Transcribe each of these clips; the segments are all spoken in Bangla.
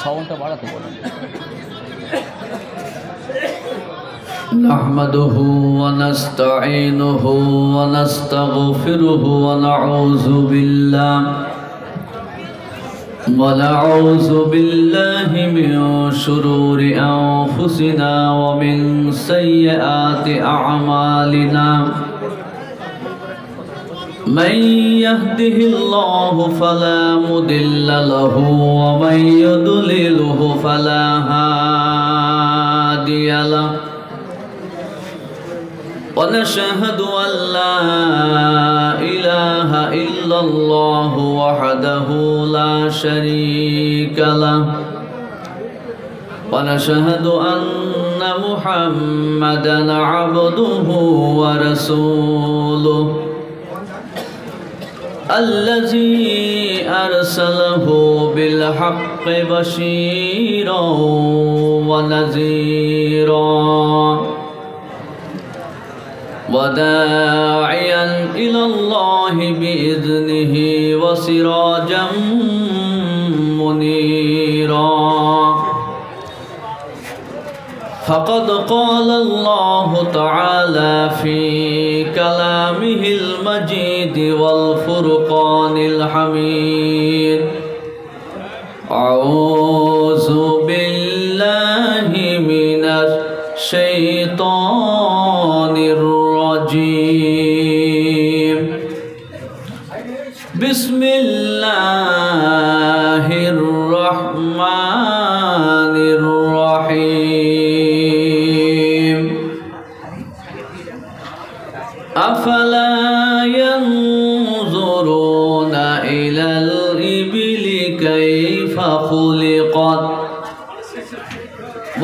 সাউন্ডটা বাড়াতে বলেন। نحمده ونستعينه ونستغفره ونعوذ بالله من شرور أنفسنا ومن سيئات أعمالنا من يهده الله فلا مضل له ومن يضلله فلا هادي له ونشهد أن لا إله إلا الله وحده لا شريك له ونشهد أن محمدا عبده ورسوله الذي أرسله بالحق بشيرا ونذيرا وداعيا إلى الله بإذنه وسراجا منيرا فقد قال الله تعالى في كلامه المجيد والفرقان الحميد أعوذ بالله من الشيطان الرجيم بسم الله الرحمن الرحيم أفلا ينظرون إلى الإبل كيف خلقت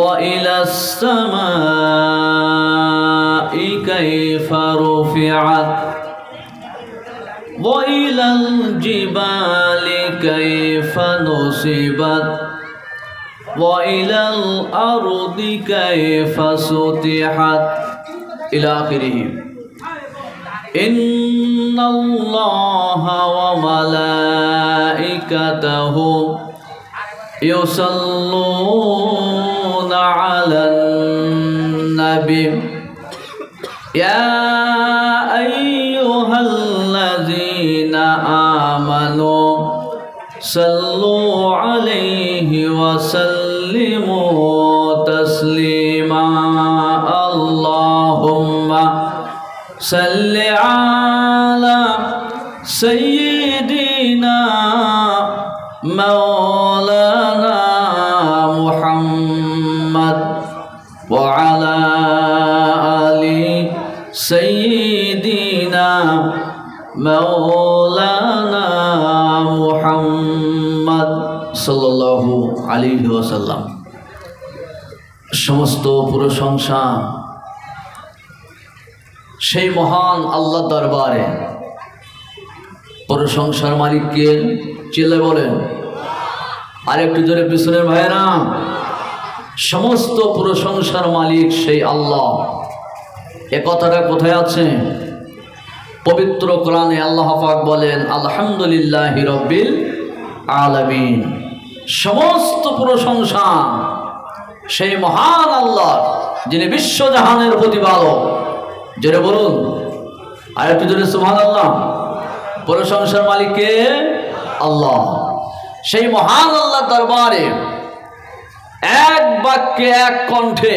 وإلى السماء كيف رفعت وإلى الجبال كيف نصبت وإلى الأرض كيف سطحت إلى آخره إن الله وملائكته يصلون على النبي يا أيها الذين آمنوا صلوا عليه وسلموا تسليما اللهم صل على سيدنا مولانا محمد وعلى آل سيدنا مولانا محمد صلى الله عليه وسلم সমস্ত প্রশংসা সেই মহান আল্লাহ দরবারে। প্রশংসার মালিককে চিল্লে বলেন, আর একটু জোরে পিছনের ভাইরা। সমস্ত প্রশংসার মালিক সেই আল্লাহ। এ কথাটা কোথায় আছে? পবিত্র কোরআনে আল্লাহ পাক বলেন আলহামদুলিল্লাহি রাব্বিল আলামিন। সমস্ত প্রশংসা সেই মহান আল্লাহ যিনি বিশ্বজাহানের প্রতিপালক। জোরে বলুন, আর একটু জোরে সুবহানাল্লাহ। প্রশংসার মালিক কে? আল্লাহ। সেই মহান আল্লাহ দরবারে এক বাক্যে এক কণ্ঠে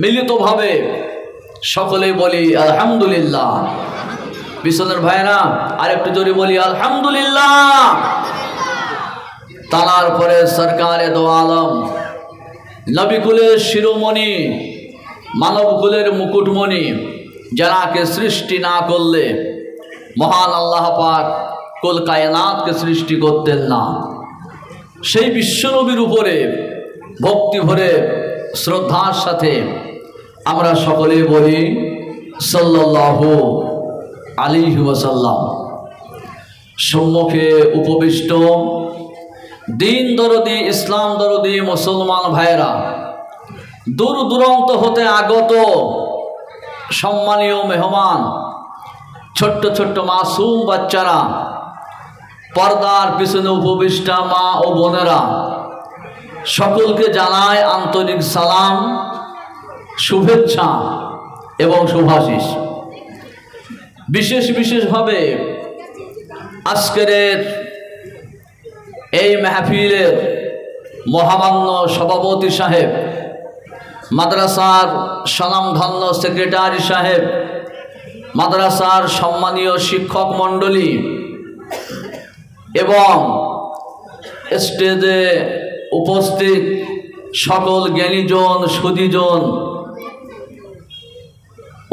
মিলিতভাবে সকলেই বলি আলহামদুলিল্লাহ। বিশ্বনাথ ভাইরা আর একটু জোরে বলি আলহামদুলিল্লাহ। তার পরে সরকারে দো আলম, নবীকুলের শিরোমণি, মানবকুলের মুকুটমণি, যারাকে সৃষ্টি না করলে মহান আল্লাহ পাক কুল কায়নাতকে সৃষ্টি করতেন না, সেই বিশ্বনবীর উপরে ভক্তি ভরে শ্রদ্ধার সাথে আমরা সকলে বলি সাল্লাল্লাহু আলাইহি ওয়াসাল্লাম। সম্মুখে উপবিষ্ট দিন দরদি, ইসলাম দরদি মুসলমান ভাইরা, দূর দূরান্ত হতে আগত সম্মানীয় মেহমান, ছোট্ট ছোট্ট মাসুম বাচ্চারা, পর্দার পিছনে উপবিষ্টা মা ও বোনেরা, সকলকে জানায় আন্তরিক সালাম, শুভেচ্ছা এবং শুভাশিস। বিশেষভাবে আজকের এই মাহফিলের মহামান্য সভাপতি সাহেব, মাদ্রাসার স্বনামধন্য সেক্রেটারি সাহেব, মাদ্রাসার সম্মানীয় শিক্ষক মণ্ডলী এবং স্টেজে উপস্থিত সকল জ্ঞানীজন, সুধীজন,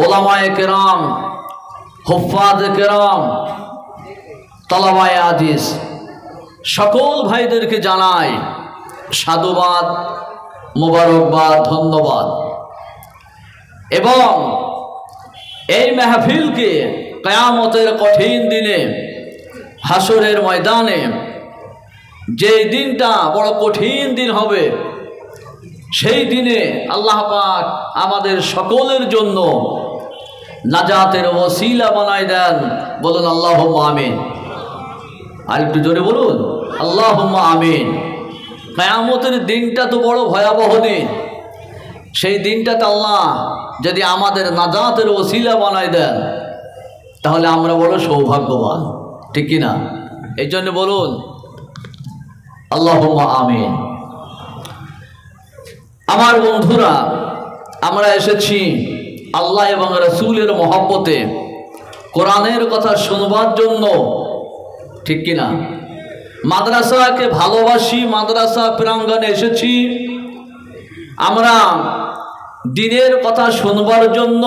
ওলামায়ে কেরাম, হুফাজে কেরাম, তালাবায়ে আজিজ, সকল ভাইদেরকে জানাই সাধুবাদ, মোবারকবাদ, ধন্যবাদ। এবং এই মাহফিলকে কিয়ামতের কঠিন দিনে, হাসরের ময়দানে, যে দিনটা বড় কঠিন দিন হবে, সেই দিনে আল্লাহ পাক আমাদের সকলের জন্য নাজাতের ওসিলা বানাই দেন। বলুন আল্লাহুম্মা আমিন। আর একটু জোরে বলুন আল্লাহুম্মা আমিন। কিয়ামতের দিনটা তো বড় ভয়াবহ দিন। সেই দিনটাতে আল্লাহ যদি আমাদের নাজাতের ওসিলা বানাই দেন, তাহলে আমরা বড় সৌভাগ্যবান, ঠিক কি না? এই জন্য বলুন আল্লাহুম্মা আমিন। আমার বন্ধুরা, আমরা এসেছি আল্লাহ এবং রাসূলের মহব্বতে কোরআনের কথা শুনবার জন্য, ঠিক কি না? মাদ্রাসাকে ভালোবাসি, মাদ্রাসা প্রাঙ্গণে এসেছি আমরা দ্বীনের কথা শুনবার জন্য,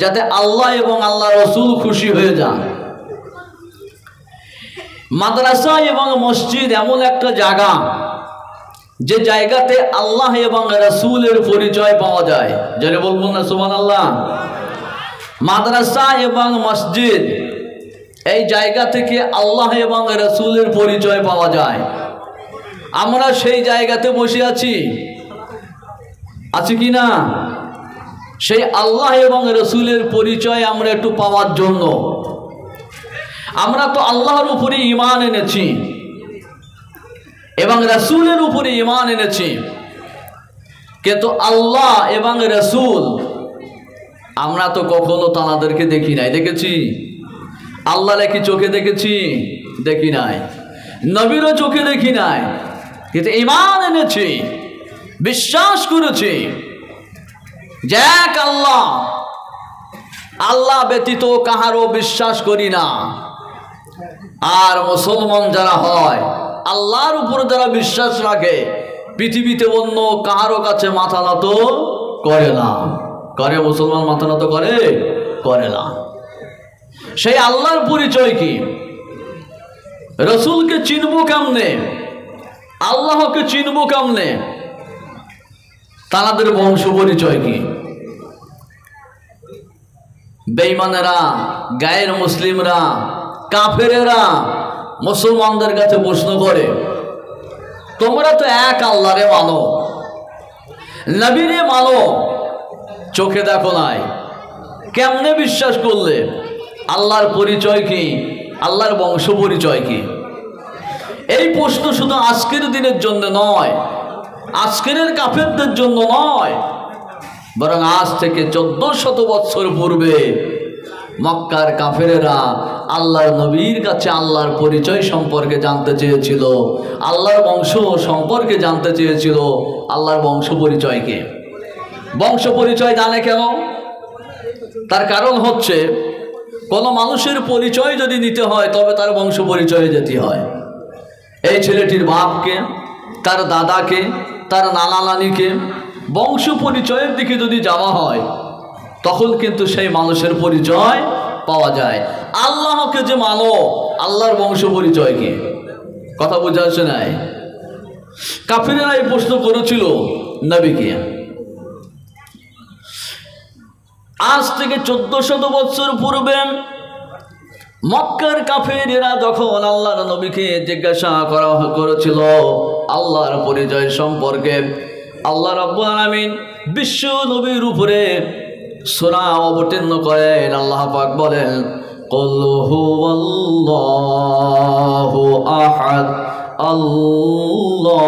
যাতে আল্লাহ এবং আল্লাহ রাসূল খুশি হয়ে যান। মাদ্রাসা এবং মসজিদ এমন একটা জায়গা, যে জায়গাতে আল্লাহ এবং রাসূলের পরিচয় পাওয়া যায়। যারা বলবেন না সুবহানাল্লাহ। মাদ্রাসা এবং মসজিদ, এই জায়গা থেকে আল্লাহ এবং রাসূলের পরিচয় পাওয়া যায়। আমরা সেই জায়গাতে বসে আছি কি না? সেই আল্লাহ এবং রাসূলের পরিচয় আমরা একটু পাওয়ার জন্য, আমরা তো আল্লাহর উপরে ঈমান এনেছি এবং রাসূলের উপরে ঈমান এনেছি, কিন্তু আল্লাহ এবং রাসূল আমরা তো কখনো তাদেরকে দেখি নাই। দেখেছি? আল্লাহরে কি চোখে দেখেছি? দেখি নাই। নবীরও চোখে দেখি নাই, কিন্তু ঈমান এনেছি, বিশ্বাস করেছি যে এক আল্লাহ, আল্লাহ ব্যতীত কাহারও বিশ্বাস করি না। আর মুসলমান যারা হয়, আল্লাহর উপর যারা বিশ্বাস রাখে, পৃথিবীতে অন্য কাহারও কাছে মাথা নত করে না। করে মুসলমান মাথা নত করে না। সেই আল্লাহর পরিচয় কি? রাসূলকে চিনবো কেমনে? আল্লাহকে চিনবো কেমনে? তাদের বংশ পরিচয় কি? বেঈমানেরা, গায়ের মুসলিমরা, কাফেরেরা মুসলমানদের কাছে প্রশ্ন করে, তোমরা তো এক আল্লাহরে মানো, নবীরে মানো, চোখে দেখো নাই, কেমনে বিশ্বাস করলে? আল্লাহর পরিচয় কি? আল্লাহর বংশ পরিচয় কি? এই প্রশ্ন শুধু আজকের দিনের জন্য নয়, আজকের কাফেরদের জন্য নয়, বরং আজ থেকে 1400 বছর পূর্বে মক্কার কাফেরেরা আল্লাহর নবীর কাছে আল্লাহর পরিচয় সম্পর্কে জানতে চেয়েছিল, আল্লাহর বংশ সম্পর্কে জানতে চেয়েছিল। আল্লাহর বংশ পরিচয় কি? বংশ পরিচয় জানে কেন? তার কারণ হচ্ছে, কোনো মানুষের পরিচয় যদি নিতে হয়, তবে তার বংশ পরিচয়ে যেতে হয়। এই ছেলেটির বাপকে, তার দাদাকে, তার নানা নানিকে বংশ পরিচয়ের দিকে যদি যাওয়া হয়, তখন কিন্তু সেই মানুষের পরিচয় পাওয়া যায়। আল্লাহকে যে মানো, আল্লাহর বংশ পরিচয় কি? কথা বোঝা যাচ্ছে না? কাফিরেরা এই প্রশ্ন করেছিল নবীকে। আজ থেকে 1400 বছর পূর্বে মক্কার কাফেরেরা যখন আল্লাহর নবীকে জিজ্ঞাসা করেছিল আল্লাহর পরিচয় সম্পর্কে, আল্লাহ রাব্বুল আলামিন বিশ্ব নবীর উপরে সূরা অবতীর্ণ করেন। আল্লাহ পাক বলেন, কুল হুয়াল্লাহু আহাদ আল্লাহুস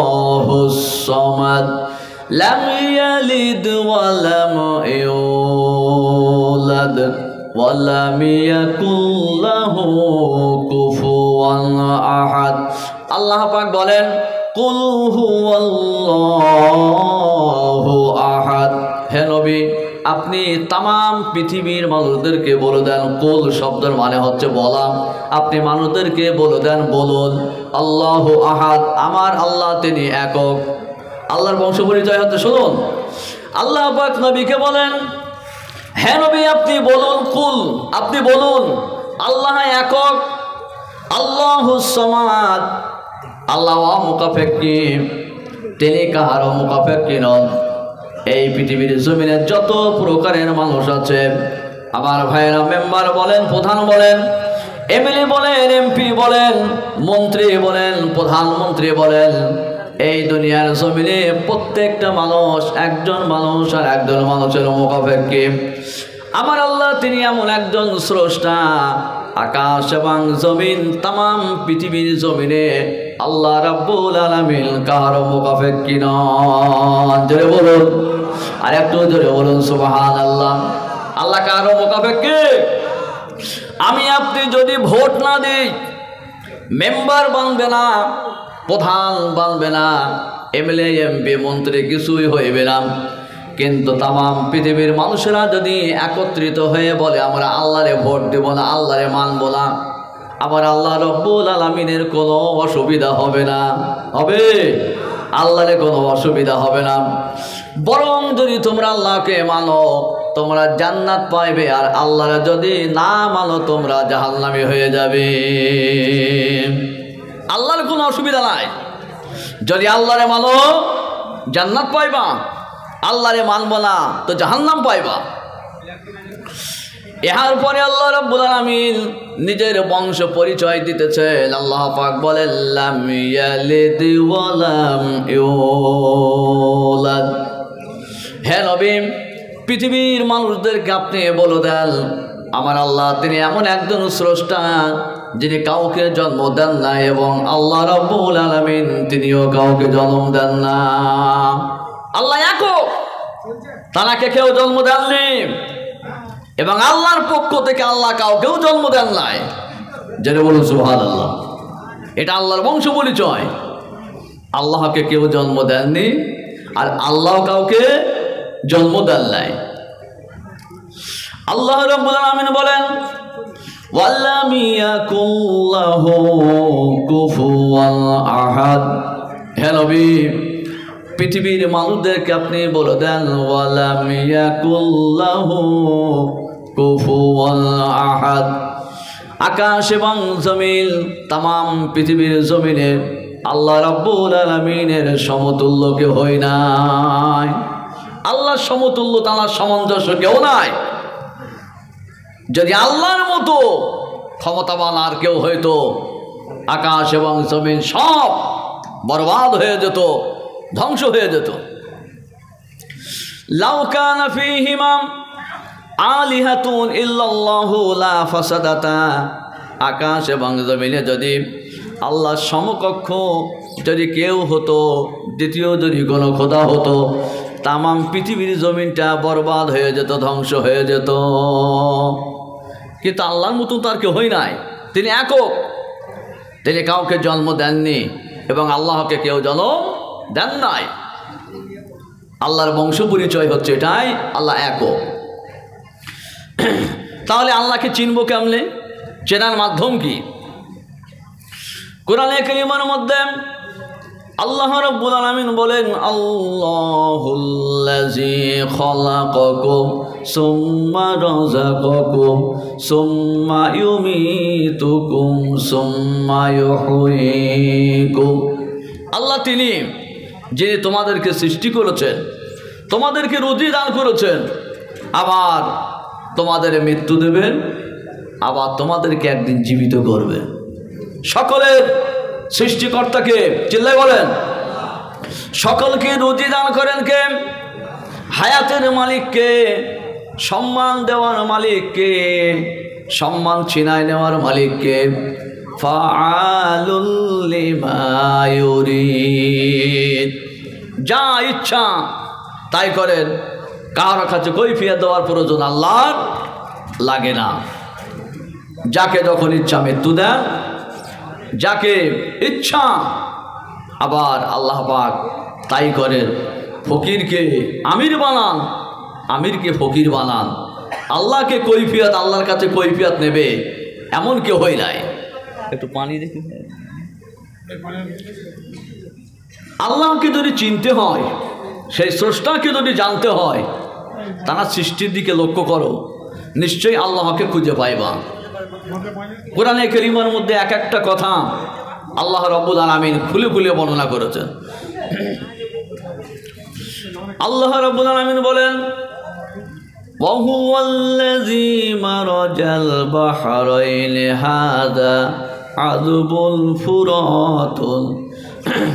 সামাদ লাম ইয়ালিদ ওয়া লাম ইউলাদ ওয়া লাম ইয়াকুল লাহু কুফুয়ান আহাদ। আল্লাহ পাক বলেন কুল হুয়াল্লাহু আহাদ। হে নবী, আপনি তাম পৃথিবীর মানুষদেরকে বলে দেন, কুল শব্দের মানে হচ্ছে বলা, আপনি মানুষদেরকে বলে দেন বলুন আল্লাহু আহাদ, আমার আল্লাহ তিনি একক। আল্লাহর বংশ পরিচয় হচ্ছে, শুনুন আল্লাহ পাক নবীকে বলেন, হে নবী আপনি বলুন, কুল আপনি বলুন আল্লাহ একক, আল্লাহুস সামাদ, আল্লাহ মুকাফেক্কি, তিনি কাহারও মুকাফেক্কি নন। এই পৃথিবীর জমিনে যত প্রকারের মানুষ আছে আমার ভাইয়েরা, মেম্বার বলেন, প্রধান বলেন, এমএলএ বলেন, এমপি বলেন, মন্ত্রী বলেন, প্রধানমন্ত্রী বলেন, এই দুনিয়ার জমিনে প্রত্যেকটা মানুষ একজন মানুষ আর একজন মানুষের মুখাপেক্ষী। আমার আল্লাহ তিনি এমন একজন স্রষ্টা, আকাশ এবং জমিন তাম পৃথিবীর জমিনে আল্লাহ রাব্বুল আলামিন কারো মুখাপেক্ষী নন। জোরে বলুন, আর একটু জোরে বলুন সুবহানাল্লাহ। আল্লাহ কারো মুখাপেক্ষী। আমি আপনি যদি ভোট না দিই, মেম্বার বানবে না, প্রধান বানবে না, এমএলএ এমপি মন্ত্রী কিছুই হইবে না। কিন্তু তাম পৃথিবীর মানুষেরা যদি একত্রিত হয়ে বলে আমরা আল্লাহরে ভোট দেব না, আল্লাহরে মানব না, আমার আল্লাহ রব্বুল আলামিনের কোনো অসুবিধা হবে না। হবে? আল্লাহরে কোনো অসুবিধা হবে না। বরং যদি তোমরা আল্লাহকে মানো তোমরা জান্নাত পাইবে, আর আল্লাহরে যদি না মানো তোমরা জাহান্নামী হয়ে যাবে। আল্লাহর কোনো অসুবিধা নাই। যদি আল্লাহরে মানো জান্নাত পাইবা, আল্লাহরে মানব না তো জাহান্নাম পাইবা। এর পরে আল্লাহ রাব্বুল আলামিন নিজের বংশ পরিচয় দিতেছেন। আল্লাহ পাক বলেন লাম ইয়ালিদ ওয়া লাম ইউলাদ। হে নবী, পৃথিবীর মানুষদেরকে আপনি বলে দেন আমার আল্লাহ তিনি এমন একজন স্রষ্টা যিনি কাউকে জন্ম দেন না, এবং আল্লাহ রাব্বুল আলামিন তিনিও কাউকে জন্ম দেন না। আল্লাহ একক, তাকে কেউ জন্ম দেননি, এবং আল্লাহর পক্ষ থেকে আল্লাহ কাউকেও জন্ম দেন নাই। যেটা বলুন সুবহানাল্লাহ। এটা আল্লাহর বংশ পরিচয়। আল্লাহকে কেউ জন্ম দেননি, আর আল্লাহ কাউকে জন্ম দেন নাই। আল্লাহ রাব্বুল আলামিন বলেন ওয়াল্লাম ইয়াকুল লাহু কুফুয়ান আহাদ। হে নবী, পৃথিবীর মানুষদেরকে আপনি বলে দেন ওয়ালাম ইয়াকুল লাহু কুফুয়ান আহাদ। আকাশ এবং জমিন তাম পৃথিবীর জমিনে আল্লাহ রাব্বুল আলামিনের সমতুল্য কেউ হয় নাই। আল্লাহর সমতুল্য, তার সামঞ্জস্য কেউ নাই। যদি আল্লাহর মতো ক্ষমতাবান আর কেউ হইতো, আকাশ এবং জমিন সব বরবাদ হয়ে যেত, ধ্বংস হয়ে যেত। লাউ কানা ফীহিমা আলিহাতুন ইল্লাল্লাহু লা ফাসাদাতা। আকাশ এবং জমিনে যদি আল্লাহর সমকক্ষ যদি কেউ হতো, দ্বিতীয় যদি কোনো খোদা হতো, তাম পৃথিবীর জমিনটা বরবাদ হয়ে যেত, ধ্বংস হয়ে যেত। কিন্তু আল্লাহর মতো তার কেউ হয় নাই। তিনি একক, তিনি কাউকে জন্ম দেননি, এবং আল্লাহকে কেউ জন্ম দেন নাই। আল্লাহর বংশ পরিচয় হচ্ছে এটাই, আল্লাহ একক। তাহলে আল্লাহকে চিনব কেমনে? চেনার মাধ্যম কি? কোরআনে কারীমের মধ্যে আল্লাহ রাব্বুল আলামিন বলেন আল্লাহুল্লাযী খালাকাকুম সুম্মা রাযাকাকুম সুম্মা ইউমীতুকুম সুম্মা ইউহয়ীকুম। আল্লাহ তিনি যিনি তোমাদেরকে সৃষ্টি করেছেন, তোমাদেরকে রুজি দান করেছেন, আবার তোমাদের মৃত্যু দেবেন, আবার তোমাদেরকে একদিন জীবিত করবেন। সকলের সৃষ্টিকর্তাকে চিল্লায় বলেন। সকলকে রুজি দান করেন কে? হায়াতের মালিককে, সম্মান দেওয়ার মালিককে, সম্মান ছিনায় নেওয়ার মালিককে। ফাআলুল লিমা ইউরিদ, যা ইচ্ছা তাই করেন, কারো কাছে কৈফিয়ত দেওয়ার প্রয়োজন আল্লাহর লাগে না। যাকে যখন ইচ্ছা মৃত্যু দেন, যাকে ইচ্ছা আবার আল্লাহ পাক তাই করেন। ফকিরকে আমির বানান, আমিরকে ফকির বানান। আল্লাহকে কৈফিয়ত, আল্লাহর কাছে কৈফিয়ত নেবে এমন কেউ হয় নাই। একটু পানি দেখি। আল্লাহকে যদি চিনতে হয়, সেই স্রষ্টাকে যদি জানতে হয়, তারা সৃষ্টির দিকে লক্ষ্য করো, নিশ্চয়ই আল্লাহকে খুঁজে পাইবা। কোরআনে কারীমের মধ্যে এক একটা কথা আল্লাহ রাব্বুল আলামিন খুলে খুলে বর্ণনা করেছেন। আল্লাহ রাব্বুল আলামিন বলেন, ওয়া হুয়াল্লাযী মারাজাল বাহরাইনি হাযা আযবুল ফুরাতুন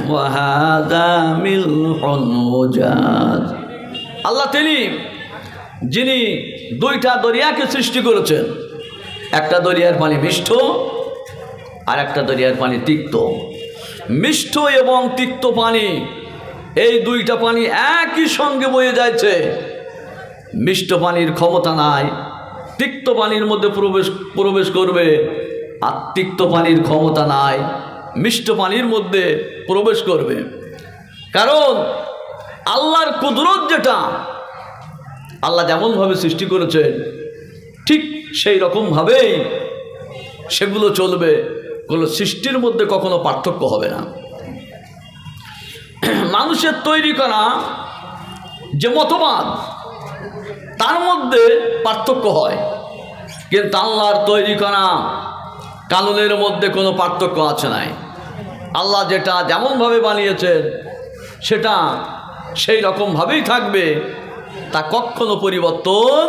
ওয়া হাযা মিলহুন উজাজ। আল্লাহ তিনি যিনি দুইটা দরিয়াকে সৃষ্টি করেছেন, একটা দরিয়ার পানি মিষ্ট আর একটা দরিয়ার পানি তিক্ত। মিষ্ট এবং তিক্ত পানি, এই দুইটা পানি একই সঙ্গে বয়ে যাচ্ছে। মিষ্ট পানির ক্ষমতা নাই তিক্ত পানির মধ্যে প্রবেশ করবে, আর তিক্ত পানির ক্ষমতা নাই মিষ্ট পানির মধ্যে প্রবেশ করবে। কারণ আল্লাহর কুদরত যেটা, আল্লাহ যেমনভাবে সৃষ্টি করেছেন ঠিক সেই রকমভাবেই সেগুলো চলবে। কোনো সৃষ্টির মধ্যে কখনো পার্থক্য হবে না। মানুষের তৈরি করা যে মতবাদ, তার মধ্যে পার্থক্য হয়, কিন্তু আল্লাহর তৈরি করা কানুনের মধ্যে কোনো পার্থক্য আছে নাই। আল্লাহ যেটা যেমনভাবে বানিয়েছেন সেটা সেই রকমভাবেই থাকবে, তা কখনো পরিবর্তন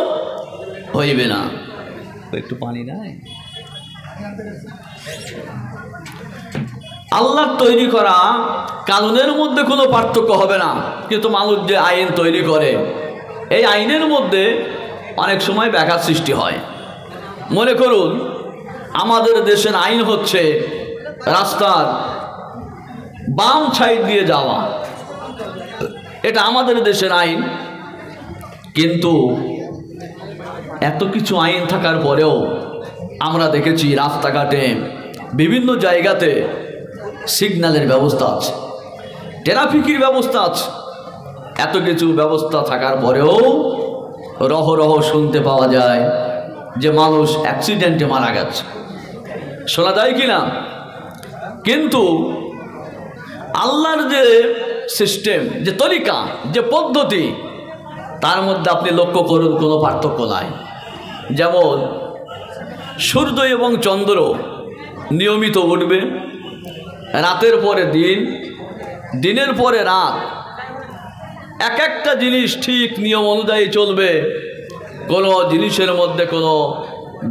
হইবে না। একটু পানি নাই। আল্লাহর তৈরি করা কানুনের মধ্যে কোনো পার্থক্য হবে না, কিন্তু মানুষ যে আইন তৈরি করে, এই আইনের মধ্যে অনেক সময় ব্যাঘাত সৃষ্টি হয়। মনে করুন আমাদের দেশের আইন হচ্ছে রাস্তার বাম সাইড দিয়ে যাওয়া, এটা আমাদের দেশের আইন। কিন্তু এত কিছু আইন থাকার পরেও আমরা দেখেছি রাস্তাঘাটে বিভিন্ন জায়গাতে সিগন্যালের ব্যবস্থা আছে, ট্রাফিকের ব্যবস্থা আছে। এত কিছু ব্যবস্থা থাকার পরেও রহ শুনতে পাওয়া যায় যে মানুষ অ্যাক্সিডেন্টে মারা গেছে, শোনা যায় কি না? কিন্তু আল্লাহর যে সিস্টেম, যে তরিকা, যে পদ্ধতি, তার মধ্যে আপনি লক্ষ্য করুন কোনো পার্থক্য নাই। যেমন সূর্য এবং চন্দ্র নিয়মিত উঠবে, রাতের পরে দিন, দিনের পরে রাত, এক একটা জিনিস ঠিক নিয়ম অনুযায়ী চলবে, কোনো জিনিসের মধ্যে কোনো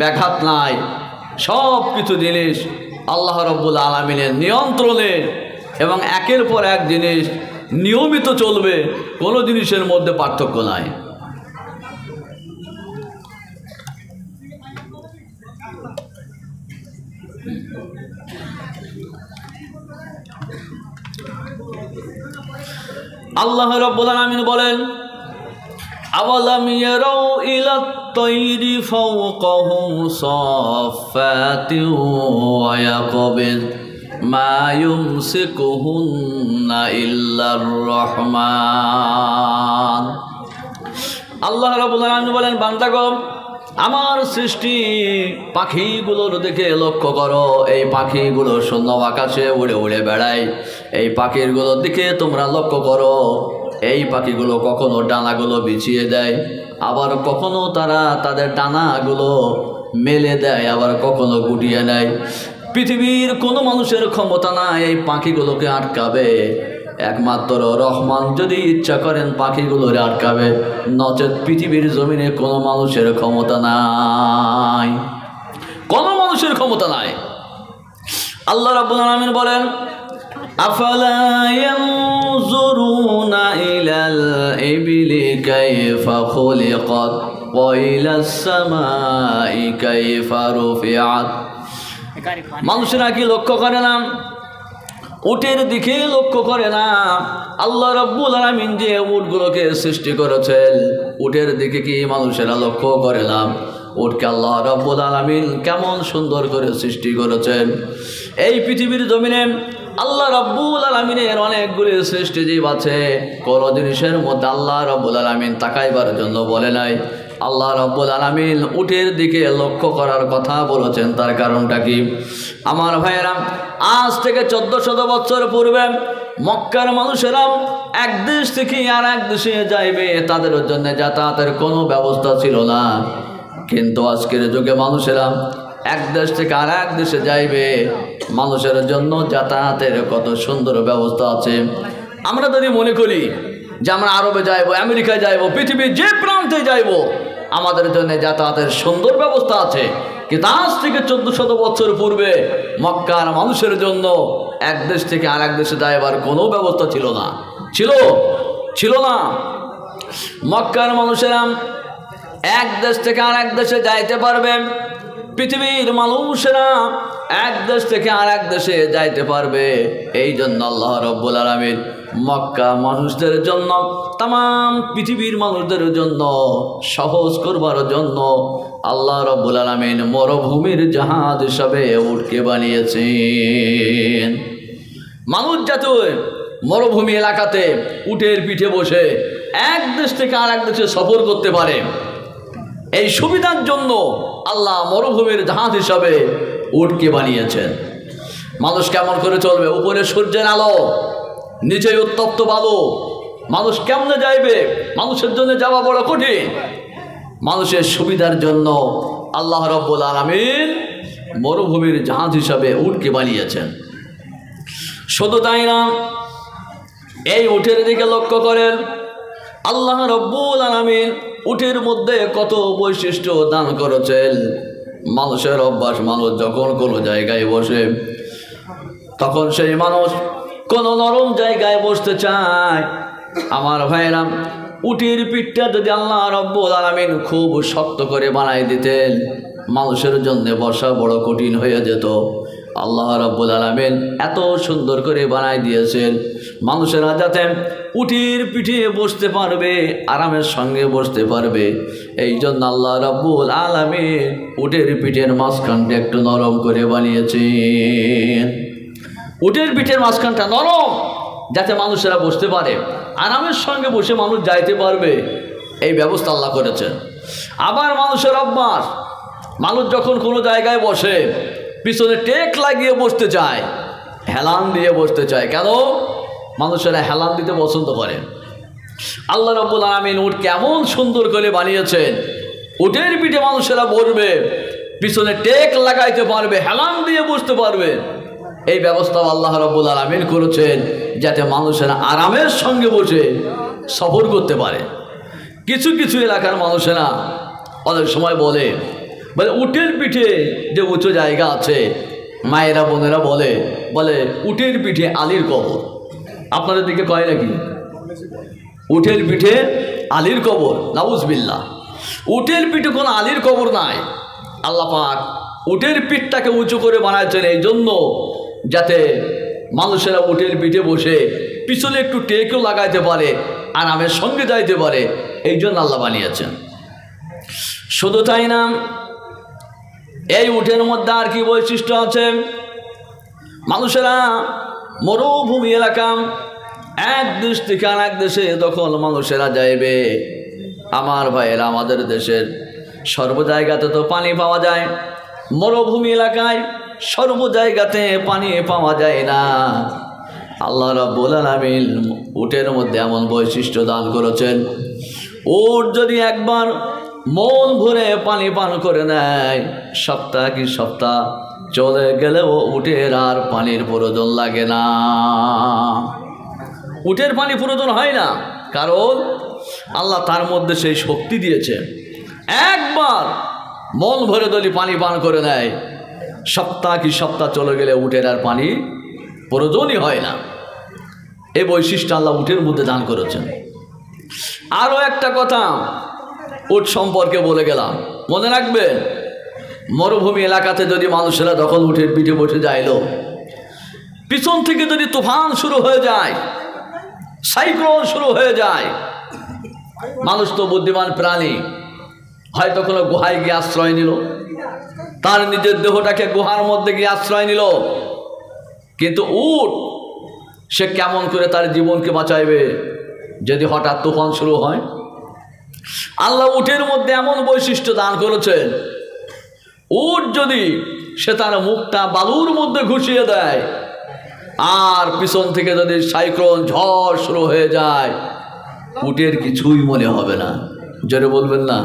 ব্যাঘাত নাই। সব কিছু জিনিস আল্লাহ রাব্বুল আলামিনের নিয়ন্ত্রণে এবং একের পর এক জিনিস নিয়মিত চলবে, কোনো জিনিসের মধ্যে পার্থক্য নাই। আল্লাহ রাব্বুল আলামিন বলেন, আওয়ালাম ইয়ারাউ ইলাত তায়রি ফাওকাহুম সাফফাতিন ওয়া ইয়াকবিদ মা ইউমসিকুহুন্না ইল্লার রহমান। আল্লাহ রাব্বুল আলামিন বলেন, বান্দাগণ, আমার সৃষ্টি পাখিগুলোর দিকে লক্ষ্য করো। এই পাখিগুলো শূন্য আকাশে উড়ে উড়ে বেড়ায়, এই পাখিগুলোর দিকে তোমরা লক্ষ্য করো। এই পাখিগুলো কখনো ডানাগুলো বিছিয়ে দেয়, আবার কখনো তারা তাদের ডানাগুলো মেলে দেয়, আবার কখনো গুটিয়ে নেয়। পৃথিবীর কোনো মানুষের ক্ষমতা নাই এই পাখিগুলোকে আটকাবে, একমাত্র রহমান যদি ইচ্ছা করেন পাখিগুলোরে আটকাবে, নচেত পৃথিবীর জমিনে কোনো মানুষের ক্ষমতা নাই, কোনো মানুষের ক্ষমতা নাই। আল্লাহ রাব্বুল আলামিন বলেন, আফালা ইয়ানজুরুনা ইলাল ইবলি কাইফা খুলিকাত ওয়াইলাস সামাই কাইফা রুফিআত। মানুষেরা কি লক্ষ্য করে না? উটের দিকে লক্ষ্য করে না? আল্লাহ রাব্বুল আলামিন যে উটগুলোকে সৃষ্টি করেছেন, উটের দিকে কি মানুষেরা লক্ষ্য করে না? উটকে আল্লাহ রাব্বুল আলামিন কেমন সুন্দর করে সৃষ্টি করেছেন। এই পৃথিবীর জমিনে আল্লাহ রাব্বুল আলামিনের অনেকগুলি সৃষ্টিজীব আছে, কোন জিনিসের মধ্যে আল্লাহ রাব্বুল আলামিন তাকাইবার জন্য বলে নাই। আল্লাহ রাব্বুল আলামিন উটের দিকে লক্ষ্য করার কথা বলেছেন। তার কারণটা কি? আমার ভাইয়েরা, আজ থেকে 1400 বছর পূর্বে মক্কার মানুষেরা এক দেশ থেকে আর এক দেশে যাইবে, তাদের জন্য যাতায়াতের কোনো ব্যবস্থা ছিল না। কিন্তু আজকের যুগে মানুষেরা এক দেশ থেকে আর এক দেশে যাইবে, মানুষের জন্য যাতায়াতের কত সুন্দর ব্যবস্থা আছে। আমরা যদি মনে করি যে আমরা আরবে যাইব, আমেরিকায় যাইব, পৃথিবীর যে প্রান্তে যাইব, আমাদের জন্য যাতায়াতের সুন্দর ব্যবস্থা আছে। কিন্তু আজ থেকে 1400 বছর পূর্বে মক্কার মানুষের জন্য এক দেশ থেকে আর এক দেশে যাইবার কোনো ব্যবস্থা ছিল না। ছিল না। মক্কার মানুষেরা এক দেশ থেকে আর এক দেশে যাইতে পারবে, পৃথিবীর মানুষেরা এক দেশ থেকে আর এক দেশে যাইতে পারবে। এই জন্য আল্লাহ রাব্বুল আলামিন মক্কা মানুষদের জন্য, তাম পৃথিবীর মানুষদের জন্য সহজ করবার জন্য আল্লাহ রাব্বুল আলামিন মরুভূমির জাহাজ হিসাবে উটকে বানিয়েছেন। মানুষ যাতে মরুভূমি এলাকাতে উটের পিঠে বসে এক দেশ থেকে আর এক দেশে সফর করতে পারে, এই সুবিধার জন্য আল্লাহ মরুভূমির জাহাজ হিসাবে উটকে বানিয়েছেন। মানুষ কেমন করে চলবে? উপরে সূর্যের আলো, নিচে উত্তপ্ত বালু, মানুষ কেমনে যাইবে? মানুষের জন্য যাওয়া বড় কঠিন। মানুষের সুবিধার জন্য আল্লাহ রাব্বুল আলামিন মরুভূমির জাহাজ হিসাবে উটকে বানিয়েছেন। শুধু তাই না, এই উটের দিকে লক্ষ্য করেন, আল্লাহ রাব্বুল আলামিন উটের মধ্যে কত বৈশিষ্ট্য দান করেছেন। মানুষের অভ্যাস, মানুষ যখন কোনো জায়গায় বসে, তখন সেই মানুষ কোনো নরম জায়গায় বসতে চায়। আমার ভাইরা, উটের পিঠটা যদি আল্লাহ রাব্বুল আলামিন খুব শক্ত করে বানাই দিতেন, মানুষের জন্য বসা বড় কঠিন হয়ে যেত। আল্লাহ রাব্বুল আলামিন এত সুন্দর করে বানাই দিয়েছেন, মানুষেরা যাতে উটের পিঠে বসতে পারবে, আরামের সঙ্গে বসতে পারবে। এই জন্য আল্লাহ রাব্বুল আলামিন উটের পিঠের মাঝখানটা একটু নরম করে বানিয়েছেন। উটের পিঠের মাঝখানটা নরম, যাতে মানুষেরা বসতে পারে, আরামের সঙ্গে বসে মানুষ যাইতে পারবে, এই ব্যবস্থা আল্লাহ করেছেন। আবার মানুষের অভ্যাস, মানুষ যখন কোনো জায়গায় বসে পিছনে টেক লাগিয়ে বসতে চায়, হেলান দিয়ে বসতে চায়। কেন? মানুষেরা হেলান দিতে পছন্দ করে। আল্লাহ রাব্বুল আলামিন উট কেমন সুন্দর করে বানিয়েছেন, উটের পিঠে মানুষেরা বসবে, পিছনে টেক লাগাইতে পারবে, হেলান দিয়ে বসতে পারবে। এই ব্যবস্থা আল্লাহ রাব্বুল আলামিন করেছেন যাতে মানুষেরা আরামের সঙ্গে বসে সফর করতে পারে। কিছু কিছু এলাকার মানুষেরা অনেক সময় বলে উটের পিঠে যে উঁচু জায়গা আছে, মায়েরা বোনেরা বলে উটের পিঠে আলীর কবর। আপনাদের দিকে কয় নাকি? উটের পিঠে আলীর কবর, নাউজুবিল্লাহ। উটের পিঠে কোনো আলীর কবর নাই। আল্লাহ পাক উটের পিঠটাকে উঁচু করে বানাইছেন এই জন্য যাতে মানুষেরা উটের পিঠে বসে পিছনে একটু টেকও লাগাইতে পারে, আরামের সঙ্গে যাইতে পারে, এই জন্য আল্লাহ বানিয়েছেন। শুধু তাই না, এই উটের মধ্যে আর কি বৈশিষ্ট্য আছে? মানুষেরা মরুভূমি এলাকা এক দেশ থেকে আর এক দেশে যখন মানুষেরা যাইবে, আমার ভাইয়েরা, আমাদের দেশের সর্ব জায়গাতে তো পানি পাওয়া যায়, মরুভূমি এলাকায় সর্ব জায়গাতে পানি পাওয়া যায় না। আল্লাহ রাব্বুল আলামিন উটের মধ্যে এমন বৈশিষ্ট্য দান করেছেন, উট যদি একবার মন ভরে পানি পান করে নেয়, সপ্তাহ কি সপ্তাহ চলে গেলেও উটের আর পানির প্রয়োজন লাগে না। উটের পানি প্রয়োজন হয় না, কারণ আল্লাহ তার মধ্যে সেই শক্তি দিয়েছেন। একবার মন ভরে যদি পানি পান করে নেয়, সপ্তাহ কি সপ্তাহ চলে গেলে উটের আর পানি প্রয়োজনই হয় না। এই বৈশিষ্ট্য আল্লাহ উটের মধ্যে দান করেছেন। আরও একটা কথা, উট সম্পর্কে বলে গেলাম। মনে রাখবেন, মরুভূমি এলাকাতে যদি মানুষেরা তখন উটের পিঠে বসে যাইল, পিছন থেকে যদি তুফান শুরু হয়ে যায়, সাইক্লোন শুরু হয়ে যায়, মানুষ তো বুদ্ধিমান প্রাণী, হয়তো কোনো গুহায় গিয়ে আশ্রয় নিল, তার নিজের দেহটাকে গুহার মধ্যে গিয়ে আশ্রয় নিল। কিন্তু উট সে কেমন করে তার জীবনকে বাঁচাইবে যদি হঠাৎ তুফান শুরু হয়? আল্লাহ উটের মধ্যে এমন বৈশিষ্ট্য দান করেছেন, উট যদি সে তার মুখটা বালুর মধ্যে ঘুষিয়ে দেয় আর পিছন থেকে যদি সাইক্লোন ঝড় শুরু হয়ে যায়, উটের কিছুই মনে হবে না। জোরে বলবেন না?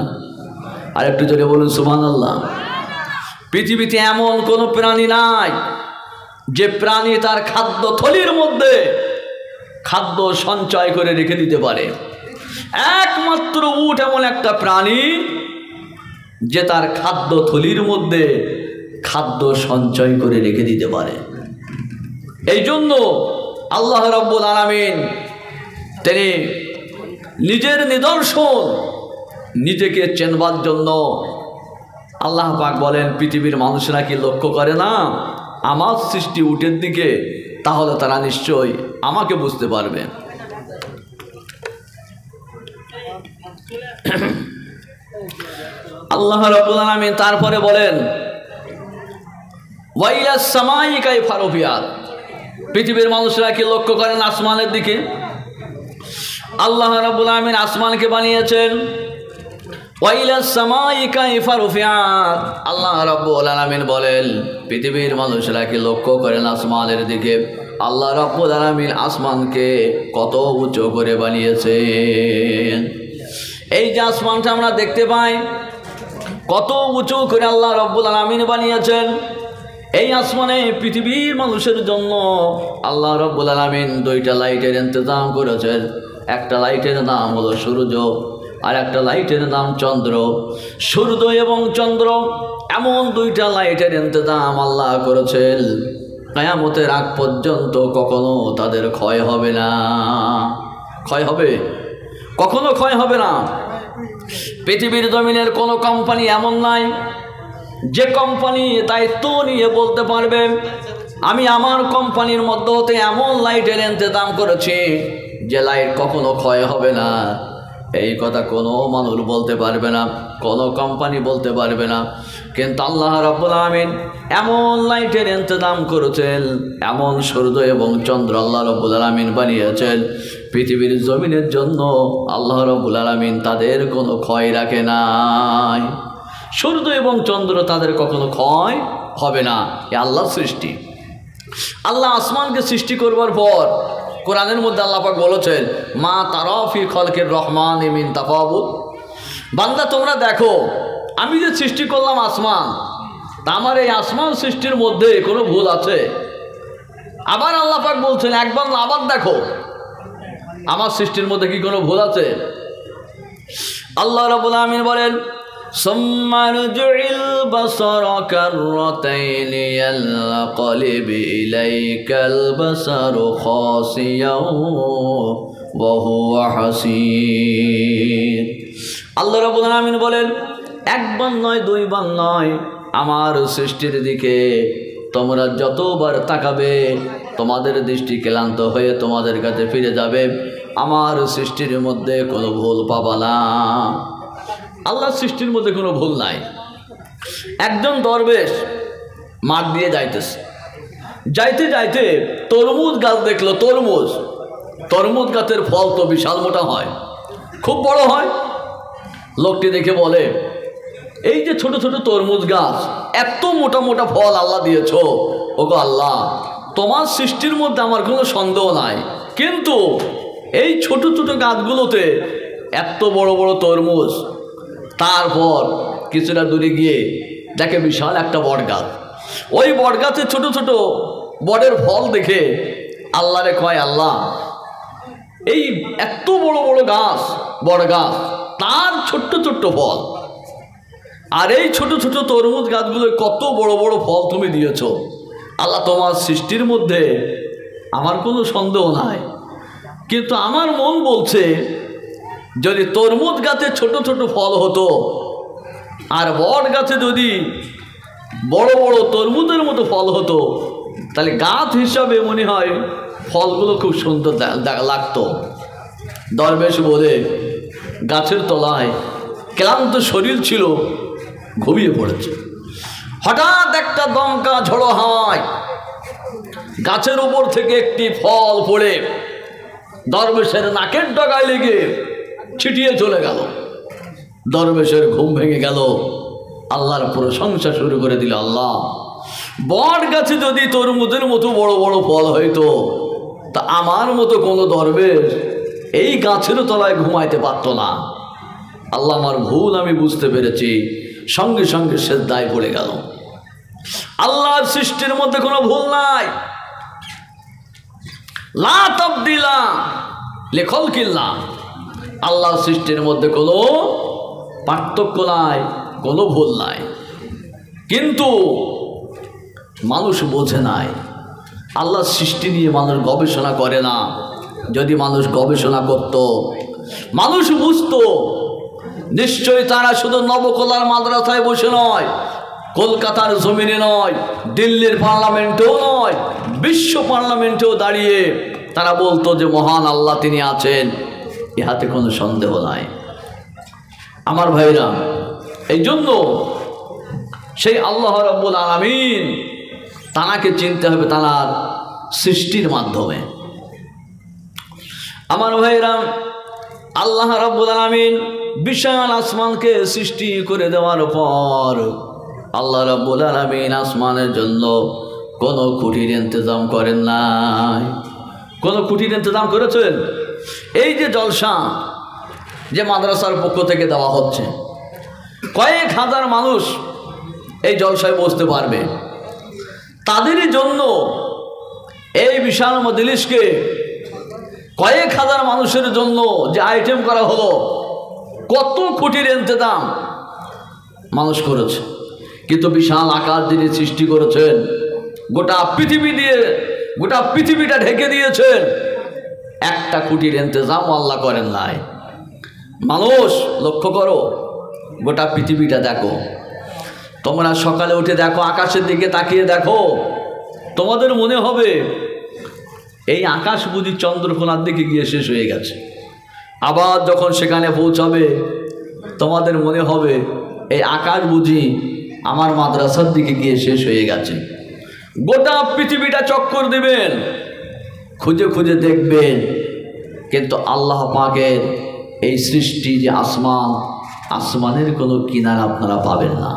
আর একটু জোরে বলুন সুবহানাল্লাহ। পৃথিবীতে এমন কোনো প্রাণী নাই যে প্রাণী তার খাদ্য থলির মধ্যে খাদ্য সঞ্চয় করে রেখে দিতে পারে। একমাত্র উট এমন একটা প্রাণী যে তার খাদ্য থলির মধ্যে খাদ্য সঞ্চয় করে রেখে দিতে পারে। এই জন্য আল্লাহ রাব্বুল আলামিন তিনি নিজের নিদর্শন নিজেকে চেনবার জন্য আল্লাহ পাক বলেন, পৃথিবীর মানুষরা কি লক্ষ্য করে না আমার সৃষ্টি উটের দিকে? তাহলে তারা নিশ্চয়ই আমাকে বুঝতে পারবে। আল্লাহ রাব্বুল আলামিন তারপরে বলেন, ওয়াইলাস সামাই কাইফা রুফিআত, পৃথিবীর মানুষরা কি লক্ষ্য করেন আসমানের দিকে? আল্লাহ রাব্বুল আলামিন আসমানকে বানিয়েছেন। ওয়াইলাস সামাই কাইফা রুফিআত, আল্লাহ রাব্বুল আলামিন বলেন, পৃথিবীর মানুষরা কি লক্ষ্য করেন আসমানের দিকে? আল্লাহ রাব্বুল আলামিন আসমানকে কত উঁচু করে বানিয়েছেন। এই যে আসমানটা আমরা দেখতে পাই, কত উঁচু করে আল্লাহ রাব্বুল আলামিন বানিয়েছেন। এই আসমানে পৃথিবীর মানুষের জন্য আল্লাহ রাব্বুল আলামিন দুইটা লাইটের ইন্তজাম করেছেন। একটা লাইটের নাম হলো সূর্য, আর একটা লাইটের নাম চন্দ্র। সূর্য এবং চন্দ্র এমন দুইটা লাইটের ইন্তজাম আল্লাহ করেছেন, কিয়ামতের আগ পর্যন্ত কখনো তাদের ক্ষয় হবে না। ক্ষয় হবে? কখনো ক্ষয় হবে না। পৃথিবীর জমিনের কোনো কোম্পানি এমন নাই যে কোম্পানি দায়িত্ব নিয়ে বলতে পারবে আমি আমার কোম্পানির মধ্যে হতে এমন লাইটের ইন্তজাম করেছি যে লাইট কখনো ক্ষয় হবে না। এই কথা কোনো মানুষ বলতে পারবে না, কোনো কোম্পানি বলতে পারবে না। কিন্তু আল্লাহ রাব্বুল আলামিন এমন লাইটের ইন্তজাম করেছেন, এমন সূর্য এবং চন্দ্র আল্লাহ রাব্বুল আলামিন বানিয়েছেন পৃথিবীর জমিনের জন্য। আল্লাহ রাব্বুল আলামিন তাদের কোনো ক্ষয় রাখে নাই। সূর্য এবং চন্দ্র তাদের কখনো ক্ষয় হবে না। এ আল্লাহর সৃষ্টি। আল্লাহ আসমানকে সৃষ্টি করবার পর কোরআনের মধ্যে আল্লাহ পাক বলেছেন, মা তারা ফি খালকির রহমান মিন তাফাউত, বান্দা তোমরা দেখো আমি যে সৃষ্টি করলাম আসমান, তা আমার এই আসমান সৃষ্টির মধ্যে কোনো ভুল আছে? আবার আল্লাহ পাক বলছেন, একবার আবার দেখো আমার সৃষ্টির মধ্যে কি কোনো ভুল আছে? আল্লাহ রাব্বুল আলামিন বলেন, সুম্মা রুজি'ল বাসারা কাররাতাইনি ইয়ানকালিব ইলাইকাল বাসারু খাসিয়াও ওয়া হুয়া হাসীর। আল্লাহ রাব্বুল আলামিন বলেন, একবার নয় দুইবার নয়, আমার সৃষ্টির দিকে তোমরা যতবার তাকাবে তোমাদের দৃষ্টি ক্লান্ত হয়ে তোমাদের কাছে ফিরে যাবে। আমার সৃষ্টির মধ্যে কোনো ভুল পাবা না। আল্লাহর সৃষ্টির মধ্যে কোনো ভুল নাই। একজন দরবেশ মাঠ দিয়ে যাইতেছে, যাইতে যাইতে তরমুজ গাছ দেখলো। তরমুজ গাছের ফল তো বিশাল মোটা হয়, খুব বড় হয়। লোকটি দেখে বলে, এই যে ছোট ছোট তরমুজ গাছ, এত মোটা মোটা ফল আল্লাহ দিয়েছ, ওগো আল্লাহ তোমার সৃষ্টির মধ্যে আমার কোনো সন্দেহ নাই, কিন্তু এই ছোট ছোট গাছগুলোতে এত বড় বড় তরমুজ। তারপর কিছুটা দূরে গিয়ে দেখে বিশাল একটা বট গাছ। ওই বট গাছের ছোট ছোট বটের ফল দেখে আল্লাহরে কয়, আল্লাহ এই এত বড় বড় গাছ, বট গাছ, তার ছোট্ট ছোট্ট ফল, আর এই ছোট ছোট তরমুজ গাছগুলো কত বড় বড় ফল তুমি দিয়েছ। আল্লাহ তোমার সৃষ্টির মধ্যে আমার কোনো সন্দেহ নাই, কিন্তু আমার মন বলছে যদি তরমুজ গাছে ছোট ছোট ফল হতো আর বট গাছে যদি বড় বড় তরমুজের মতো ফল হতো, তাহলে গাছ হিসাবে মনে হয় ফলগুলো খুব সুন্দর লাগতো। দরবেশ বলে গাছের তলায় ক্লান্ত শরীর ছিল, ঘুমিয়ে পড়েছে। হঠাৎ একটা দমকা ঝড়ো হাওয়ায় গাছের উপর থেকে একটি ফল পড়ে দরবেশের নাকের ডগায় লেগে ছিটিয়ে চলে গেল। দরবেশের ঘুম ভেঙে গেল, আল্লাহর প্রশংসা শুরু করে দিল। আল্লাহ, বট গাছে যদি তরমুজের মতো বড় বড় ফল হইতো, তা আমার মতো কোনো দরবেশ এই গাছের তলায় ঘুমাইতে পারত না। আল্লাহ, আমার ভুল আমি বুঝতে পেরেছি। সঙ্গে সঙ্গে সেজদায় পড়ে গেল। আল্লাহর সৃষ্টির মধ্যে কোনো ভুল নাই। লা তাবদিলা লিখালকিল্লাহ, আল্লাহর সৃষ্টির মধ্যে কোনো পার্থক্য নাই, কোনো ভুল নাই। কিন্তু মানুষ বোঝে নাই, আল্লাহর সৃষ্টি নিয়ে মানুষ গবেষণা করে না। যদি মানুষ গবেষণা করত, মানুষ বুঝতো, নিশ্চয়ই তারা শুধু নবকলার মাদ্রাসায় বসে নয়, কলকাতার জমিনে নয়, দিল্লির পার্লামেন্টেও নয়, বিশ্ব পার্লামেন্টেও দাঁড়িয়ে তারা বলতো যে মহান আল্লাহ তিনি আছেন, ইহাতে কোনো সন্দেহ নাই। আমার ভাইরা, এই জন্য সেই আল্লাহ রাব্বুল আলামিন তানাকে চিনতে হবে তানার সৃষ্টির মাধ্যমে। আমার ভাইরা, আল্লাহ রাব্বুল আলামিন বিশাল আসমানকে সৃষ্টি করে দেওয়ার পর আল্লাহ রাব্বুল আলামিন আসমানের জন্য কোনো খুঁটির ইন্তজাম করেন নাই। কোনো খুঁটির ইন্তজাম করেছেন? এই যে জলসা যে মাদ্রাসার পক্ষ থেকে দেওয়া হচ্ছে, কয়েক হাজার মানুষ এই জলসায় বসতে পারবে। তাদেরই জন্য এই বিশাল মজলিসকে কয়েক হাজার মানুষের জন্য যে আইটেম করা হলো, কত কোটির ইন্তজাম মানুষ করেছে। কিন্তু বিশাল আকাশ যিনি সৃষ্টি করেছেন, গোটা পৃথিবী দিয়ে গোটা পৃথিবীটা ঢেকে দিয়েছেন, একটা কোটির ইন্তজাম আল্লাহ করেন নাই। মানুষ লক্ষ্য করো, গোটা পৃথিবীটা দেখো। তোমরা সকালে উঠে দেখো, আকাশের দিকে তাকিয়ে দেখো, তোমাদের মনে হবে এই আকাশ বুঝি চন্দ্রকোনার দিকে গিয়ে শেষ হয়ে গেছে। আবার যখন সেখানে পৌঁছাবে, তোমাদের মনে হবে এই আকাশ বুঝি আমার মাদ্রাসার দিকে গিয়ে শেষ হয়ে গেছে। গোটা পৃথিবীটা চক্কর দিবেন, খুঁজে খুঁজে দেখবেন, কিন্তু আল্লাহ পাকের এই সৃষ্টি যে আসমান, আসমানের কোনো কিনারা আপনারা পাবেন না।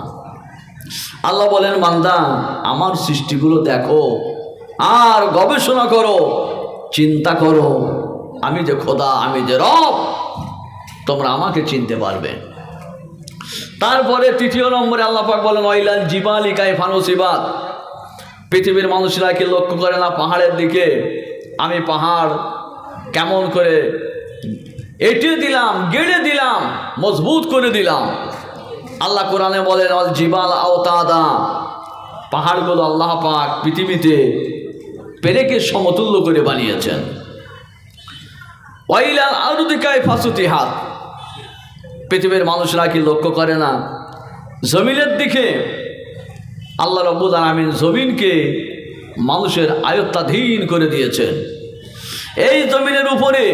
আল্লাহ বলেন, বান্দা আমার সৃষ্টিগুলো দেখো আর গবেষণা করো, চিন্তা করো, আমি যে খোদা, আমি যে রব, তোমরা আমাকে চিনতে পারবে। তারপরে তৃতীয় নম্বরে আল্লাহ পাক বলেন, ওয়াইলাল জিবালি কাইফা নুসিবাত, পৃথিবীর মানুষরা কি লক্ষ্য করে না পাহাড়ের দিকে? আমি পাহাড় কেমন করে এঁটে দিলাম, গেড়ে দিলাম, মজবুত করে দিলাম। আল্লাহ কোরআনে বলেন, আল জিবাল আওতাদা, পাহাড়গুলো আল্লাহ পাক পৃথিবীতে পেরেকে সমতুল্য করে বানিয়েছেন। ওয়াইলাল আরদি কাইফা সুতিহাত, পৃথিবীর মানুষরা কি লক্ষ্য করে না জমিনের দিকে? আল্লাহ রাব্বুল আলামিন জমিনকে মানুষের আয়ত্তাধীন করে দিয়েছেন। এই জমিনের উপরে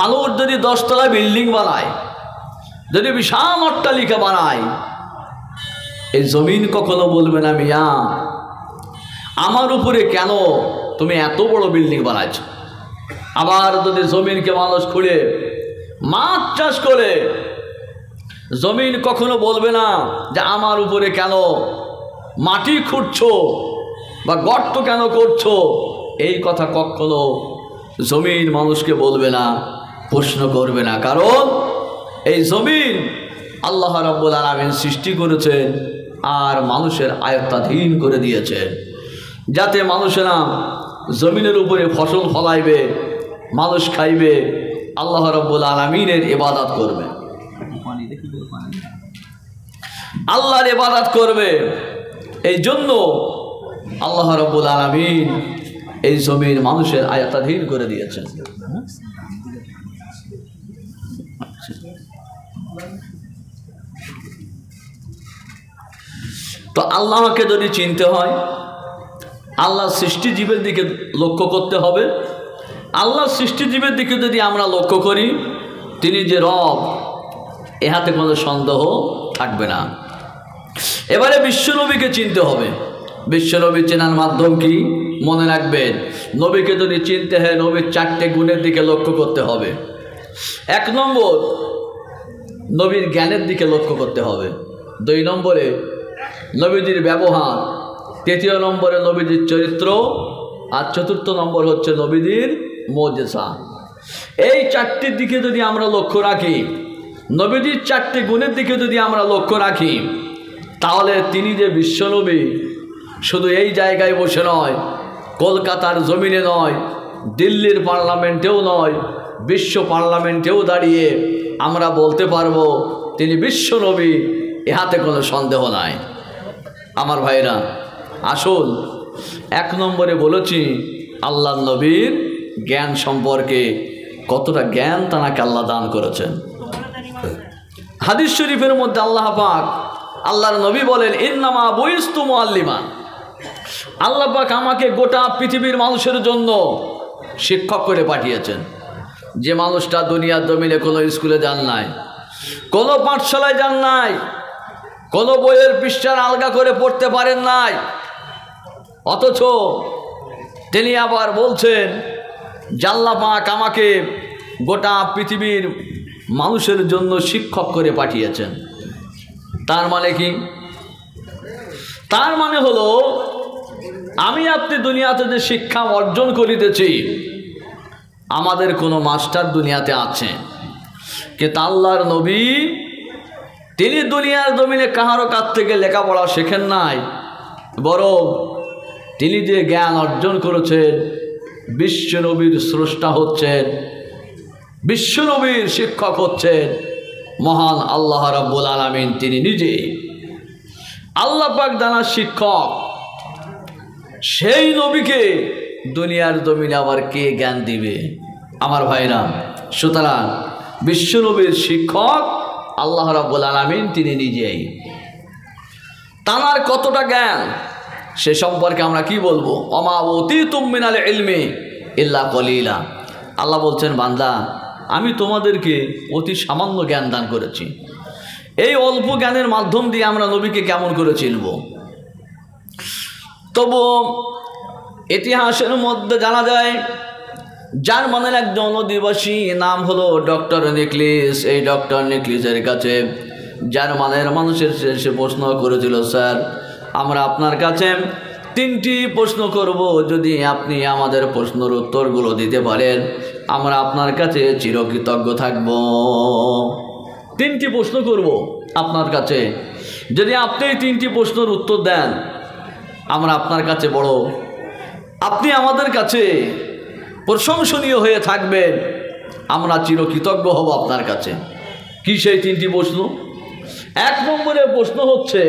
মানুষ যদি 10 তলা বিল্ডিং বানায়, যদি বিশাল অট্টালিকা বানায়, এই জমিন কখনো বলবে না, মিয়া আমার উপরে কেন তুমি এত বড় বিল্ডিং বানাইছ। আবার যদি জমিনকে মানুষ খুঁড়ে মাছ চাষ করে, জমিন কখনো বলবে না যে আমার উপরে কেন মাটি খুঁড়ছো বা গর্ত কেন করছো। এই কথা কখনো জমিন মানুষকে বলবে না, প্রশ্ন করবে না। কারণ এই জমিন আল্লাহ রাব্বুল আলামিন সৃষ্টি করেছেন আর মানুষের আয়ত্তাধীন করে দিয়েছেন, যাতে মানুষেরা জমিনের উপরে ফসল ফলাইবে, মানুষ খাইবে, আল্লাহ রাব্বুল আলামিনের ইবাদত করবে, আল্লাহর ইবাদত করবে। এই জন্য আল্লাহ রাব্বুল আলামিন এই জমিন মানুষের আয়ত্তাধীন করে দিয়েছেন। তো আল্লাহকে যদি চিনতে হয়, আল্লাহ সৃষ্টিজীবের দিকে লক্ষ্য করতে হবে। আল্লাহ সৃষ্টিজীবের দিকে যদি আমরা লক্ষ্য করি, তিনি যে রব, এহাতে কোনো সন্দেহ থাকবে না। এবারে বিশ্বনবীকে চিনতে হবে। বিশ্বনবী চেনার মাধ্যম কি? মনে রাখবেন, নবীকে যদি চিনতে হয়, নবীর 4টে গুণের দিকে লক্ষ্য করতে হবে। 1 নম্বর, নবীর জ্ঞানের দিকে লক্ষ্য করতে হবে। 2 নম্বরে নবীজির ব্যবহার। 3 নম্বরে নবীজির চরিত্র। আর 4 নম্বর হচ্ছে নবীজির মুজিজা। এই 4টির দিকে যদি আমরা লক্ষ্য রাখি, নবীজির 4টে গুণের দিকে যদি আমরা লক্ষ্য রাখি, তাহলে তিনি যে বিশ্বনবী, শুধু এই জায়গায় বসে নয়, কলকাতার জমিনে নয়, দিল্লির পার্লামেন্টেও নয়, বিশ্ব পার্লামেন্টেও দাঁড়িয়ে আমরা বলতে পারবো তিনি বিশ্বনবী, এহাতে কোনো সন্দেহ নাই। আমার ভাইরা, আসুন 1 নম্বরে বলেছি আল্লাহ নবীর জ্ঞান সম্পর্কে, কতটা জ্ঞান তাকে আল্লাহ দান করেছেন। হাদিস শরীফের মধ্যে আল্লাহ পাক, আল্লাহর নবী বলেন, ইন্নামা বুইস্তু মুআল্লিমান। আল্লাহ পাক আমাকে গোটা পৃথিবীর মানুষের জন্য শিক্ষক করে পাঠিয়েছেন। যে মানুষটা দুনিয়ার জমিনে কোনো স্কুলে যান নাই, কোনো পাঠশালায় যান নাই, কোনো বইয়ের পৃষ্ঠার আলগা করে পড়তে পারেন নাই, অথচ তিনি আবার বলছেন যে আল্লাহ পাক আমাকে গোটা পৃথিবীর মানুষের জন্য শিক্ষক করে পাঠিয়েছেন। তার মানে কি? তার মানে হলো, আমি আপনি দুনিয়াতে যে শিক্ষা অর্জন করিতেছি, আমাদের কোনো মাস্টার দুনিয়াতে আছে, কিন্তু আল্লাহর নবী তিনি দুনিয়ার জমিনে কাহারও কাছ থেকে লেখাপড়া শেখেন নাই, বরং তিনি যে জ্ঞান অর্জন করেছেন, বিশ্বনবীর স্রষ্টা হচ্ছেন, বিশ্বনবীর শিক্ষক হচ্ছেন মহান আল্লাহ রাব্বুল আলামিন। তিনি নিজে আল্লাহ পাক জানার শিক্ষক। সেই নবীকে দুনিয়ার জমিনে আবার কে জ্ঞান দিবে? আমার ভাইরা, সুতরাং বিশ্বনবীর শিক্ষক আল্লাহ রাব্বুল আলামিন, তিনি নিজেই। তানার কতটা জ্ঞান সে সম্পর্কে আমরা কি বলবো? অমা উতীতুম মিনাল ইলমি ইল্লা কলিলা। আল্লাহ বলছেন, বান্দা, আমি তোমাদেরকে অতি সামান্য জ্ঞান দান করেছি। এই অল্প জ্ঞানের মাধ্যম দিয়ে আমরা নবীকে কেমন করে চিনব? তবু ইতিহাসের মধ্যে জানা যায়, জার্মানের একজন অধিবাসী, নাম হলো ডক্টর নিকলিস। এই ডক্টর নিকলিসের কাছে জার্মানের মানুষের সে প্রশ্ন করেছিল, স্যার, আমরা আপনার কাছে 3টি প্রশ্ন করব, যদি আপনি আমাদের প্রশ্নের উত্তরগুলো দিতে পারেন, আমরা আপনার কাছে চিরকৃতজ্ঞ থাকব। 3টি প্রশ্ন করব আপনার কাছে, যদি আপনি এই 3টি প্রশ্নের উত্তর দেন, আমরা আপনার কাছে বড়, আপনি আমাদের কাছে প্রশংসনীয় হয়ে থাকবেন, আমরা চিরকৃতজ্ঞ হব আপনার কাছে। কি সেই 3টি প্রশ্ন? 1 নম্বরের প্রশ্ন হচ্ছে,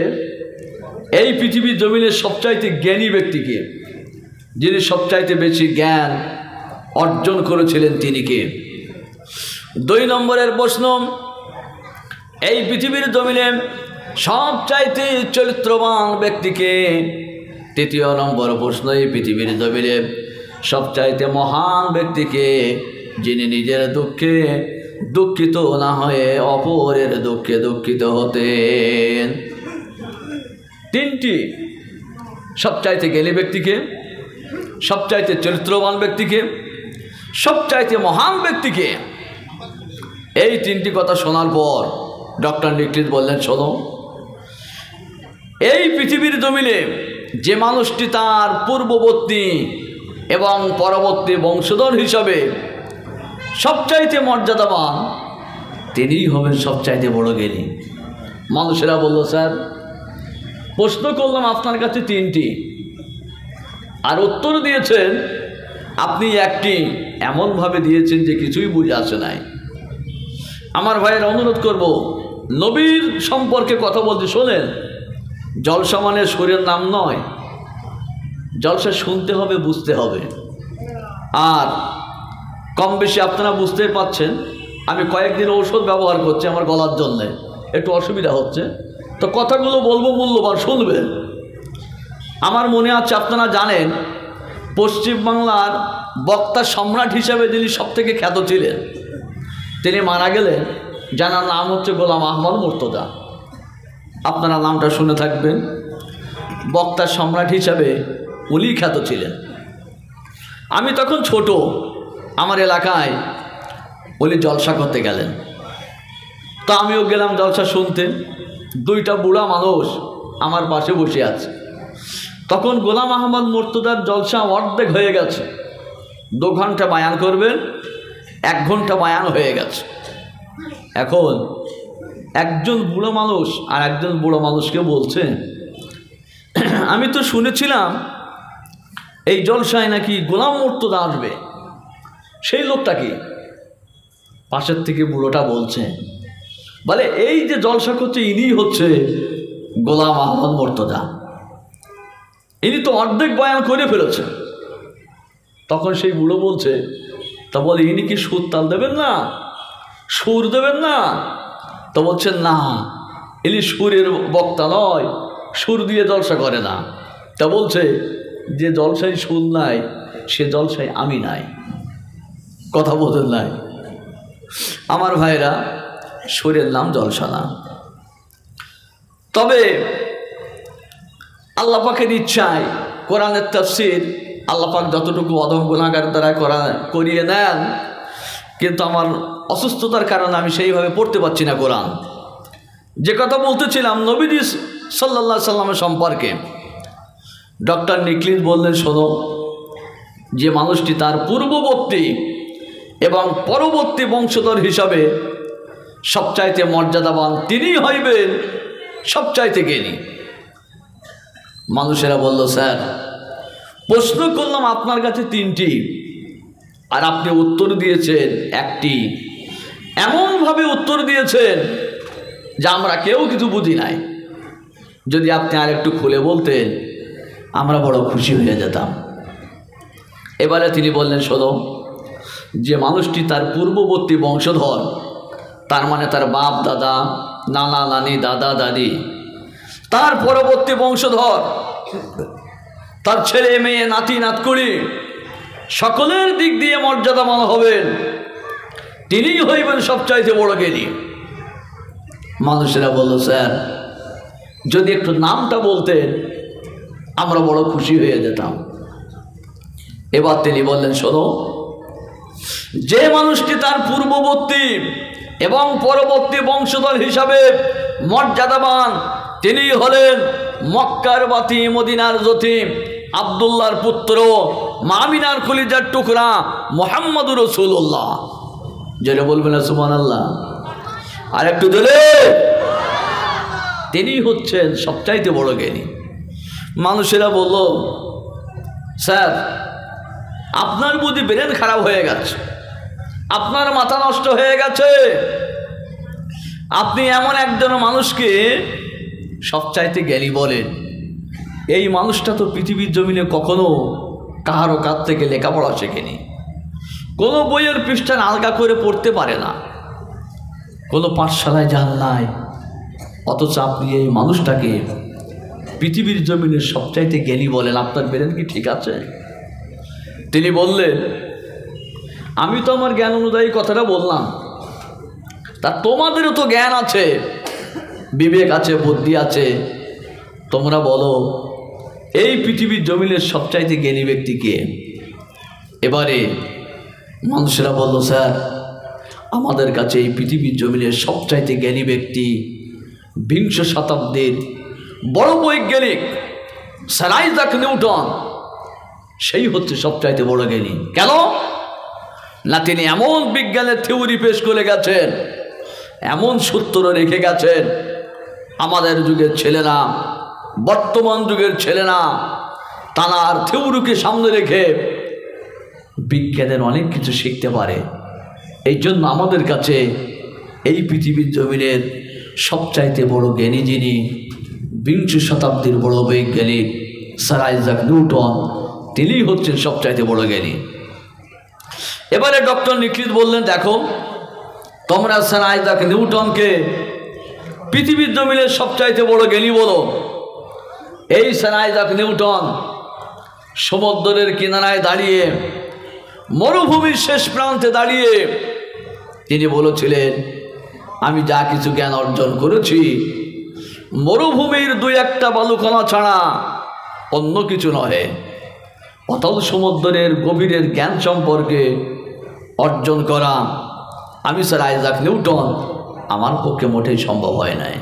এই পৃথিবীর জমিনের সবচাইতে জ্ঞানী ব্যক্তিকে, যিনি সবচাইতে বেশি জ্ঞান অর্জন করেছিলেন, তিনি কে? 2 নম্বরের প্রশ্ন, এই পৃথিবীর জমিনে সবচাইতে চরিত্রবান ব্যক্তিকে? 3 নম্বর প্রশ্ন, এই পৃথিবীর জমিনে সবচাইতে মহান ব্যক্তিকে, যিনি নিজের দুঃখে দুঃখিত না হয়ে অপরের দুঃখে দুঃখিত হতেন। 3টি, সবচাইতে জ্ঞানী ব্যক্তিকে, সবচাইতে চরিত্রবান ব্যক্তিকে, সবচাইতে মহান ব্যক্তিকে। এই 3টি কথা শোনার পর ডক্টর নিকলিস বললেন, শোনো, এই পৃথিবীর জমিনে যে মানুষটি তার পূর্ববর্তী এবং পরবর্তী বংশধর হিসাবে সবচাইতে মর্যাদাবান, তিনিই হবেন সবচাইতে বড় জ্ঞানী। মানুষেরা বলল, স্যার, প্রশ্ন করলাম আপনার কাছে 3টি, আর উত্তর দিয়েছেন আপনি 1টি, এমনভাবে দিয়েছেন যে কিছুই বুঝে আসে নাই। আমার ভাইয়ের অনুরোধ করব, নবীর সম্পর্কে কথা বলতে শোনেন। জলসা মানে সুরের নাম নয়, জলসা শুনতে হবে, বুঝতে হবে। আর কম বেশি আপনারা বুঝতেই পাচ্ছেন, আমি কয়েকদিন ঔষধ ব্যবহার করছি আমার গলার জন্যে, একটু অসুবিধা হচ্ছে। তো কথাগুলো বলবো, মূল্যবান শুনবেন। আমার মনে আছে আপনারা জানেন পশ্চিমবাংলার বক্তা সম্রাট হিসেবে যিনি সবথেকে খ্যাত ছিলেন, তিনি মারা গেলেন, যার নাম হচ্ছে গোলাম আহমদ মুর্তজা। আপনারা নামটা শুনে থাকবেন। বক্তা সম্রাট হিসাবে উনি খ্যাত ছিলেন। আমি তখন ছোট, আমার এলাকায় উনি জলসা করতে গেলেন, তো আমিও গেলাম জলসা শুনতে। দুইটা বুড়া মানুষ আমার পাশে বসে আছে। তখন গোলাম আহমদ মুর্তজার জলসা অর্ধেক হয়ে গেছে। 2 ঘন্টা বায়ান করবেন, 1 ঘন্টা বায়ান হয়ে গেছে। এখন একজন বুড়ো মানুষ আর একজন বুড়ো মানুষকে বলছে, আমি তো শুনেছিলাম এই জলসায় নাকি গোলাম মুর্তজা আসবে, সেই লোকটা কি? পাশের থেকে বুড়োটা বলছে, বলে এই যে জলসা করছে ইনি হচ্ছে গোলাম আহমদ মুর্তজা, ইনি তো অর্ধেক বয়ান করে ফেলেছে। তখন সেই বুড়ো বলছে, তা বলে ইনি কি সুর তাল দেবেন না, সুর দেবেন না? তো বলছেন না, ইনি সুরের বক্তা নয়, সুর দিয়ে জলসা করে না। তা বলছে যে জলসায় সুর নাই সে জলসায় আমি নাই। কথা বোঝেন নাই? আমার ভাইরা, সুরের নাম জলসা না। তবে আল্লাহ পাকের ইচ্ছায় কোরআনের তাফসীর আল্লাহ পাক যতটুকু অধম গুনাহগার দ্বারা করিয়ে নেন, কিন্তু আমার অসুস্থতার কারণে আমি সেইভাবে পড়তে পারছি না কোরআন। যে কথা বলতেছিলাম নবীজি সাল্লাল্লাহু আলাইহি সাল্লামের সম্পর্কে, ডক্টর নিকলিস বললেন, শোনো, যে মানুষটি তার পূর্ববর্তী এবং পরবর্তী বংশধর হিসাবে সবচাইতে মর্যাদাবান, তিনিই হইবেন সবচাইতে জ্ঞানী। মানুষেরা বলল, স্যার প্রশ্ন করলাম আপনার কাছে 3টি, আর আপনি উত্তর দিয়েছেন 1টি। এমনভাবে উত্তর দিয়েছেন যে আমরা কেউ কিছু বুঝি নাই। যদি আপনি আর একটু খুলে বলতেন আমরা বড় খুশি হয়ে যেতাম। এবারে তিনি বললেন, শোনো, যে মানুষটি তার পূর্ববর্তী বংশধর, তার মানে তার বাপ দাদা, নানা নানি, দাদা দাদি, তার পরবর্তী বংশধর, তার ছেলে মেয়ে, নাতি নাতকুড়ি, সকলের দিক দিয়ে মর্যাদাবান হবেন, তিনিই হইবেন সবচাইতে বড় জ্ঞানী। মানুষেরা বলল, স্যার যদি একটু নামটা বলতেন আমরা বড় খুশি হয়ে যেতাম। এবার তিনি বললেন, শোনো, যে মানুষটি তার পূর্ববর্তী এবং পরবর্তী বংশধর হিসাবে মর্যাদাবান, তিনি হলেন মক্কার বাতি, মদিনার জ্যোতি, আব্দুল্লাহর পুত্র, মামিনার কলিজার টুকরা মুহাম্মদুর রাসূলুল্লাহ। যেটা বলবেন সুবহানাল্লাহ, আর একটু দিলে, তিনি হচ্ছেন সবচাইতে বড় জ্ঞানী। মানুষেরা বলল, স্যার আপনার বুদ্ধি ব্রেন খারাপ হয়ে গেছে, আপনার মাথা নষ্ট হয়ে গেছে। আপনি এমন একজন মানুষকে সবচাইতে জ্ঞানী বলেন, এই মানুষটা তো পৃথিবীর জমিনে কখনো কাহারও কাছ থেকে লেখাপড়া শেখেনি, কোনো বইয়ের পৃষ্ঠা আলগা করে পড়তে পারে না, কোনো পাঠশালায় যান নাই, অথচ আপনি এই মানুষটাকে পৃথিবীর জমিনের সবচাইতে জ্ঞানী বলেন। আপনার ব্রেন কি ঠিক আছে? তিনি বললেন, আমি তো আমার জ্ঞান অনুযায়ী কথাটা বললাম, তা তোমাদেরও তো জ্ঞান আছে, বিবেক আছে, বুদ্ধি আছে, তোমরা বলো এই পৃথিবীর জমিনের সবচাইতে জ্ঞানী ব্যক্তি কে? এবারে মানুষেরা বলল, স্যার আমাদের কাছে এই পৃথিবীর জমিনের সবচাইতে জ্ঞানী ব্যক্তি 20 শতাব্দীর বড় বৈজ্ঞানিক স্যার আইজাক নিউটন, সেই হচ্ছে সবচাইতে বড় জ্ঞানী। কেন না, তিনি এমন বিজ্ঞানের থিওরি পেশ করে গেছেন, এমন সূত্র রেখে গেছেন, আমাদের যুগের ছেলেরা, বর্তমান যুগের ছেলেরা তার থিওরিকে সামনে রেখে বিজ্ঞানের অনেক কিছু শিখতে পারে। এই জন্য আমাদের কাছে এই পৃথিবীর জমিনের সবচাইতে বড় জ্ঞানী যিনি 20 শতাব্দীর বড় বৈজ্ঞানিক স্যার আইজাক নিউটন, তিনি হচ্ছেন সবচাইতে বড় জ্ঞানী। এবারে ডক্টর নিকলিস বললেন, দেখো তোমরা স্যার আইজাক নিউটনকে পৃথিবীর জমিনের সবচাইতে বড় জ্ঞানী বলো, এই স্যার আইজাক নিউটন সমুদ্রের কিনারায় দাঁড়িয়ে, মরুভূমির শেষ প্রান্তে দাঁড়িয়ে তিনি বলেছিলেন, আমি যা কিছু জ্ঞান অর্জন করেছি মরুভূমির দুই একটা বালুকণা ছাড়া অন্য কিছু নহে। অতল সমুদ্রের গভীরের জ্ঞান সম্পর্কে অর্জন করা আমি স্যার আইজাক নিউটন আমার পক্ষে মোটেই সম্ভব হয় নাই।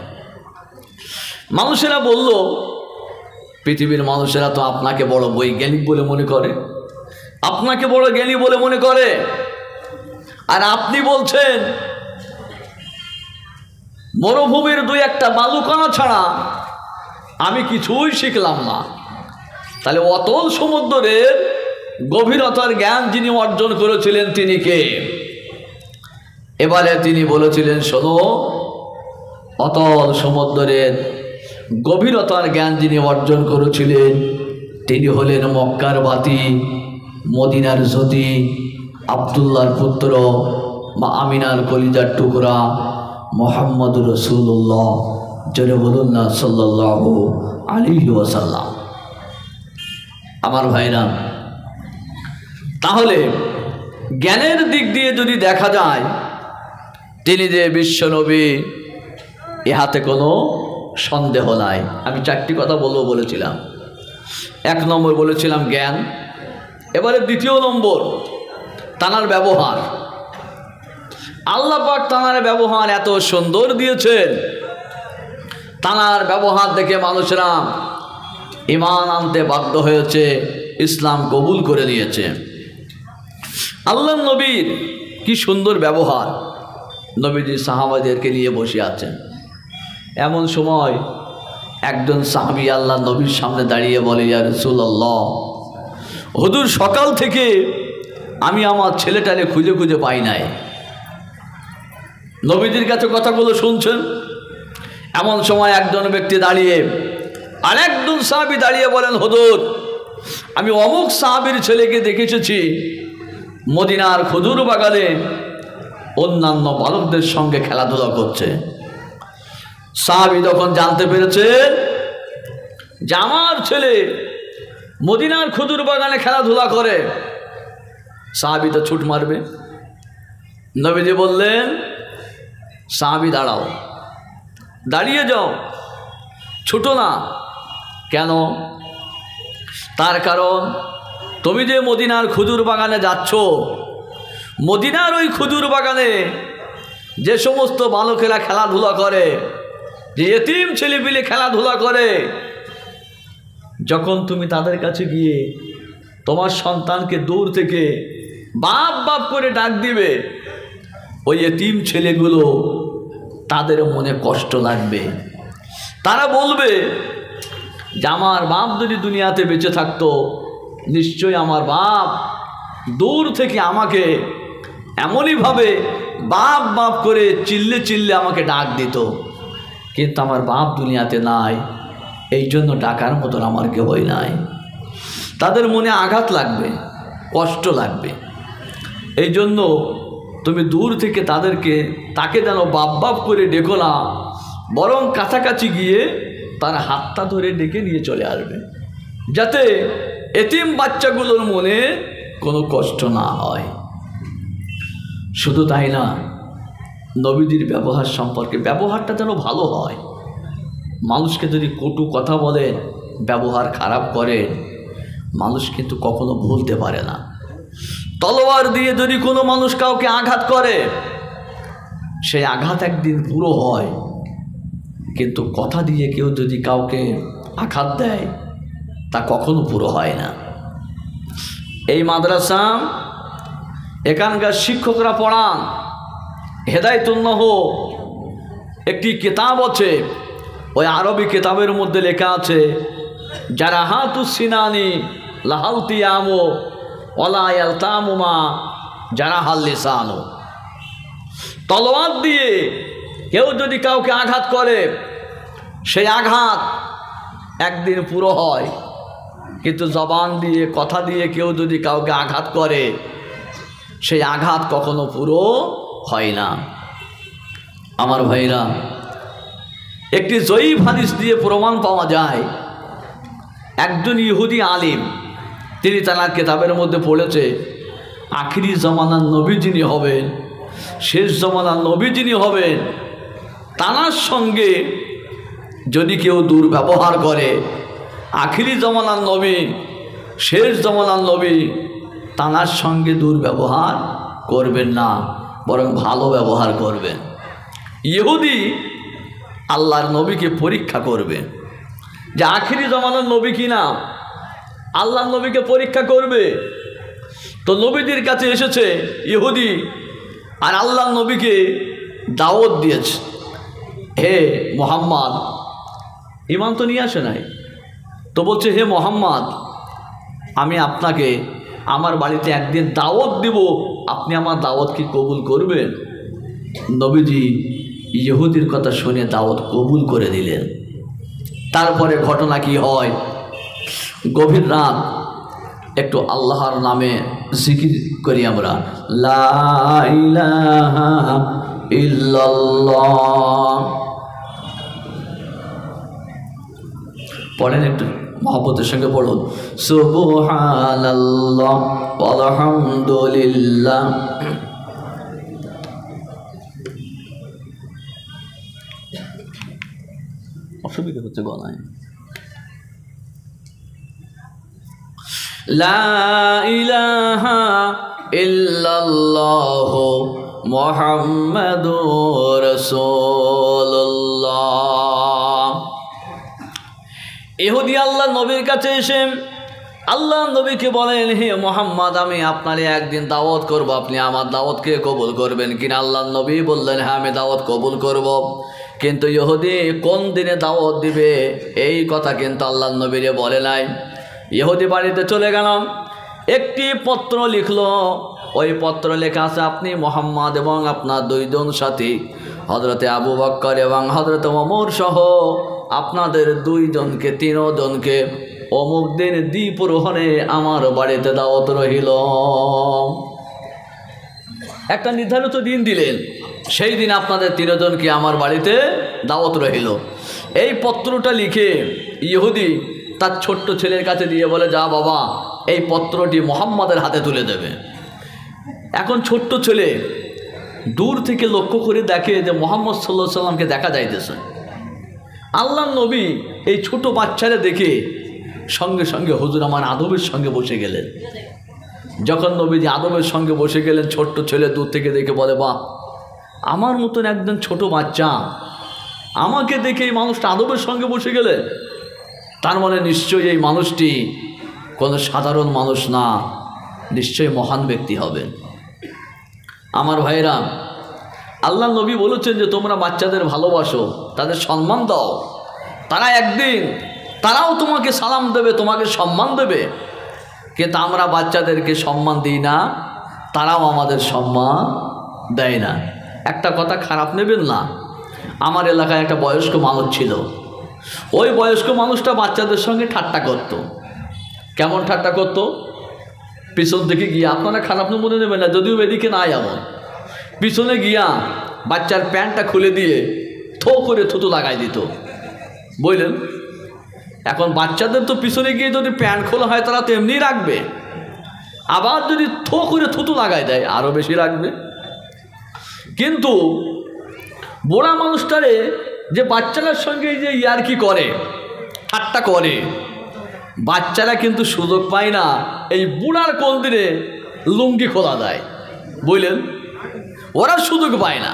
মানুষেরা বলল, পৃথিবীর মানুষেরা তো আপনাকে বড় বৈজ্ঞানিক বলে মনে করে, আপনাকে বড় জ্ঞানী বলে মনে করে, আর আপনি বলছেন মরুভূমির দুই একটা বালুকণা ছাড়া আমি কিছুই শিখলাম না। তাহলে অতল সমুদ্রের গভীরতার জ্ঞান যিনি অর্জন করেছিলেন তিনি কে? এবারে তিনি বলেছিলেন, শোনো, অতল সমুদ্রের গভীরতার জ্ঞান যিনি অর্জন করেছিলেন তিনি হলেন মক্কার বাতি, মদিনার জ্যোতি, আব্দুল্লাহর পুত্র, মা আমিনার কলিজার টুকরা মোহাম্মদ রসুল্লাহ, জোরে বলুন না সাল্লাল্লাহু আলাইহি ওয়াসাল্লাম। আমার ভাইরা, তাহলে জ্ঞানের দিক দিয়ে যদি দেখা যায় তিনি যে বিশ্বনবী, ইহাতে কোনো সন্দেহ নাই। আমি চারটি কথা বলেছিলাম। এক নম্বর বলেছিলাম জ্ঞান, এবারে দ্বিতীয় নম্বর তানার ব্যবহার। আল্লাহ পাক তানার ব্যবহার এত সুন্দর দিয়েছেন, তানার ব্যবহার দেখে মানুষরা ঈমান আনতে বাধ্য হয়েছে, ইসলাম কবুল করে নিয়েছে। আল্লাহ নবীর কি সুন্দর ব্যবহার। নবীজি সাহাবাদেরকে নিয়ে বসে আছেন, এমন সময় একজন সাহাবী আল্লাহ নবীর সামনে দাঁড়িয়ে বলে, ইয়া রাসূলুল্লাহ, হুজুর সকাল থেকে আমি আমার ছেলেটাকে খুঁজে খুঁজে পাই নাই। নবীজির কাছে কথাগুলো শুনছেন, এমন সময় একজন ব্যক্তি দাঁড়িয়ে, আরেকজন সাহাবী দাঁড়িয়ে বলেন, হুজুর আমি অমুক সাহাবীর ছেলেকে দেখে এসেছি মদিনার খেজুর বাগানে অন্যান্য বালকদের সঙ্গে খেলাধুলা করছে। সাহাবী যখন জানতে পেরেছেন যে আমার ছেলে মদিনার খেজুর বাগানে খেলাধুলা করে, সাহাবী তো ছুট মারবে। নবীজি বললেন, সাহাবী দাঁড়াও, দাঁড়িয়ে যাও, ছুটো না। কেন? তার কারণ তুমি যে মদিনার খেজুর বাগানে যাচ্ছ, মদিনার ওই খেজুর বাগানে যে সমস্ত বালকেরা খেলাধুলা করে, যে এতিম ছেলেপিলে খেলাধুলা করে, যখন তুমি তাদের কাছে গিয়ে তোমার সন্তানকে দূর থেকে বাপ বাপ করে ডাক দিবে, ওই এতিম ছেলেগুলো তাদের মনে কষ্ট লাগবে। তারা বলবে যে আমার বাপ যদি দুনিয়াতে বেঁচে থাকতো, নিশ্চয়ই আমার বাপ দূর থেকে আমাকে এমনইভাবে বাপ বাপ করে চিল্লে চিল্লে আমাকে ডাক দিত, কিন্তু আমার বাপ দুনিয়াতে নাই, এই জন্য ডাকার মতন আমার কেউই নাই। তাদের মনে আঘাত লাগবে, কষ্ট লাগবে। এই জন্য তুমি দূর থেকে তাকে যেন বাপ বাপ করে ডেকো না, বরং কাছাকাছি গিয়ে তার হাতটা ধরে ডেকে নিয়ে চলে আসবে, যাতে এতিম বাচ্চাগুলোর মনে কোনো কষ্ট না হয়। শুধু তাই না, নবীজির ব্যবহার সম্পর্কে, ব্যবহারটা যেন ভালো হয়। মানুষকে যদি কটু কথা বলেন, ব্যবহার খারাপ করেন, মানুষ কিন্তু কখনো ভুলতে পারে না। তলোয়ার দিয়ে যদি কোনো মানুষ কাউকে আঘাত করে, সেই আঘাত একদিন পুরো হয়, কিন্তু কথা দিয়ে কেউ যদি কাউকে আঘাত দেয়, তা কখনো পুরো হয় না। এই মাদ্রাসা, এখানকার শিক্ষকরা পড়ান, হেদায়েতুন্নাহ একটি কিতাব আছে, ওই আরবি কিতাবের মধ্যে লেখা আছে, যারা হাতুস সিনানি লাহালতিয়ামো ওলা ইয়ালতামুমা যারা হাল লিসানো। তলোয়ার দিয়ে কেউ যদি কাউকে আঘাত করে, সেই আঘাত একদিন পুরো হয়, কিন্তু জবান দিয়ে, কথা দিয়ে কেউ যদি কাউকে আঘাত করে, সেই আঘাত কখনো পুরো হয় না। আমার ভাইরা, একটি জয়ীফ হাদিস দিয়ে প্রমাণ পাওয়া যায়, একজন ইহুদি আলিম তিনি তার কিতাবের মধ্যে পড়েছে, আখিরি জামানার নবী যিনি হবেন, শেষ জামানার নবী যিনি হবেন, তার সঙ্গে যদি কেউ দুর্ব্যবহার করে, আখিরি জামানার নবী শেষ জামানার নবী তার সঙ্গে দুর্ব্যবহার করবেন না, বরং ভালো ব্যবহার করবেন। ইহুদি আল্লাহর নবীকে পরীক্ষা করবে যে আখিরি জামানার নবী কিনা, আল্লাহর নবীকে পরীক্ষা করবে। তো নবীদের কাছে এসেছে ইহুদি আর আল্লাহর নবীকে দাওয়াত দিয়েছে, হে মুহাম্মদ, ঈমান তো নিয়ে আসে নাই, তো বলছে হে মুহাম্মদ, আমি আপনাকে আমার বাড়িতে একদিন দাওয়াত দিব, আপনি আমার দাওয়াত কি কবুল করবেন? নবীজি ইহুদির কথা শুনে দাওয়াত কবুল করে দিলেন। তারপরে ঘটনা কি হয়, গভীর রাত একটু আল্লাহর নামে জিকির করি আমরা, লা ইলাহা ইল্লাল্লাহ পড়েন, একটু মহব্বতের সঙ্গে পড়ুন, সুবহানাল্লাহ আলহামদুলিল্লাহ। অসুবিধা হচ্ছে গলায়। লা ইলাহা ইল্লাল্লাহ মুহাম্মাদুর রাসূলুল্লাহ। ইহুদি আল্লাহ নবীর কাছে এসে আল্লাহ নবীকে বলেন, হে মুহাম্মদ, আমি আপনারে একদিন দাওয়াত করব, আপনি আমার দাওয়াতকে কবুল করবেন কিনা? আল্লাহ নবী বললেন, হ্যাঁ আমি দাওয়াত কবুল করব। কিন্তু ইহুদি কোন দিনে দাওয়াত দিবে এই কথা কিন্তু আল্লাহ নবীরে বলে নাই। ইহুদি বাড়িতে চলে গেলাম, একটি পত্র লিখলো, ওই পত্র লেখা আছে, আপনি মুহাম্মদ এবং আপনার দুইজন সাথী হযরতে আবু বকর এবং হযরতে ওমর সহ আপনাদের দুইজনকে, তিনজনকে অমুক দিন দ্বিপ্রহরে আমার বাড়িতে দাওয়াত রহিল। একটা নির্ধারিত দিন দিলেন, সেই দিন আপনাদের তিনজনকে আমার বাড়িতে দাওয়াত রহিল। এই পত্রটা লিখে ইহুদি তার ছোট্ট ছেলের কাছে দিয়ে বলে, যা বাবা, এই পত্রটি মুহাম্মাদের হাতে তুলে দেবে। এখন ছোট্ট ছেলে দূর থেকে লক্ষ্য করে দেখে যে মুহাম্মদ সাল্লাল্লাহু আলাইহি সাল্লামকে দেখা যাইতেছে। আল্লাহ নবী এই ছোট বাচ্চারা দেখে সঙ্গে সঙ্গে হুজুর আমার আদবের সঙ্গে বসে গেলেন। যখন নবীজি আদবের সঙ্গে বসে গেলেন, ছোট্ট ছেলে দূর থেকে দেখে বলে, বাহ, আমার মতন একজন ছোট বাচ্চা আমাকে দেখে এই মানুষটা আদবের সঙ্গে বসে গেলে, তার মানে নিশ্চয়ই এই মানুষটি কোনো সাধারণ মানুষ না, নিশ্চয়ই মহান ব্যক্তি হবেন। আমার ভাইরা, আল্লাহ নবী বলেছেন যে তোমরা বাচ্চাদের ভালোবাসো, তাদের সম্মান দাও, তারা একদিন তারাও তোমাকে সালাম দেবে, তোমাকে সম্মান দেবে। কিন্তু আমরা বাচ্চাদেরকে সম্মান দিই না, তারাও আমাদের সম্মান দেয় না। একটা কথা খারাপ নেবেন না, আমার এলাকায় একটা বয়স্ক মানুষ ছিল, ওই বয়স্ক মানুষটা বাচ্চাদের সঙ্গে ঠাট্টা করত। কেমন ঠাট্টা করত? পিছন দিকে গিয়ে, আপনারা খারাপ মনে নেবেন না, যদিও এদিকে না এমন, পিছনে গিয়া বাচ্চার প্যান্টটা খুলে দিয়ে থো করে থুতু লাগাই দিত। বুঝলেন? এখন বাচ্চাদের তো পিছনে গিয়ে যদি প্যান্ট খোলা হয় তারা তো এমনি রাখবে, আবার যদি থো করে থুতু লাগাই দেয় আরও বেশি রাখবে। কিন্তু বুড়া মানুষটারে যে বাচ্চাদের সঙ্গে যে ইয়ার্কি করে, ঠাট্টা করে, বাচ্চারা কিন্তু সুযোগ পায় না এই বুড়ার কোন দিনে লুঙ্গি খোলা দেয়। বুঝলেন? ওরা সুযোগ পায় না।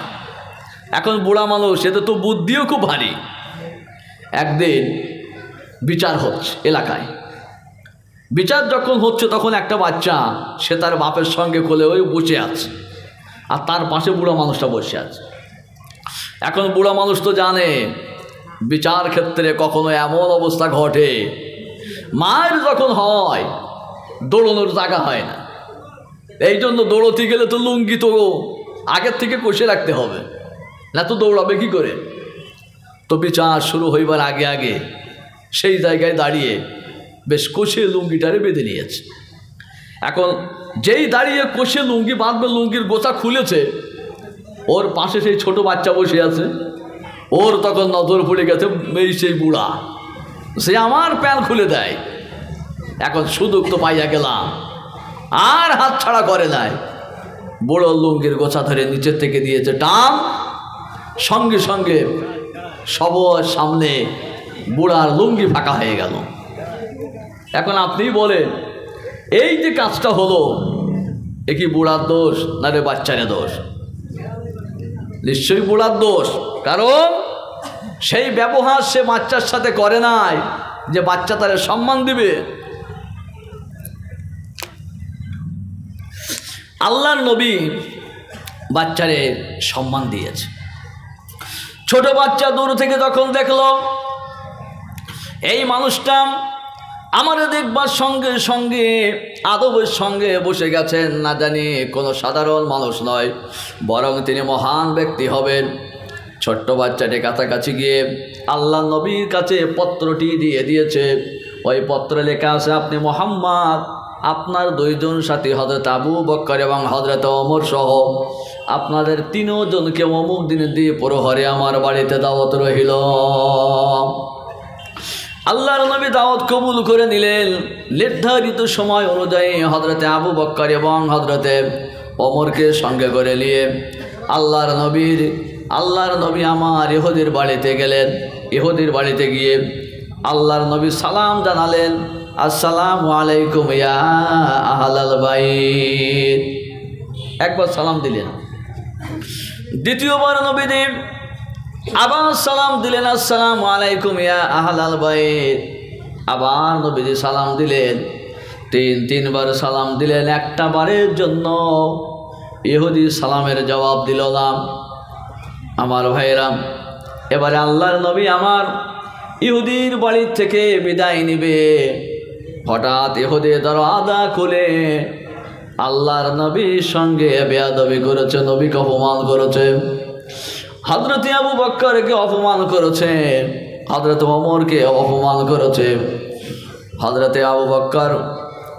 এখন বুড়া মানুষ, এতে তো বুদ্ধিও খুব ভারী। একদিন বিচার হচ্ছে এলাকায়, বিচার যখন হচ্ছে তখন একটা বাচ্চা সে তার বাপের সঙ্গে কোলে ওই বসে আছে, আর তার পাশে বুড়া মানুষটা বসে আছে। এখন বুড়া মানুষ তো জানে বিচার ক্ষেত্রে কখনো এমন অবস্থা ঘটে, মায়ের যখন হয় দৌড়ানোর জায়গা হয় না, এই জন্য দৌড়তে গেলে তো লুঙ্গি তো আগের থেকে কষে রাখতে হবে, না তো দৌড়াবে কী করে। তো বিচার শুরু হইবার আগে আগে সেই জায়গায় দাঁড়িয়ে বেশ কষে লুঙ্গিটারে বেঁধে নিয়েছে। এখন যেই দাঁড়িয়ে কষে লুঙ্গি বাঁধবে, লুঙ্গির গোছা খুলেছে, ওর পাশে সেই ছোট বাচ্চা বসে আছে। ওর তখন নজর পড়ে গেছে এই সেই বুড়া, সে আমার প্যান খুলে দেয়। এখন সুযোগ তো পাইয়া গেলাম, আর হাত ছাড়া করে নাই। বড় লুঙ্গির গোছা ধরে নিচের থেকে দিয়েছে টান, সঙ্গে সঙ্গে সবার সামনে বুড়ার লুঙ্গি ফাঁকা হয়ে গেল। এখন আপনি বলেন এই যে কাজটা হলো, এ কি বুড়ার দোষ না রে বাচ্চারে দোষ? নিশ্চয়ই বুড়ার দোষ, কারণ সেই ব্যবহার সে বাচ্চার সাথে করে নাই যে বাচ্চা তারে সম্মান দিবে। আল্লাহর নবী বাচ্চারে সম্মান দিয়েছে। ছোট বাচ্চা দূর থেকে যখন দেখলো এই মানুষটা আমাদের দেখবার সঙ্গে সঙ্গে আদবের সঙ্গে বসে গেছেন, না জানি কোনো সাধারণ মানুষ নয়, বরং তিনি মহান ব্যক্তি হবেন। ছোট্ট বাচ্চাটি কাছাকাছি গিয়ে আল্লাহ নবীর কাছে পত্রটি দিয়ে দিয়েছে। ওই পত্রে লেখা আছে, আপনি মুহাম্মদ, আপনার দুইজন সাথী হযরত আবু বকর এবং হযরত ওমর সহ আপনাদের তিনজনকে অমুক দিনের দিয়ে প্রহরে আমার বাড়িতে দাওয়াত রহিল। আল্লাহর নবী দাওয়াত কবুল করে নিলেন। নির্ধারিত সময় অনুযায়ী হযরতে আবু বকর এবং হযরতে ওমরকে সঙ্গে করে নিয়ে আল্লাহর নবী আমার ইহুদির বাড়িতে গেলেন। ইহুদির বাড়িতে গিয়ে আল্লাহর নবী সালাম জানালেন, আসসালামু আলাইকুম ইয়া আহলাল বাইত। একবার সালাম দিলেন। দ্বিতীয়বার নবীজি আবার সালাম দিলেন, আসসালামু আলাইকুম ইয়া আহলাল বাইত। আবার নবীজি সালাম দিলেন। তিনবার সালাম দিলেন। একটা বারের জন্য ইহুদি সালামের জবাব দিল না। আমার ভাইরা, এবারে আল্লাহর নবী আমার ইহুদির বাড়ির থেকে বিদায় নিবে। হঠাৎ ইহুদি দরওয়াজা খুলে আল্লাহর নবীর সঙ্গে বেয়াদবি করেছে, নবীকে অপমান করেছে, হযরতে আবু বকরকে অপমান করেছে, হযরত ওমরকে অপমান করেছে। হযরতে আবু বকর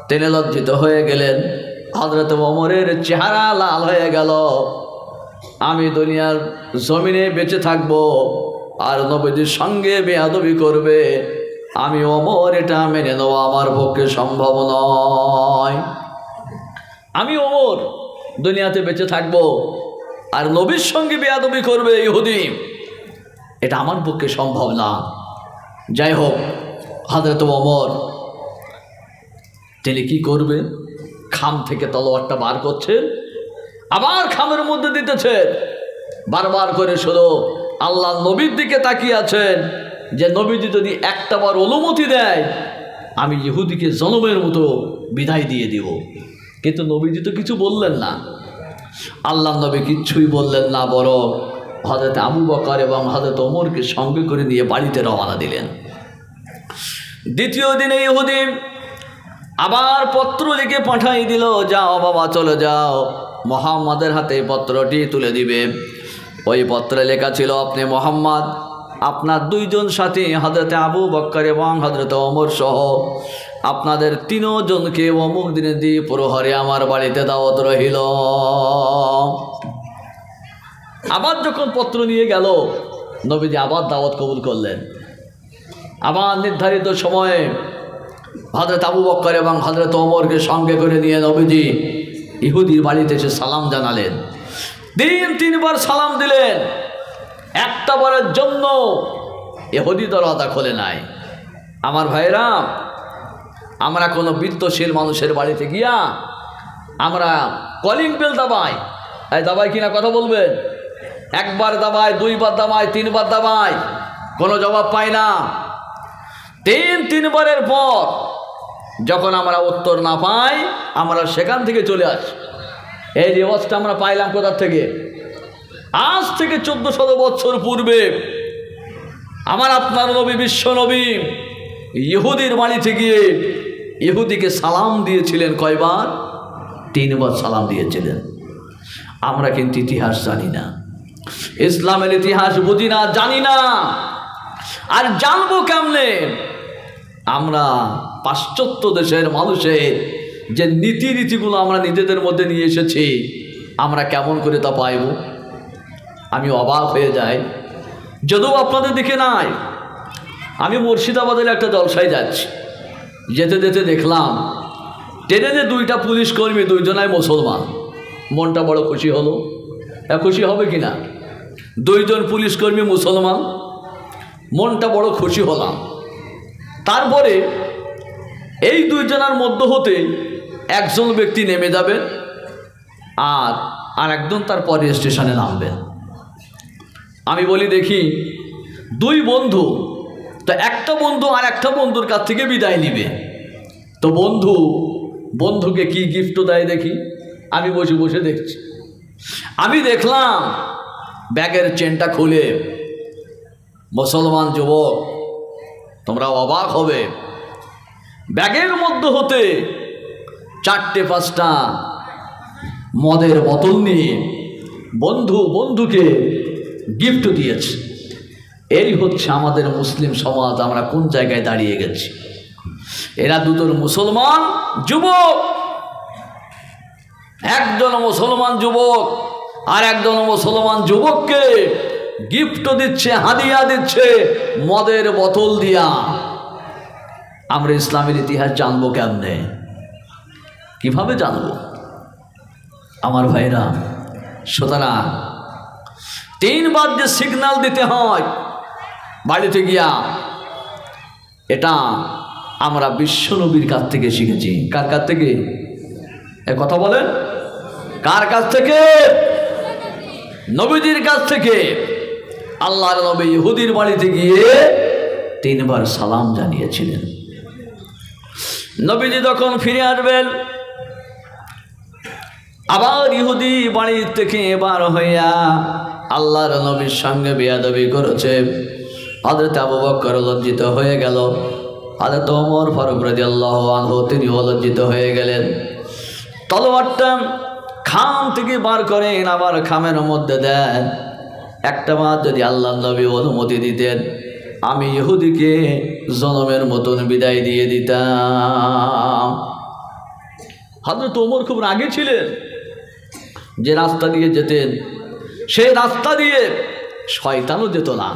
তিনি লজ্জিত হয়ে গেলেন। হযরত ওমরের চেহারা লাল হয়ে গেল। আমি দুনিয়ার জমিনে বেঁচে থাকব আর নবীজির সঙ্গে বেয়াদবি করবে, আমি ওমর এটা মেনে নেওয়া আমার পক্ষে সম্ভব নয়। আমি ওমর দুনিয়াতে বেঁচে থাকব আর নবীর সঙ্গে বেয়াদবি করবে ইহুদি, এটা আমার পক্ষে সম্ভব না। যাই হোক, হযরত ওমর তিনি কি করবেন, খাম থেকে তলোয়ারটা বার করছেন, আবার খামের মধ্যে দিতেছে, বারবার করে শুধু আল্লাহ নবীর দিকে তাকিয়ে আছেন যে নবীজি যদি একটা বার অনুমতি দেয় আমি ইহুদিকে জনমের মতো বিদায় দিয়ে দিব। কিন্তু নবীজি তো কিছু বললেন না। আল্লাহ নবী কিচ্ছুই বললেন না, বরং হযরত আবু বকর এবং হযরত ওমরকে সঙ্গে করে নিয়ে বাড়িতে রওনা দিলেন। দ্বিতীয় দিনে ইহুদি আবার পত্র লিখে পাঠাই দিল, যাও বাবা চলে যাও, মুহাম্মাদের হাতে পত্রটি তুলে দিবে। ওই পত্রে লেখা ছিল, আপনি মুহাম্মদ, আপনার দুইজন সাথী হযরতে আবু বকর এবং হযরত ওমর সহ আপনাদের তিনজনকে অমুক দিনে দিয়ে প্রহরে আমার বাড়িতে দাওয়াত রহিল। আবার যখন পত্র নিয়ে গেল, নবীজি আবার দাওয়াত কবুল করলেন। আবার নির্ধারিত সময়ে হযরত আবু বকর এবং হযরত ওমরকে সঙ্গে করে নিয়ে নবীজি ইহুদির বাড়িতে এসে সালাম জানালেন। তিনবার সালাম দিলেন। একটা বারের জন্য ইহুদি দরওয়াজা খোলে নাই। আমার ভাইরা, আমরা কোনো বিত্তশীল মানুষের বাড়িতে গিয়া আমরা কলিং বেল দাবাই, এই দাবাই কিনা কথা বলবেন, একবার দাবাই, দুইবার দাবাই, তিনবার দাবাই, কোনো জবাব পাই না। তিনবারের পর যখন আমরা উত্তর না পাই, আমরা সেখান থেকে চলে আসি। এই রেওয়াজটা আমরা পাইলাম কোথার থেকে? আজ থেকে 1400 বছর পূর্বে আমার আপনার নবী, বিশ্ব নবী ইহুদির বাড়িতে গিয়ে ইহুদিকে সালাম দিয়েছিলেন। কয়বার? 3 বার সালাম দিয়েছিলেন। আমরা কিন্তু ইতিহাস জানি না, ইসলামের ইতিহাস বুঝি না, জানি না, আর জানবো কেমনে? আমরা পাশ্চাত্য দেশের মানুষের যে নীতিগুলো আমরা নিজেদের মধ্যে নিয়ে এসেছি, আমরা কেমন করে তা পাইব? আমি অবাক হয়ে যাই। যদিও আপনাদের দিকে নাই। আমি মুর্শিদাবাদের একটা জলসায় যাচ্ছি, যেতে যেতে দেখলাম ট্রেনে দুইটা পুলিশ কর্মী, দুইজনাই মুসলমান। মনটা বড় খুশি হলো। খুশি হবে কি না? দুইজন পুলিশ কর্মী মুসলমান, মনটা বড় খুশি হলাম। তারপরে এই দুইজনের মধ্য হতে একজন ব্যক্তি নেমে যাবেন, আর একজন তারপরে স্টেশনে নামবেন। আমি বলি দেখি দুই বন্ধু, তো একটা বন্ধু আর একটা বন্ধুর কাছ থেকে বিদায় নিবে, তো বন্ধুকে কি গিফট দেয় দেখি। আমি বসে বসে দেখছি। আমি দেখলাম ব্যাগের চেনটা খুলে, মুসলমান যুবক তোমরা অবাক হবে, ব্যাগের মধ্যে হতে 4-5টা মদের বোতল নিয়ে বন্ধুকে গিফট দিয়েছে। এই হচ্ছে আমাদের মুসলিম সমাজ। আমরা কোন জায়গায় দাঁড়িয়ে গেছি? এরা দুজন মুসলমান যুবক, একজন মুসলমান যুবক আর একজন মুসলমান যুবককে গিফট দিচ্ছে, হাদিয়া দিচ্ছে মদের বোতল দিয়া। আমরা ইসলামের ইতিহাস জানবো কেমনে? কিভাবে জানবো আমার ভাইরা? সুতরাং 3 বার যে সিগন্যাল দিতে হয় বাড়িতে গিয়া, এটা আমরা বিশ্বনবীর কাছ থেকে শিখেছি। কার কাছ থেকে? এ কথা বলেন, কার কাছ থেকে? নবীজির কাছ থেকে। আল্লাহর নবী ইহুদির বাড়িতে গিয়ে 3 বার সালাম জানিয়েছিলেন। নবীজি যখন ফিরে আসবেন, আবার ইহুদি বাড়ি থেকে বার হইয়া আল্লাহর নবীর সঙ্গে বেয়াদবি করেছে। হযরত আবু বকর লজ্জিত হয়ে গেল, হযরত ওমর ফারুক রাদিয়াল্লাহু আনহু তিনিও লজ্জিত হয়ে গেলেন। তলোয়ারটা খাম থেকে বার করেন, আবার খামের মধ্যে দেন। একটা বার যদি আল্লাহর নবী অনুমতি দিতেন, আমি ইহুদিকে জনমের মতন বিদায় দিয়ে দিতাম। হযরত ওমর খুব রাগে ছিলেন। যে রাস্তা দিয়ে যেতেন সেই রাস্তা দিয়ে শয়তানও যেত না।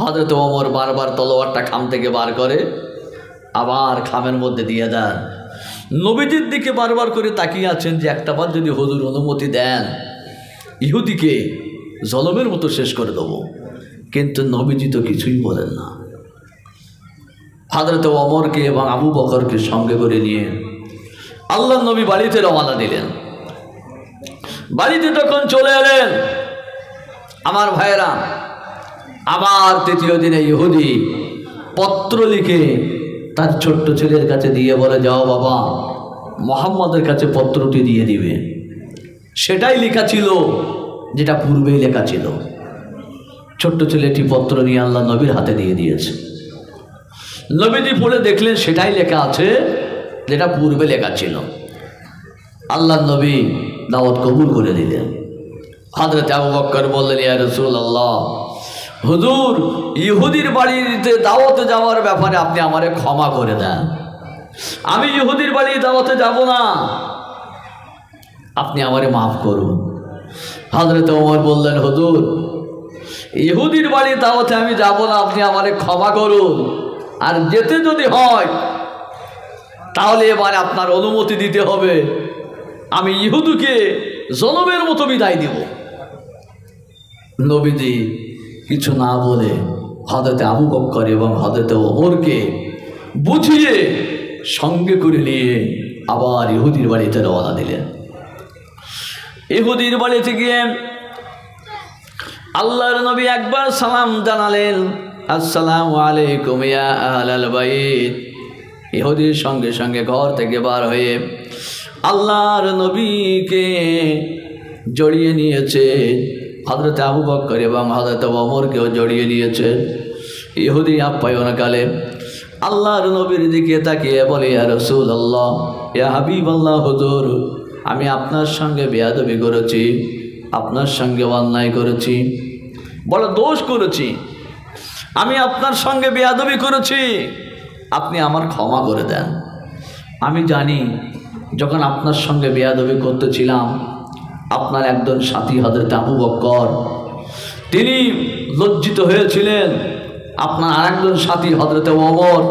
হযরত ওমর বারবার তলোয়ারটা খাম থেকে বার করে আবার খামের মধ্যে দিয়ে দেন। নবীজির দিকে বারবার করে তাকিয়ে আছেন যে একটা বার যদি হুজুর অনুমতি দেন, ইহুদিকে জলমের মতো শেষ করে দেব। কিন্তু নবীজি তো কিছুই বলেন না। হযরত ওমরকে এবং আবু বকরকে সঙ্গে করে নিয়ে আল্লাহর নবী বাড়িতে রওনা দিলেন। বাড়িতে যখন চলে এলেন, আমার ভাইরা, আবার 3য় দিনে ইহুদি পত্র লিখে তার ছোট্ট ছেলের কাছে দিয়ে বলে, যাও বাবা, মুহাম্মদের কাছে পত্রটি দিয়ে দিবে। সেটাই লেখা ছিল যেটা পূর্বেই লেখা ছিল। ছোট্ট ছেলেটি পত্র নিয়ে আল্লাহ নবীর হাতে দিয়ে দিয়েছে। নবীজি পড়ে দেখলেন সেটাই লেখা আছে যেটা পূর্বে লেখা ছিল। আল্লাহ নবী দাওয়াত কবুল করে দিলেন। হযরত আবু বকর বললেন, ইয়া রাসূলুল্লাহ, হুজুর ইহুদির বাড়িতে দাওয়াতে যাওয়ার ব্যাপারে আপনি আমারে ক্ষমা করে দেন। আমি ইহুদির বাড়ি দাওয়াতে যাব না, আপনি আমারে মাফ করুন। হযরত ওমর বললেন, হুজুর ইহুদির বাড়ি দাওয়াতে আমি যাব না, আপনি আমারে ক্ষমা করুন। আর যেতে যদি হয় তাহলে এবার আপনার অনুমতি দিতে হবে, আমি ইহুদিকে জনমের মতো বিদায় দিব। নবীজি কিছু না বলে হযরত আবু বকর এবং হযরত ওমরকে বুঝিয়ে সঙ্গে করে নিয়ে আবার ইহুদির বাড়িতে রওনা দিলেন। ইহুদির বাড়িতে গিয়ে আল্লাহর নবী একবার সালাম জানালেন, আসসালামু আলাইকুম ইয়া আহলাল বাইত। ইহুদির সঙ্গে সঙ্গে ঘর থেকে বার হয়ে আল্লাহর নবীকে জড়িয়ে নিয়েছে। হযরত আবু বকর এবং হযরত ওমরকেও জড়িয়ে নিয়েছে। ইহুদি আপ্যায়নকালে আল্লাহর নবীর দিকে তাকিয়ে বলে, ইয়া রাসূলুল্লাহ, ইয়া হাবিবাল্লাহ, হুজুর আমি আপনার সঙ্গে বেয়াদবি করেছি, আপনার সঙ্গে অন্যায় করেছি, বড় দোষ করেছি, আমি আপনার সঙ্গে বেয়াদবি করেছি, আপনি আমার ক্ষমা করে দেন। আমি জানি যখন আপনার সঙ্গে বেয়াদবি করতেছিলাম, আপনার একজন সাথী হযরত আবু বকর তিনি লজ্জিত হয়েছিলেন। আপনার আরেকজন সাথী হযরতে ওমর,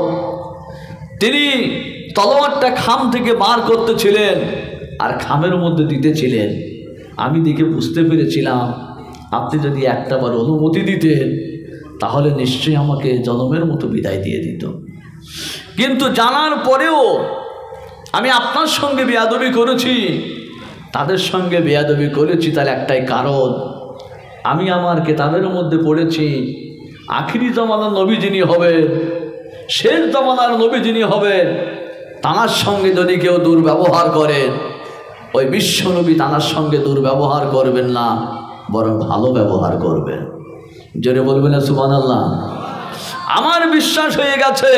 তিনি তলোয়ারটা খাম থেকে বার করতেছিলেন আর খামের মধ্যে দিতেছিলেন। আমি দেখে বুঝতে পেরেছিলাম আপনি যদি একটাবার অনুমতি দিতেন তাহলে নিশ্চয়ই আমাকে জনমের মতো বিদায় দিয়ে দিত। কিন্তু জানার পরেও আমি আপনার সঙ্গে বেয়াদবি করেছি, তাদের সঙ্গে বেয়াদবি করেছি, তার একটাই কারণ, আমি আমার কিতাবের মধ্যে পড়েছি আখিরি জামানার নবী যিনি হবেন, শেষ জামানার নবী যিনি হবেন, তাঁর সঙ্গে যদি কেউ দুর্ব্যবহার করেন, ওই বিশ্ব নবী তাঁর সঙ্গে দুর্ব্যবহার করবেন না, বরং ভালো ব্যবহার করবেন। জোরে বলবেন না সুবহানাল্লাহ। আমার বিশ্বাস হয়ে গেছে,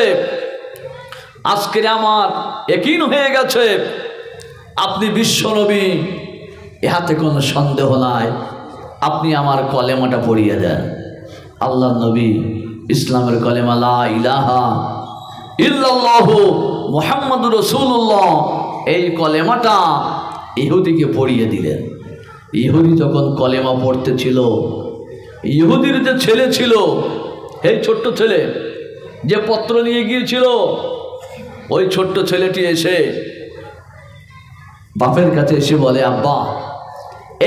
আজকে আমার ইয়াকিন হয়ে গেছে আপনি বিশ্ব নবী, ইহাতে কোনো সন্দেহ নাই। আপনি আমার কলেমাটা পড়িয়ে দেন, আল্লাহ নবী ইসলামের কলেমা লা ইলাহা ইল্লাল্লাহু মুহাম্মাদুর রাসূলুল্লাহ, এই কলেমাটা ইহুদিকে পড়িয়ে দিলেন। ইহুদি যখন কলেমা পড়তেছিল, ইহুদির যে ছেলে ছিল, এই ছোট্ট ছেলে যে পত্র নিয়ে গিয়েছিল, ওই ছোট্ট ছেলেটি এসে বাপের কাছে এসে বলে, আব্বা,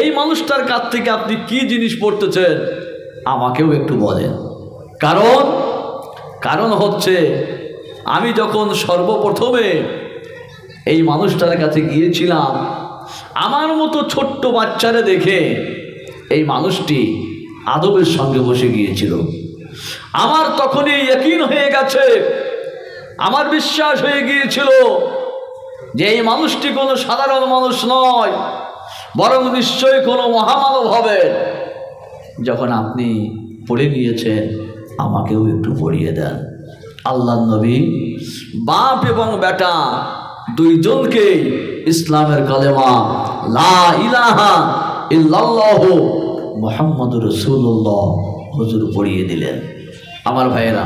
এই মানুষটার কাছ থেকে আপনি কি জিনিস পড়তেছেন আমাকেও একটু বলেন। কারণ হচ্ছে আমি যখন সর্বপ্রথমে এই মানুষটার কাছে গিয়েছিলাম, আমার মতো ছোট্ট বাচ্চারে দেখে এই মানুষটি আদবের সঙ্গে বসে গিয়েছিল। আমার তখনই ইয়াকিন হয়ে গেছে, আমার বিশ্বাস হয়ে গিয়েছিল যে এই মানুষটি কোনো সাধারণ মানুষ নয়, বরং নিশ্চয়ই কোনো মহামানব হবে। যখন আপনি পড়ে নিয়েছেন আমাকেও একটু পড়িয়ে দেন। আল্লাহ নবী বাপ এবং বেটা দুইজনকে ইসলামের কলেমা লা ইলাহা ইল্লাল্লাহু মুহাম্মাদুর রাসূলুল্লাহ হুজুর পড়িয়ে দিলেন। আমার ভাইয়েরা,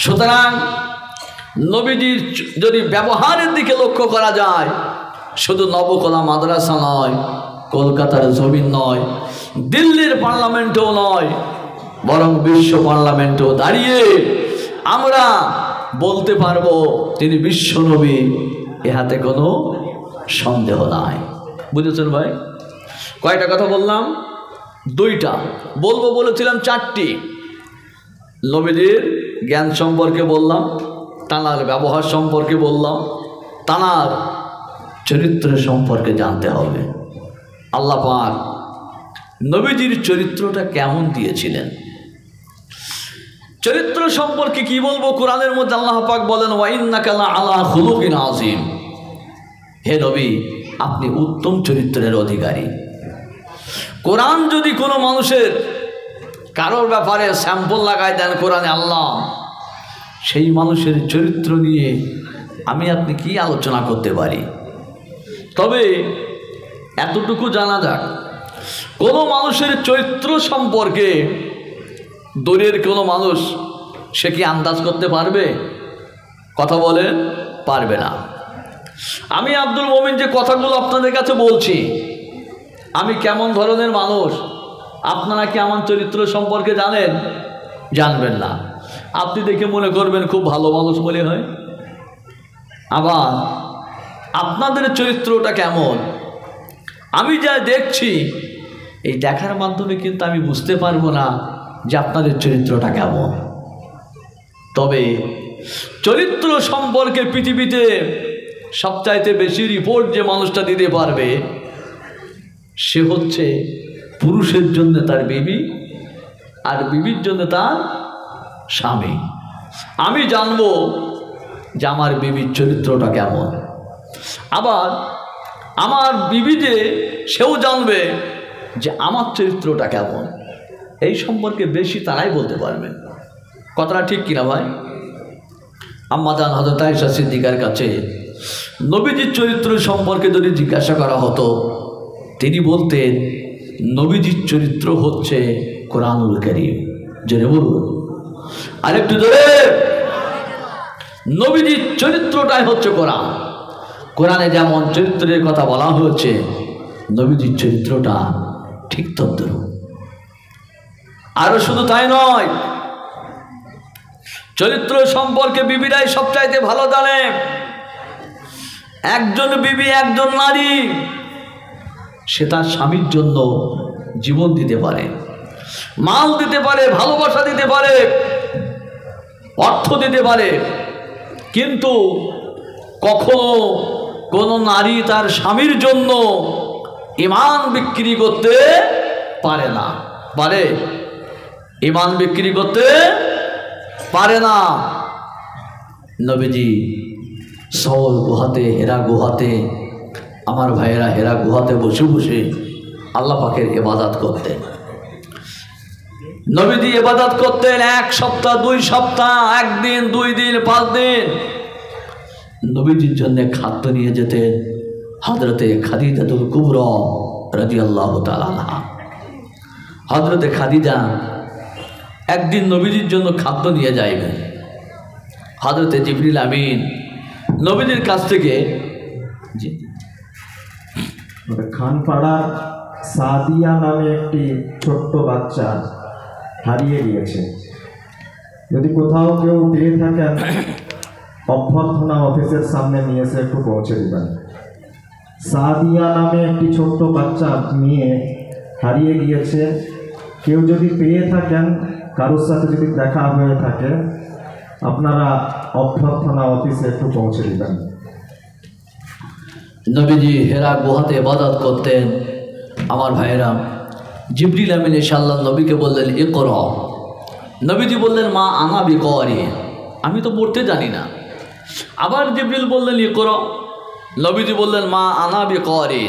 সুতরাং নবীজির যদি ব্যবহারের দিকে লক্ষ্য করা যায়, শুধু নবকলা মাদ্রাসা নয়, কলকাতার জমিন নয়, দিল্লির পার্লামেন্টেও নয়, বরং বিশ্ব পার্লামেন্টেও দাঁড়িয়ে আমরা বলতে পারবো তিনি বিশ্ব নবী, ইহাতে কোনো সন্দেহ নাই। বুঝেছেন ভাই? কয়টা কথা বললাম? দুইটা। বলবো বলেছিলাম চারটি। নবীজির জ্ঞান সম্পর্কে বললাম, তাঁর ব্যবহার সম্পর্কে বললাম, তাঁর চরিত্র সম্পর্কে জানতে হবে। আল্লাহ পাক নবীজির চরিত্রটা কেমন দিয়েছিলেন, চরিত্র সম্পর্কে কি বলবো? কোরআনের মধ্যে আল্লাহ পাক বলেন, ওয়া ইন্নাকা লাআলা খুলুকিন আযীম। হে নবী, আপনি উত্তম চরিত্রের অধিকারী। কোরআন যদি কোনো মানুষের কারোর ব্যাপারে স্যাম্পল লাগায় দেন কোরআনে আল্লাহ, সেই মানুষের চরিত্র নিয়ে আমি আপনি কি আলোচনা করতে পারি? তবে এতটুকু জানা যাক, কোনো মানুষের চরিত্র সম্পর্কে দূরের কোনো মানুষ সে কি আন্দাজ করতে পারবে? কথা বলে পারবে না। আমি আব্দুল মোমিন যে কথাগুলো আপনাদের কাছে বলছি, আমি কেমন ধরনের মানুষ আপনারা কি আমার চরিত্র সম্পর্কে জানেন? জানবেন না। আপনি দেখে মনে করবেন খুব ভালো মানুষ মনে হয়, আবার আপনাদের চরিত্রটা কেমন আমি যা দেখছি, এই দেখার মাধ্যমে কিন্তু আমি বুঝতে পারবো না যে আপনাদের চরিত্রটা কেমন। তবে চরিত্র সম্পর্কে পৃথিবীতে সবচাইতে বেশি রিপোর্ট যে মানুষটা দিতে পারবে, সে হচ্ছে পুরুষের জন্য তার বিবি, আর বিবির জন্য তার স্বামী। আমি জানবো যে আমার বিবির চরিত্রটা কেমন, আবার আমার বিবি যে সেও জানবে যে আমার চরিত্রটা কেমন। এই সম্পর্কে বেশি তারাই বলতে পারবে। কথাটা ঠিক কিনা ভাই? আম্মা জান হযরত আয়েশা সিদ্দিকার কাছে নবীজির চরিত্র সম্পর্কে যদি জিজ্ঞাসা করা হতো, তিনি বলতেন নবীজির চরিত্র হচ্ছে কোরআনুল কারীম। জোরে বলুন, আরেকটু জোরে। নবীজির চরিত্রটাই হচ্ছে কোরআন। কোরআনে যেমন চরিত্রের কথা বলা হয়েছে, নবীজির চরিত্রটা ঠিক তদ্রূপ। আরো শুধু তাই নয়, চরিত্র সম্পর্কে বিবিরাই সবচাইতে ভালো জানে। একজন বিবি, একজন নারী, সে তার স্বামীর জন্য জীবন দিতে পারে, মাল দিতে পারে, ভালোবাসা দিতে পারে, অর্থ দিতে পারে, কিন্তু কখনো কোনো নারী তার স্বামীর জন্য ঈমান বিক্রি করতে পারে না। পারে? ঈমান বিক্রি করতে পারে না। নবীজি সওর গুহাতে, হেরা গুহাতে, আমার ভাইয়েরা হেরা গুহাতে বসে বসে আল্লাহ পাকের ইবাদত করতেন। নবীজি ইবাদত করতেন 1 সপ্তাহ, 2 সপ্তাহ, 1 দিন, 2 দিন, 5 দিন। নবীজির জন্য খাদ্য নিয়ে যেতেন হযরতে খাদিজাতুল কুবরা রাদিয়াল্লাহু তাআলা আনহা। হযরতে খাদিজা একদিন নবীজির জন্য খাদ্য নিয়ে যাইবেন। হযরতে জিবরিল আমিন নবীজির কাছ থেকে খানপাড়া সাদিয়া নামে একটি ছোট্ট বাচ্চা হারিয়ে গিয়েছে। যদি কোথাও কেউ পেয়ে থাকেন, অভ্যর্থনা অফিসের সামনে নিয়ে এসে একটু পৌঁছে দেবেন। সাদিয়া নামে একটি ছোট্ট বাচ্চা মেয়ে হারিয়ে গিয়েছে। কেউ যদি পেয়ে থাকেন, কারোর সাথে যদি দেখা হয়ে থাকে, আপনারা অভ্যর্থনা অফিসে একটু পৌঁছে দেবেন। নবীজি হেরা গুহাতে ইবাদত করতেন। আমার ভাইয়েরা, জিবরিল আমিন এসে আল্লাহ নবীকে বললেন ইকরা। নবীজি বললেন মা আনা বিকরি, আমি তো পড়তে জানি না। আবার জিবরিল বললেন ইকরা। নবীজি বললেন মা আনা বিকরি,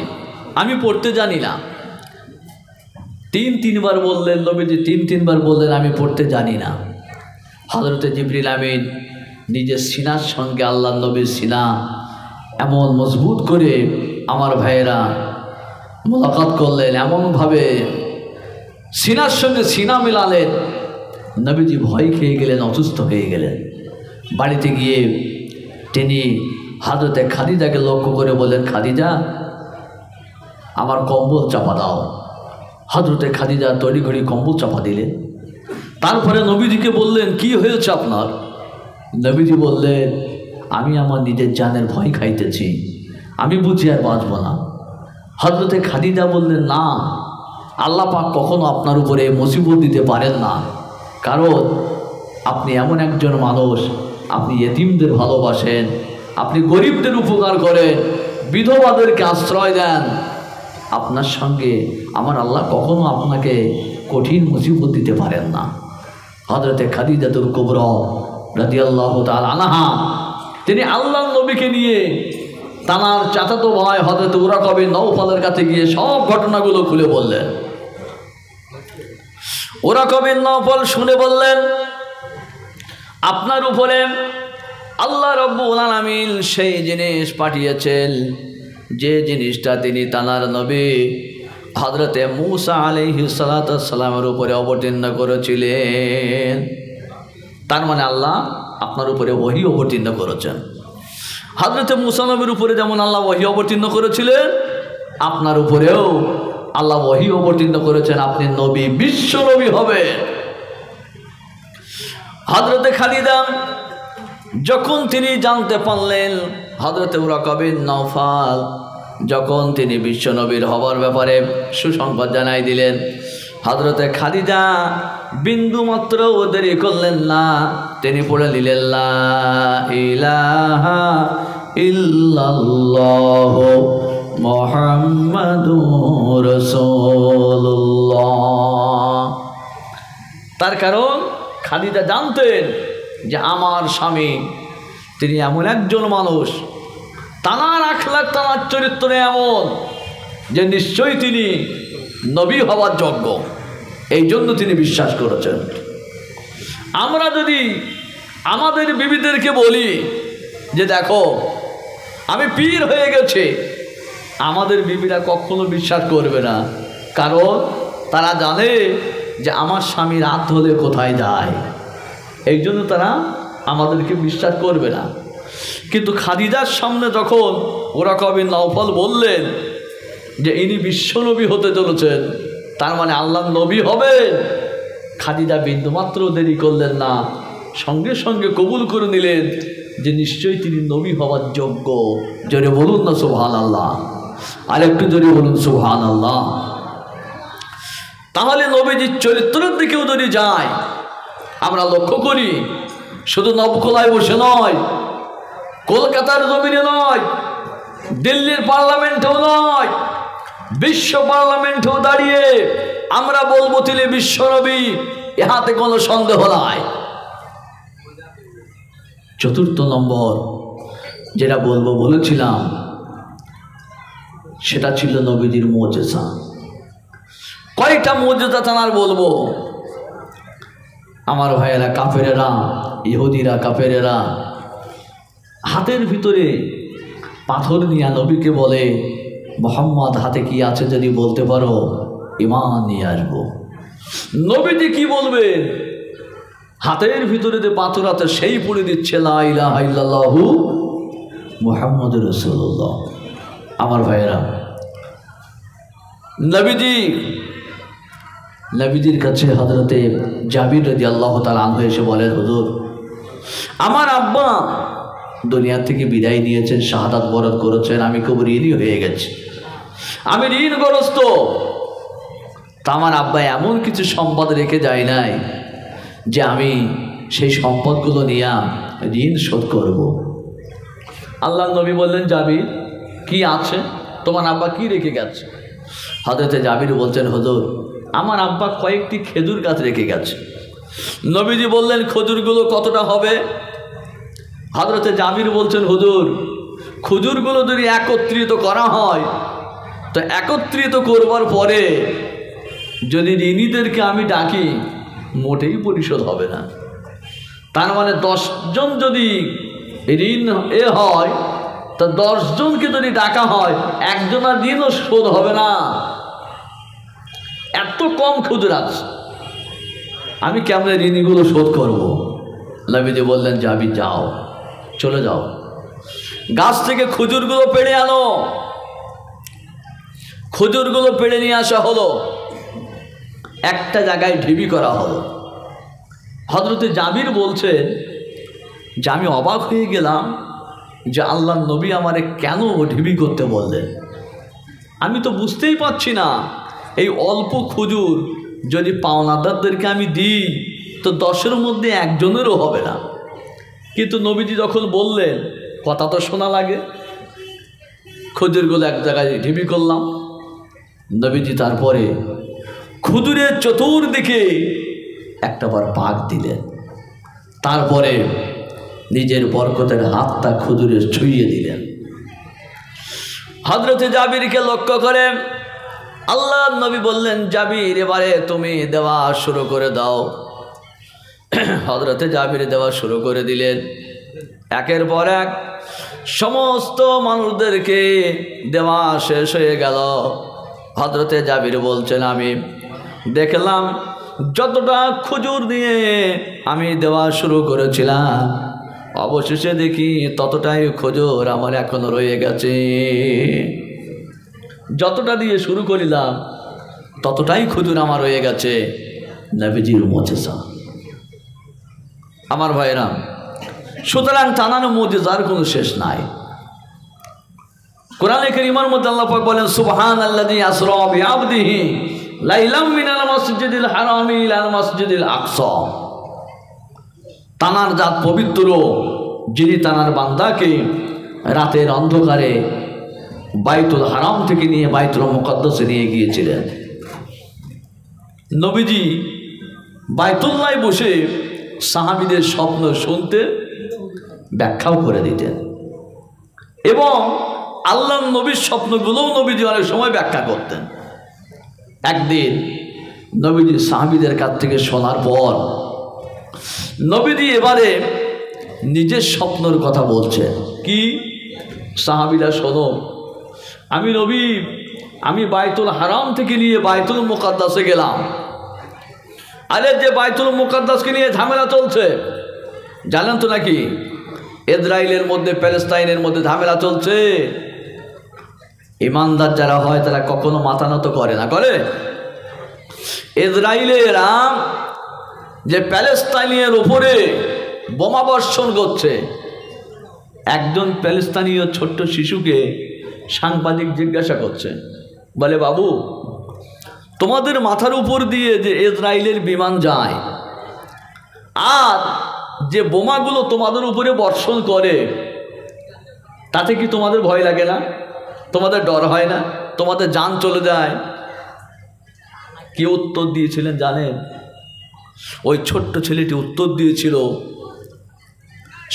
আমি পড়তে জানি না। 3 বার বললেন নবীজি, 3 বার বললেন আমি পড়তে জানি না। হযরতে জিবরিল আমিন নিজের সিনার সঙ্গে আল্লাহ নবীর সিনা এমন মজবুত করে আমার ভাইয়েরা মোলাকাত করলেন, এমনভাবে সিনার সঙ্গে সিনা মেলালেন। নবীজি ভয় খেয়ে গেলেন, অসুস্থ হয়ে গেলেন। বাড়িতে গিয়ে তিনি হযরতে খাদিজাকে লক্ষ্য করে বললেন, খাদিজা আমার কম্বল চাপা দাও। হযরতে খাদিজা তড়িঘড়ি কম্বল চাপা দিলেন। তারপরে নবীজিকে বললেন কি হয়েছে আপনার? নবীজি বললেন আমি আমার নিজের জানের ভয় খাইতেছি, আমি বুঝি আর বাঁচব না। হযরতে খাদিজা বললেন না, আল্লাহ পাক কখনো আপনার উপরে মুসিবত দিতে পারেন না, কারণ আপনি এমন একজন মানুষ, আপনি ইয়েতিমদের ভালোবাসেন, আপনি গরিবদের উপকার করেন, বিধবাদেরকে আশ্রয় দেন। আপনার সঙ্গে আমার আল্লাহ কখনো আপনাকে কঠিন মুসিবত দিতে পারেন না। হযরতে খাদিজাতুল কুবরা রাদিয়াল্লাহু তাআলা আনহা তিনি আল্লাহর নবীকে নিয়ে তানার চাচাতো ভাই হযরত উরাকা বিন নওফলের কাছে গিয়ে সব ঘটনাগুলো খুলে বললেন। উরাকা বিন নওফল শুনে বললেন আপনার উপরে আল্লাহ রাব্বুল আলামিন সেই জিনিস পাঠিয়েছেন যে জিনিসটা তিনি তানার নবী হযরতে মূসা আলাইহিস সালাতু ওয়াস সালামের উপরে অবতীর্ণ করেছিলেন। তার মানে আল্লাহ আপনার উপরে ওহী অবতীর্ণ করেছেন। হযরতে মূসা নবীর উপরে যেমন আল্লাহ ওহী অবতীর্ণ করেছিলেন, আপনার উপরেও আল্লাহ ওহী অবতীর্ণ করেছেন, আপনি নবী, বিশ্ব নবী হবেন। হযরতে খাদিজা যখন তিনি জানতে পারলেন, হযরতে উরাকা বিন নওফল যখন তিনি বিশ্ব নবীর হবার ব্যাপারে সুসংবাদ জানাই দিলেন, হযরতে খাদিজা বিন্দু মাত্র দেরি করলেন না, তিনি পড়ে নিলেন লা ইলাহা ইল্লাল্লাহ মুহাম্মাদুর রাসূলুল্লাহ। তার কারণ খাদিজা জানতেন যে আমার স্বামী তিনি এমন একজন মানুষ, তানার আখলাক, তানার চরিত্র এমন যে নিশ্চয়ই তিনি নবী হওয়ার যোগ্য, এই জন্য তিনি বিশ্বাস করেছেন। আমরা যদি আমাদের বিবিদেরকে বলি যে দেখো আমি পীর হয়ে গেছে, আমাদের বিবিরা কখনো বিশ্বাস করবে না, কারণ তারা জানে যে আমার স্বামী রাত হলে কোথায় যায়, এই জন্য তারা আমাদেরকে বিশ্বাস করবে না। কিন্তু খাদিজার সামনে যখন উরাকা বিন নওফল বললেন যে ইনি বিশ্বনবী হতে চলেছেন, তার মানে আল্লাহর নবী হবেন, খাদিজা বিন্দুমাত্র দেরি করলেন না, সঙ্গে সঙ্গে কবুল করে নিলেন যে নিশ্চয়ই তিনি নবী হওয়ার যোগ্য। জোরে বলুন না সুবহানাল্লাহ, আর একটু জোরে বলুন সুবহানাল্লাহ। তাহলে নবীজির চরিত্রের দিকেও যদি যায়, আমরা লক্ষ্য করি শুধু নবখোলায় বসে নয়, কলকাতার জমিনে নয়, দিল্লির পার্লামেন্টেও নয়, বিশ্ব পার্লামেন্টেও দাঁড়িয়ে আমরা বলবো তিনি বিশ্বনবী, ইহাতে কোনো সন্দেহ নাই। চতুর্থ নম্বর যেটা বলবো বলেছিলাম, সেটা ছিল নবীজির মুজিজা। কয়টা মুজিজা তার বলবো। আমার ভাইয়েরা, কাফেরেরা, ইহুদিরা, কাফেরেরা হাতের ভিতরে পাথর নিয়ে নবীকে বলে, মোহাম্মদ হাতে কি আছে যদি বলতে পারো ঈমান নিয়ে আসবো। নবীজি কি বলবে? হাতের ভিতরে যে পাথর আছে সেই পড়ে দিচ্ছে লা ইলাহা ইল্লাল্লাহু মুহাম্মাদুর রাসূলুল্লাহ। আমার ভাইয়েরা, নবীজির কাছে হযরতে জাবির রাদিয়াল্লাহু তাআলা আনহু এসে বলেন, হুজুর আমার আব্বা দুনিয়া থেকে বিদায় নিয়েছেন, শাহাদাত বরণ করেছেন, আমি খুব ঋণী হয়ে গেছি, আমি ঋণগ্রস্ত। তা আমার আব্বা এমন কিছু সম্পদ রেখে যায় নাই যে আমি সেই সম্পদগুলো নিয়ে ঋণ শোধ করব। আল্লাহ নবী বললেন, জাবির কি আছে, তোমার আব্বা কি রেখে গেছে? হযরতে জাবির বলছেন, হুজুর আমার আব্বা কয়েকটি খেজুর গাছ রেখে গেছে। নবীজি বললেন, খেজুরগুলো কতটা হবে? হযরতে জাবির বলছেন, হুজুর খেজুরগুলো যদি একত্রিত করা হয়, তো একত্রিত করবার পরে যদি ঋণীদেরকে আমি ডাকি মোটেই পরিশোধ হবে না। তার মানে 10 জন যদি ঋণ হয়, তো 10 জনকে যদি ডাকা হয়, একজনের ঋণও শোধ হবে না। এত কম খেজুর আছে, আমি কেমনে ঋণগুলো শোধ করব? নবীজি বললেন, যাবি, যাও, চলে যাও, গাছ থেকে খেজুরগুলো পেড়ে আনো। খেজুরগুলো পেড়ে নিয়ে আসা হলো, একটা জায়গায় ঢিবি করা হলো। হযরতে জাবির বলছেন যে আমি অবাক হয়ে গেলাম যে আল্লাহর নবী আমারে কেন ঢিবি করতে বললেন। আমি তো বুঝতেই পারছি না, এই অল্প খেজুর যদি পাওনাদারদেরকে আমি দিই তো 10-এর মধ্যে একজনেরও হবে না। কিন্তু নবীজি যখন বললেন, কথা তো শোনা লাগে, খেজুরগুলো এক জায়গায় ঢিবি করলাম। নবীজি তারপরে খেজুরের চতুর্দিকে একটাবার পাক দিলেন, তারপরে নিজের বরকতের হাতটা খেজুরে ছুঁয়ে দিলেন। হযরতে জাবিরকে লক্ষ্য করে আল্লাহর নবী বললেন, জাবির এবারে তুমি দেওয়া শুরু করে দাও। হযরতে জাবির দেওয়া শুরু করে দিলেন। একের পর এক সমস্ত মানুষদেরকে দেওয়া শেষ হয়ে গেল। হযরতে জাবির বলছেন, আমি দেখলাম যতটা খেজুর দিয়ে আমি দেওয়া শুরু করেছিলাম, অবশেষে দেখি ততটাই খেজুর আমার এখনো রয়ে গেছে। যতটা দিয়ে শুরু করিলাম ততটাই খেজুর আমার রয়ে গেছে। নবীজির মুজিজা। আমার ভাইরা, সুতরাং টানানো মুজিজার কোনো শেষ নাই। কোরআনে কারীমের মধ্যে আল্লাহ পাক বলেন, সুবহানাল্লাযী আসরা বিআবদিহি লাইলাম মিনাল মাসজিদিল হারামি ইলাল মাসজিদিল আকসা। তানার জাত পবিত্র, যিনি তানার বান্দাকে রাতের অন্ধকারে বাইতুল হারাম থেকে নিয়ে বাইতুল মুকাদ্দাসে নিয়ে গিয়েছিলেন। নবীজি বাইতুল্লায় বসে সাহাবীদের স্বপ্ন শুনতে, ব্যাখ্যাও করে দিতেন, এবং আল্লাহর নবীর স্বপ্নগুলোও নবীজি অনেক সময় ব্যাখ্যা করতেন। একদিন নবীজি সাহাবীদের কাছ থেকে শোনার পর নবীজি এবারে নিজের স্বপ্নের কথা বলছেন। কি? সাহাবীরা শোনো, আমি নবী, আমি বাইতুল হারাম থেকে নিয়ে বাইতুল মুকাদ্দাসে গেলাম। আরে যে বাইতুল মুকাদ্দাসকে নিয়ে ঝামেলা চলছে, জানেন তো নাকি? ইসরায়েলের মধ্যে, প্যালেস্তাইনের মধ্যে ঝামেলা চলছে। ইমানদার যারা হয় তারা কখনো মাথা নত করে না, করে? ইসরায়েলেরা যে প্যালেস্তাইনের উপরে বোমা বর্ষণ করছে। একজন প্যালেস্তানীয় ছোট্ট শিশুকে সাংবাদিক জিজ্ঞাসা করছে, বলে বাবু, তোমাদের মাথার উপর দিয়ে যে ইসরায়েলের বিমান যায় আর যে বোমাগুলো তোমাদের উপরে বর্ষণ করে, তাতে কি তোমাদের ভয় লাগে না? তোমাদের ডর হয় না? তোমাদের জান চলে যায়? কি উত্তর দিয়েছিলেন জানেন? ওই ছোট্ট ছেলেটি উত্তর দিয়েছিল,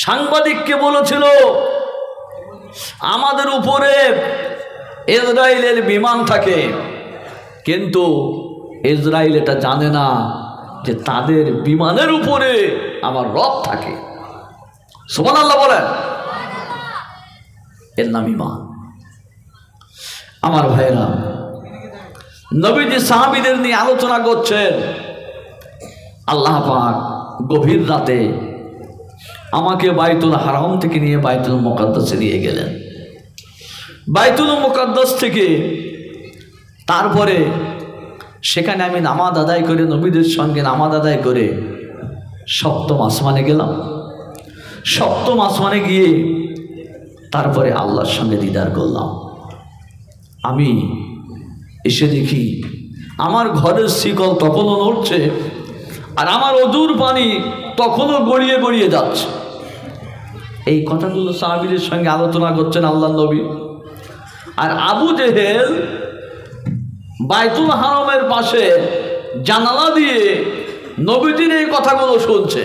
সাংবাদিককে বলেছিল, আমাদের উপরে ইসরায়েলের বিমান থাকে, কিন্তু ইসরায়েল এটা জানে না যে তাদের বিমানের উপরে আমার রব থাকে। সুবহানাল্লাহ বলেন। এর নাম ঈমান। আমার ভাইরা, নবীজি সাহাবীদের নিয়ে আলোচনা করছেন। আল্লাহ পাক গভীর রাতে আমাকে বাইতুল হারাম থেকে নিয়ে বাইতুল মুকাদ্দাসে নিয়ে গেলেন। বাইতুল মুকাদ্দাস থেকে তারপরে সেখানে আমি নামাজ আদায় করে, নবীদের সঙ্গে নামাজ আদায় করে সপ্তম আসমানে গেলাম। সপ্তম আসমানে গিয়ে তারপরে আল্লাহর সঙ্গে দিদার করলাম। আমি এসে দেখি আমার ঘরের শিকল তখনও নড়ছে, আর আমার অজুর পানি তখনও গড়িয়ে গড়িয়ে যাচ্ছে। এই কথাগুলো সাহাবীদের সঙ্গে আলোচনা করছেন আল্লাহর নবী। আর আবু জেহেল বাইতুল হারামের পাশে জানালা দিয়ে নবীজির এই কথাগুলো শুনছে।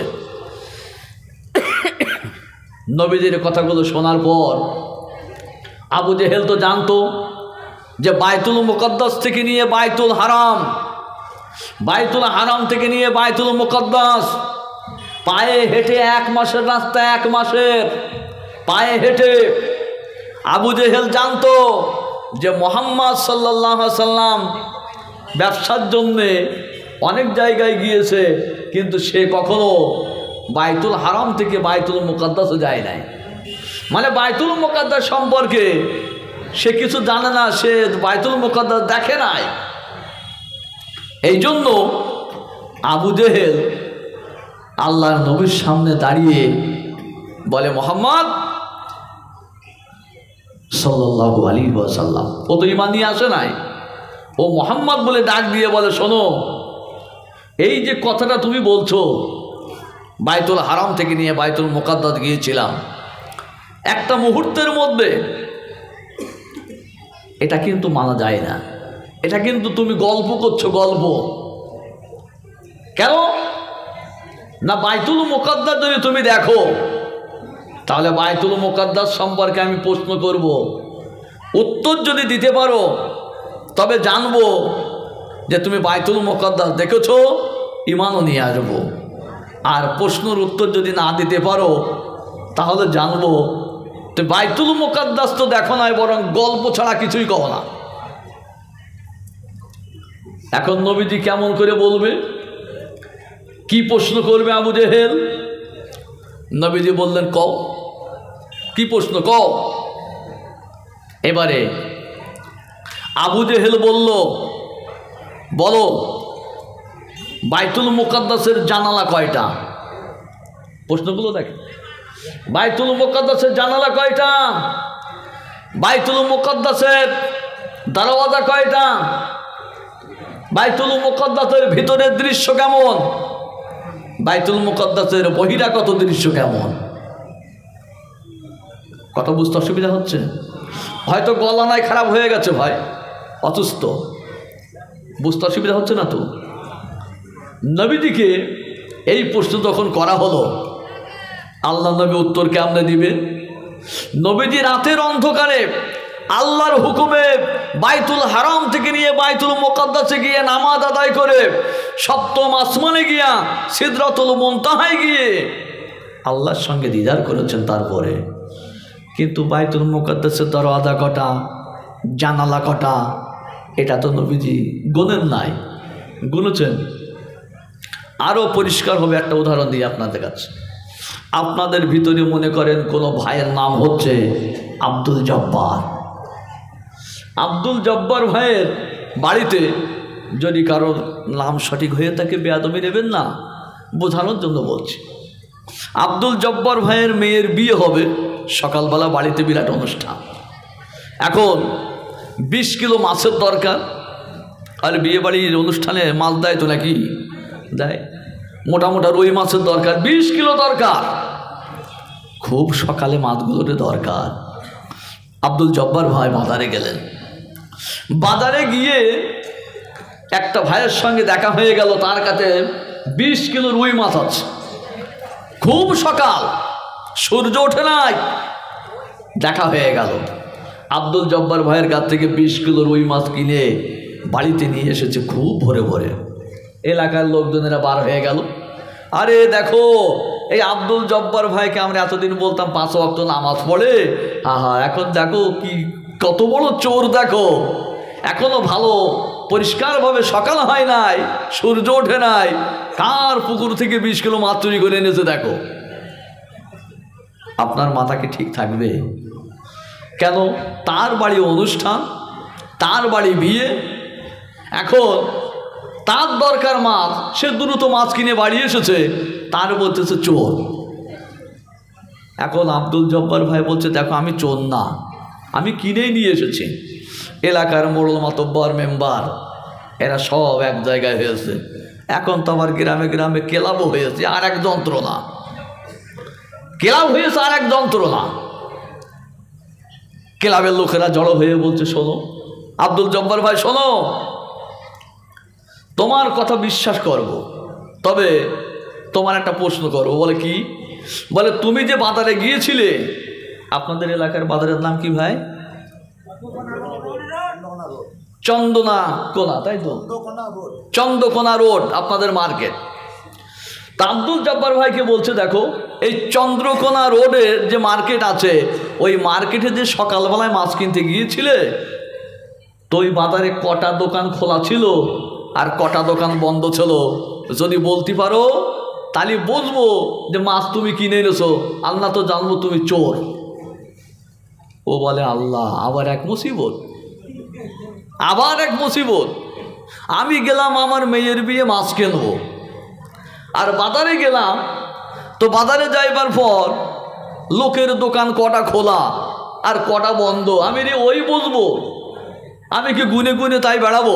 নবীজির কথাগুলো শোনার পর আবু জেহেল তো জানতো যে বাইতুল মুকাদ্দাস থেকে নিয়ে বাইতুল হারাম, বাইতুল হারাম থেকে নিয়ে বাইতুল মুকাদ্দাস পায়ে হেঁটে 1 মাসের রাস্তা, 1 মাসের পায়ে হেঁটে। আবু জেহেল জানতো যে মুহাম্মদ সাল্লাল্লাহু আলাইহি সাল্লাম ব্যবসার জন্যে অনেক জায়গায় গিয়েছে, কিন্তু সে কখনো বাইতুল হারাম থেকে বাইতুল মুকাদ্দাসে যায় নাই। মানে বাইতুল মুকাদ্দাস সম্পর্কে সে কিছু জানে না, সে বাইতুল মুকাদ্দাস দেখে নাই। এই জন্য আবু জেহেল আল্লাহর নবীর সামনে দাঁড়িয়ে বলে, মুহাম্মদ সাল্লাল্লাহু আলাইহি ওয়াসাল্লাম। ও তো ঈমান নিয়ে আসে নাই, ও মুহাম্মদ বলে ডাক দিয়ে বলে, শোনো, এই যে কথাটা তুমি বলছো, বাইতুল হারাম থেকে নিয়ে বাইতুল মুকাদ্দাস গিয়েছিলাম, একটা মুহূর্তের মধ্যে, এটা কিন্তু মানা যায় না। এটা কিন্তু তুমি গল্প করছো, গল্প। কেন না? বাইতুল মুকাদ্দাস যদি তুমি দেখো, তাহলে বাইতুল মুকাদ্দাস সম্পর্কে আমি প্রশ্ন করব, উত্তর যদি দিতে পারো তবে জানবো যে তুমি বাইতুল মুকাদ্দাস দেখেছো, ঈমানও নিয়ে আসবো। আর প্রশ্নের উত্তর যদি না দিতে পারো তাহলে জানবো তো বাইতুল মুকাদ্দাস তো দেখো নাই, বরং গল্প ছাড়া কিছুই কও না। এখন নবীজি কেমন করে বলবে? কি প্রশ্ন করবে আবু জেহেল? নবীজি বললেন, কও কি প্রশ্ন, কও। এবারে আবু জেহেল বলল, বলো বাইতুল মুকাদ্দাসের জানালা কয়টা? প্রশ্নগুলো দেখেন, বাইতুল মুকাদ্দাসের জানালা কয়টা? বাইতুল মুকাদ্দাসের দরওয়াজা কয়টা? বাইতুল মুকাদ্দাসের ভিতরের দৃশ্য কেমন? বাইতুল মুকাদ্দাসের বহিরাগত দৃশ্য কেমন? কথা বুঝতে অসুবিধা হচ্ছে? হয়তো গলা নাই, খারাপ হয়ে গেছে ভাই, অসুস্থ, বুঝতে অসুবিধা হচ্ছে না তো? নবীজিকে এই প্রশ্ন যখন করা হলো, আল্লাহ নবী উত্তর কেমনে দিবে? নবীজি রাতের অন্ধকারে আল্লাহর হুকুমে বাইতুল হারাম থেকে নিয়ে বাইতুল মুকাদ্দাসে গিয়ে নামাজ আদায় করে সপ্তম আসমানে গিয়া সিদরাতুল মুনতাহায় গিয়ে আল্লাহর সঙ্গে দিদার করেছেন। তারপরে কিন্তু বাইতুল মুকাদ্দাসের দরওয়াজা কটা, জানালা কটা, এটা তো নবীজি গোনেন নাই, গুনেছেন। আরও পরিষ্কার হবে একটা উদাহরণ দিয়ে আপনাদের কাছে। আপনাদের ভিতরে মনে করেন কোনো ভাইয়ের নাম হচ্ছে আব্দুল জব্বার। আব্দুল জব্বার ভাইয়ের বাড়িতে যদি কারোর নাম সঠিক হয়ে থাকে, বেয়াদবি নেবেন না, বোঝানোর জন্য বলছি। আব্দুল জব্বার ভাইয়ের মেয়ের বিয়ে হবে, সকালবেলা বাড়িতে বিরাট অনুষ্ঠান। এখন 20 কিলো মাছের দরকার। আর বিয়ে বাড়ির অনুষ্ঠানে মাছ দেয় তো নাকি? দেয়। মোটা মোটা রুই মাছের দরকার, 20 কিলো দরকার। খুব সকালে মাছগুলোর দরকার। আব্দুল জব্বার ভাই বাজারে গেলেন। বাজারে গিয়ে একটা ভাইয়ের সঙ্গে দেখা হয়ে গেল, তার কাছে 20 কিলো রুই মাছ আছে। খুব সকাল, সূর্য ওঠে নাই, দেখা হয়ে গেল। আব্দুল জব্বার ভাইয়ের কাছ থেকে 20 কিলো রুই মাছ কিনে বাড়িতে নিয়ে এসেছে খুব ভোরে ভোরে। এলাকার লোকজনেরা বার হয়ে গেল, আরে দেখো এই আব্দুল জব্বার ভাইকে আমরা এতদিন বলতাম 5 ওয়াক্ত নামাজ পড়ে, আহা এখন দেখো কি কত বড় চোর, দেখো এখনো ভালো পরিষ্কারভাবে সকাল হয় নাই, সূর্য ওঠে নাই, কার পুকুর থেকে 20 কিলো মাছ চুরি করে এনেছে দেখো। আপনার মাথা কি ঠিক থাকবে? কেন? তার বাড়ি অনুষ্ঠান, তার বাড়ি বিয়ে, এখন তার দরকার মাছ, সে দ্রুত মাছ কিনে বাড়ি এসেছে, তার বলতেছে চোর। এখন আব্দুল জব্বার ভাই বলছে দেখো আমি চোর না, আমি কিনেই নিয়ে এসেছি। এলাকার মোড়ল মাতব্বর মেম্বার এরা সব এক জায়গায় হয়েছে। এখন তো আবার গ্রামে গ্রামে ক্লাবও হয়েছে, আর এক যন্ত্রণা। ক্লাব হয়েছে আর এক যন্ত্রণা। ক্লাবের লোকেরা জড়ো হয়ে বলছে শোনো আব্দুল জব্বার ভাই, শোনো তোমার কথা বিশ্বাস করব, তবে তোমার একটা প্রশ্ন করবো। বলে কি? বলে তুমি যে বাজারে গিয়েছিলে, আপনাদের এলাকার বাজারের নাম কি ভাই? চন্দনা কোনা, তাই তো? চন্দ্রকোনা রোড আপনাদের মার্কেট। তা আব্দুল জব্বার ভাইকে বলছে দেখো এই চন্দ্রকোনা রোডের যে মার্কেট আছে, ওই মার্কেটে যে সকালবেলায় মাছ কিনতে গিয়েছিলে, তো ওই বাজারে কটা দোকান খোলা ছিল আর কটা দোকান বন্ধ ছিল? যদি বলতে পারো তাহলে বুঝবো যে মাছ তুমি কিনে এনেছো, আল্লাহ তো জানবো তুমি চোর। ও বলে আল্লাহ, আবার এক মুসিবত, আবার এক মুসিবত। আমি গেলাম আমার মেয়ের বিয়ে মাছ কিনবো, আর বাজারে গেলাম, তো বাজারে যাইবার পর লোকের দোকান কটা খোলা আর কটা বন্ধ, আমি রে ওই বুঝবো? আমি কি গুনে গুনে তাই বেড়াবো?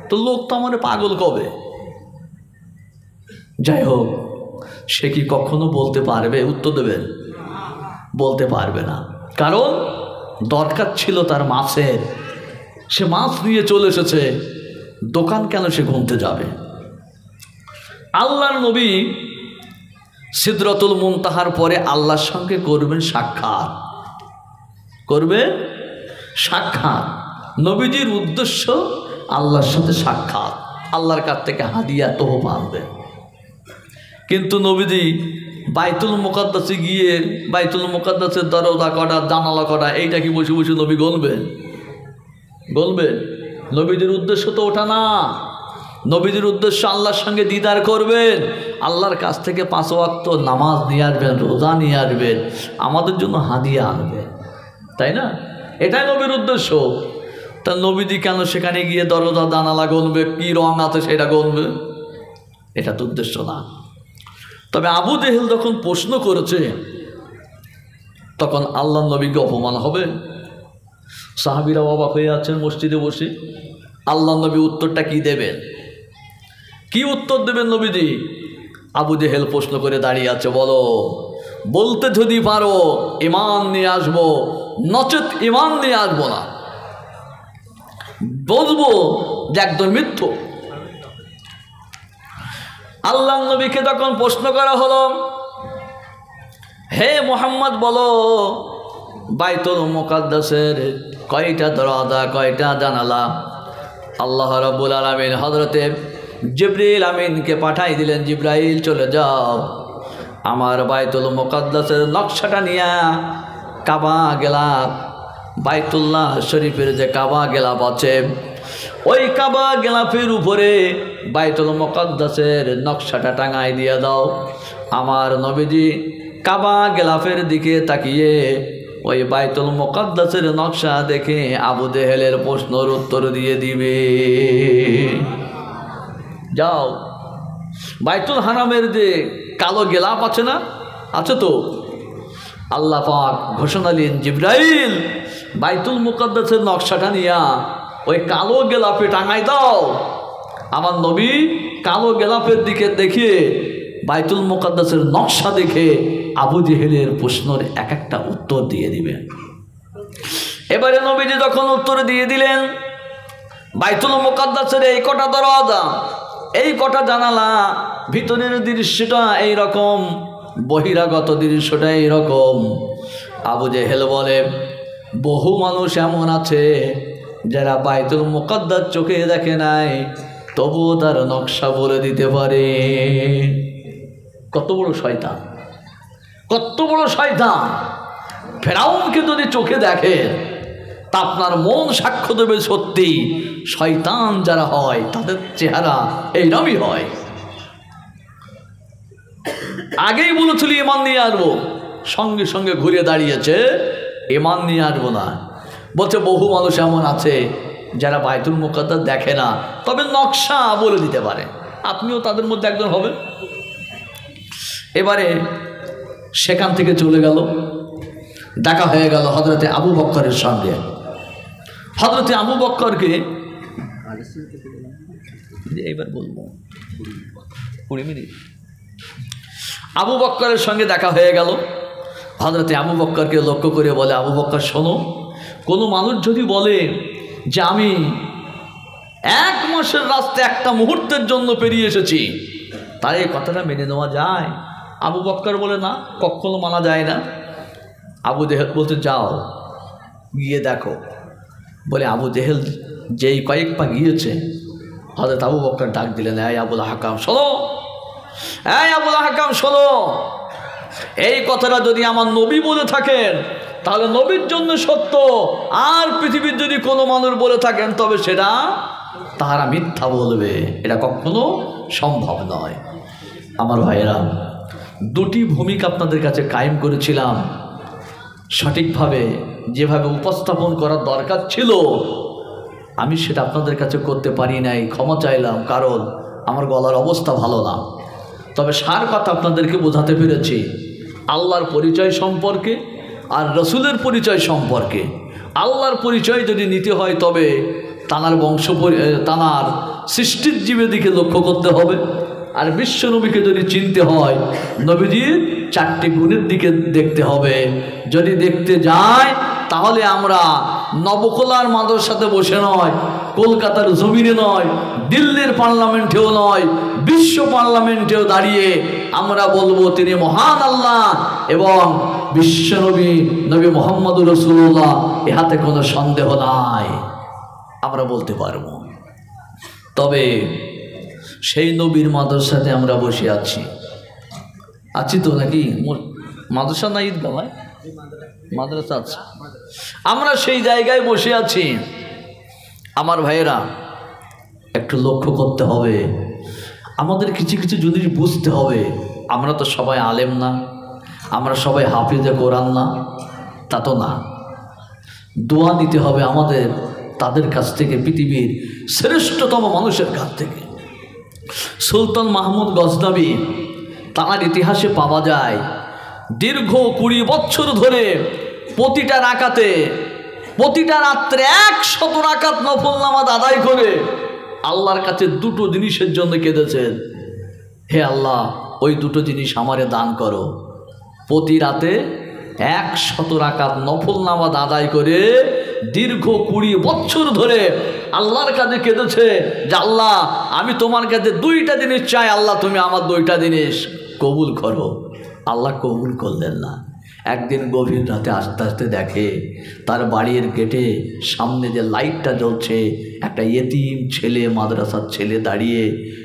তো লোক তো আমার পাগল কবে। যাই হোক, সে কি কখনো বলতে পারবে? উত্তর দেবেন? বলতে পারবে না, কারণ দরকার ছিল তার মাছের। সে মাছ নিয়ে চলে এসেছে, দোকান কেন সে ঘুমতে যাবে? আল্লাহর নবী সিদরাতুল মুনতাহার পরে আল্লাহর সঙ্গে করবেন সাক্ষাৎ, করবে সাক্ষাৎ। নবীজির উদ্দেশ্য আল্লাহর সাথে সাক্ষাৎ, আল্লাহর কাছ থেকে হাদিয়া তোহফা আনবে। কিন্তু নবীজি বাইতুল মুকাদ্দাসে গিয়ে বাইতুল মুকাদ্দাসের দরজা কটা, জানালা কটা, এইটা কি বসে বসে নবী গলবেন? গলবেন? নবীজির উদ্দেশ্য তো ওটা না। নবীজির উদ্দেশ্য আল্লাহর সঙ্গে দিদার করবেন, আল্লাহর কাছ থেকে 5 ওয়াক্ত নামাজ নিয়ে আসবেন, রোজা নিয়ে আসবেন, আমাদের জন্য হাদিয়া আনবেন, তাই না? এটাই নবীর উদ্দেশ্য। তা নবীজি কেন সেখানে গিয়ে দরজা জানালা গলবে, কি রং আছে সেটা গলবে? এটা তো উদ্দেশ্য না। তবে আবু জেহেল যখন প্রশ্ন করেছে, তখন আল্লাহ নবীকে অপমান হবে। সাহাবীরা অবাক হয়ে আছেন মসজিদে বসে। আল্লাহ নবী উত্তরটা কি দেবেন? কি উত্তর দেবেন নবীজি? আবু জেহেল প্রশ্ন করে দাঁড়িয়ে আছে, বলো, বলতে যদি পারো ঈমান নিয়ে আসবো, নচেত ঈমান নিয়ে আসবো না। বলবো যে একদম মিথ্যু। আল্লাহ নবীকে যখন প্রশ্ন করা হলো, হে মুহাম্মদ বলো বাইতুল মুকাদ্দাসের কয়টা দরজা, কয়টা জানালা? আল্লাহ রাব্বুল আলামিন হযরতে জিবরাইল আমিনকে পাঠাই দিলেন, জিবরাইল চলে যাও আমার বাইতুল মুকাদ্দাসের নকশাটা নিয়া কাবা গেলাপ, বাইতুল্লাহ শরীফের যে কাবা গেলাপ আছে, ওই কাবা গেলাপের উপরে বাইতুল মুকাদ্দাসের নকশাটা টাঙাই দিয়ে দাও। আমার নবীজি কাবা গেলাপের দিকে তাকিয়ে ওই বাইতুল মুকাদ্দাসের নকশা দেখে আবু জেহেলের প্রশ্নের উত্তর দিয়ে দিবে। যাও বাইতুল হারামের যে কালো গেলাপ আছে না, আছে তো, আল্লাহ পাক ঘোষণা দিলেন, জিবরাইল বাইতুল মুকাদ্দাসের নকশাটা নিয়া ওই কালো গেলাপে টাঙাই দাও। আমার নবী কালো গেলাপের দিকে দেখে বাইতুল মুকাদ্দাসের নকশা দেখে আবু জেহেলের প্রশ্নের এক একটা উত্তর দিয়ে দিবেন। এবারে নবীজি যখন উত্তর দিয়ে দিলেন, বাইতুল মুকাদ্দাসের এই কটা দরজা, এই কটা জানালা, ভিতরের দৃশ্যটা এইরকম, বহিরাগত দৃশ্যটা এইরকম। আবু জেহেল বলে, বহু মানুষ এমন আছে যারা বাইতুল মুকাদ্দাস চোখে দেখে নাই, তবুও তার নকশা বলে দিতে পারে। কত বড় শয়তান, কত বড় শয়তান! ফেরাউনকে যদি চোখে দেখে তা আপনার মন সাক্ষ্য দেবে সত্যি শয়তান যারা হয় তাদের চেহারা এইরকমই হয়। আগেই বলেছিল ইমান নিয়ে আসবো, সঙ্গে সঙ্গে ঘুরে দাঁড়িয়েছে ইমান নিয়ে আসবো না। বলছে বহু মানুষ এমন আছে যারা বাইতুল মুকাদ্দাস দেখে না, তবে নকশা বলে দিতে পারে। আপনিও তাদের মধ্যে একজন হবেন। এবারে সেখান থেকে চলে গেল, দেখা হয়ে গেল হযরতে আবু বকরের সঙ্গে। হযরতে আবু বকরকে এইবার বলবো 20 মিনিট। আবু বকরের সঙ্গে দেখা হয়ে গেল। হযরতে আবু বকরকে লক্ষ্য করে বলে, আবু বকর শোনো, কোনো মানুষ যদি বলে যে আমি 1 মাসের রাস্তা একটা মুহূর্তের জন্য পেরিয়ে এসেছি, তার এই কথাটা মেনে নেওয়া যায়? আবু বকর বলে, না, কখনো মানা যায় না। আবু জেহেল বলতে, যাও গিয়ে দেখো। বলে আবু জেহেল যেই কয়েক পা গিয়েছে, হযরত আবু বকর ডাক দিলেন, এই আবুল হাকাম শোনো, এই আবুল হাকাম শোনো, এই কথাটা যদি আমার নবী বলে থাকেন তাহলে নবীর জন্য সত্য, আর পৃথিবীর যদি কোনো মানুষ বলে থাকেন তবে সেটা তাহারা মিথ্যা বলবে, এটা কখনো সম্ভব নয়। আমার ভাইয়েরা, দুটি ভূমিকা আপনাদের কাছে কায়েম করেছিলাম, সঠিকভাবে যেভাবে উপস্থাপন করার দরকার ছিল আমি সেটা আপনাদের কাছে করতে পারি নাই, ক্ষমা চাইলাম, কারণ আমার গলার অবস্থা ভালো না। তবে সার কথা আপনাদেরকে বোঝাতে পেরেছি আল্লাহর পরিচয় সম্পর্কে আর রসুলের পরিচয় সম্পর্কে। আল্লাহর পরিচয় যদি নিতে হয় তবে তানার তানার সৃষ্টির জীবের দিকে লক্ষ্য করতে হবে, আর বিশ্ব নবীকে যদি চিনতে হয় নবীজির 4টি গুণের দিকে দেখতে হবে। যদি দেখতে যায় তাহলে আমরা নবকলার মাদ্রাসাতে বসে নয়, কলকাতার জমিনে নয়, দিল্লির পার্লামেন্টেও নয়, বিশ্ব পার্লামেন্টেও দাঁড়িয়ে আমরা বলবো তিনি মহান আল্লাহ এবং বিশ্বনবী নবী মুহাম্মদুর রাসূলুল্লাহ, ইহাতে কোনো সন্দেহ নাই, আমরা বলতে পারবো। তবে সেই নবীর মাদ্রাসাতে আমরা বসে আছি তো নাকি? মাদ্রাসা না ঈদগাহ ভাই? মাদ্রাসা আছে, আমরা সেই জায়গায় বসে আছি। আমার ভাইয়েরা, একটু লক্ষ্য করতে হবে, আমাদের কিছু কিছু জিনিস বুঝতে হবে। আমরা তো সবাই আলেম না, আমরা সবাই হাফিজে কোরআন না, তা তো না। দোয়া নিতে হবে আমাদের তাদের কাছ থেকে, পৃথিবীর শ্রেষ্ঠতম মানুষের কাছ থেকে। সুলতান মাহমুদ গজনবী, তার ইতিহাসে পাওয়া যায় দীর্ঘ 20 বছর ধরে প্রতিটা রাকাতে, প্রতিটা রাত্রে 100 রাকাত নফল নামাজ আদায় করে আল্লাহর কাছে 2টো জিনিসের জন্য কেঁদেছেন, হে আল্লাহ ওই 2টো জিনিস আমারে দান করো। প্রতি রাতে 100 রাকাত নফল নামাজ আদায় করে দীর্ঘ 20 বছর ধরে আল্লাহর কাছে কেঁদেছে যে আল্লাহ আমি তোমার কাছে 2টা জিনিস চাই, আল্লাহ তুমি আমার 2টা জিনিস কবুল করো। আল্লাহ কবুল করলেন না। একদিন গভীর রাতে আস্তে আস্তে দেখে তার বাড়ির গেটে সামনে যে লাইটটা জ্বলছে, একটা ইয়েতিম ছেলে, মাদ্রাসার ছেলে দাঁড়িয়ে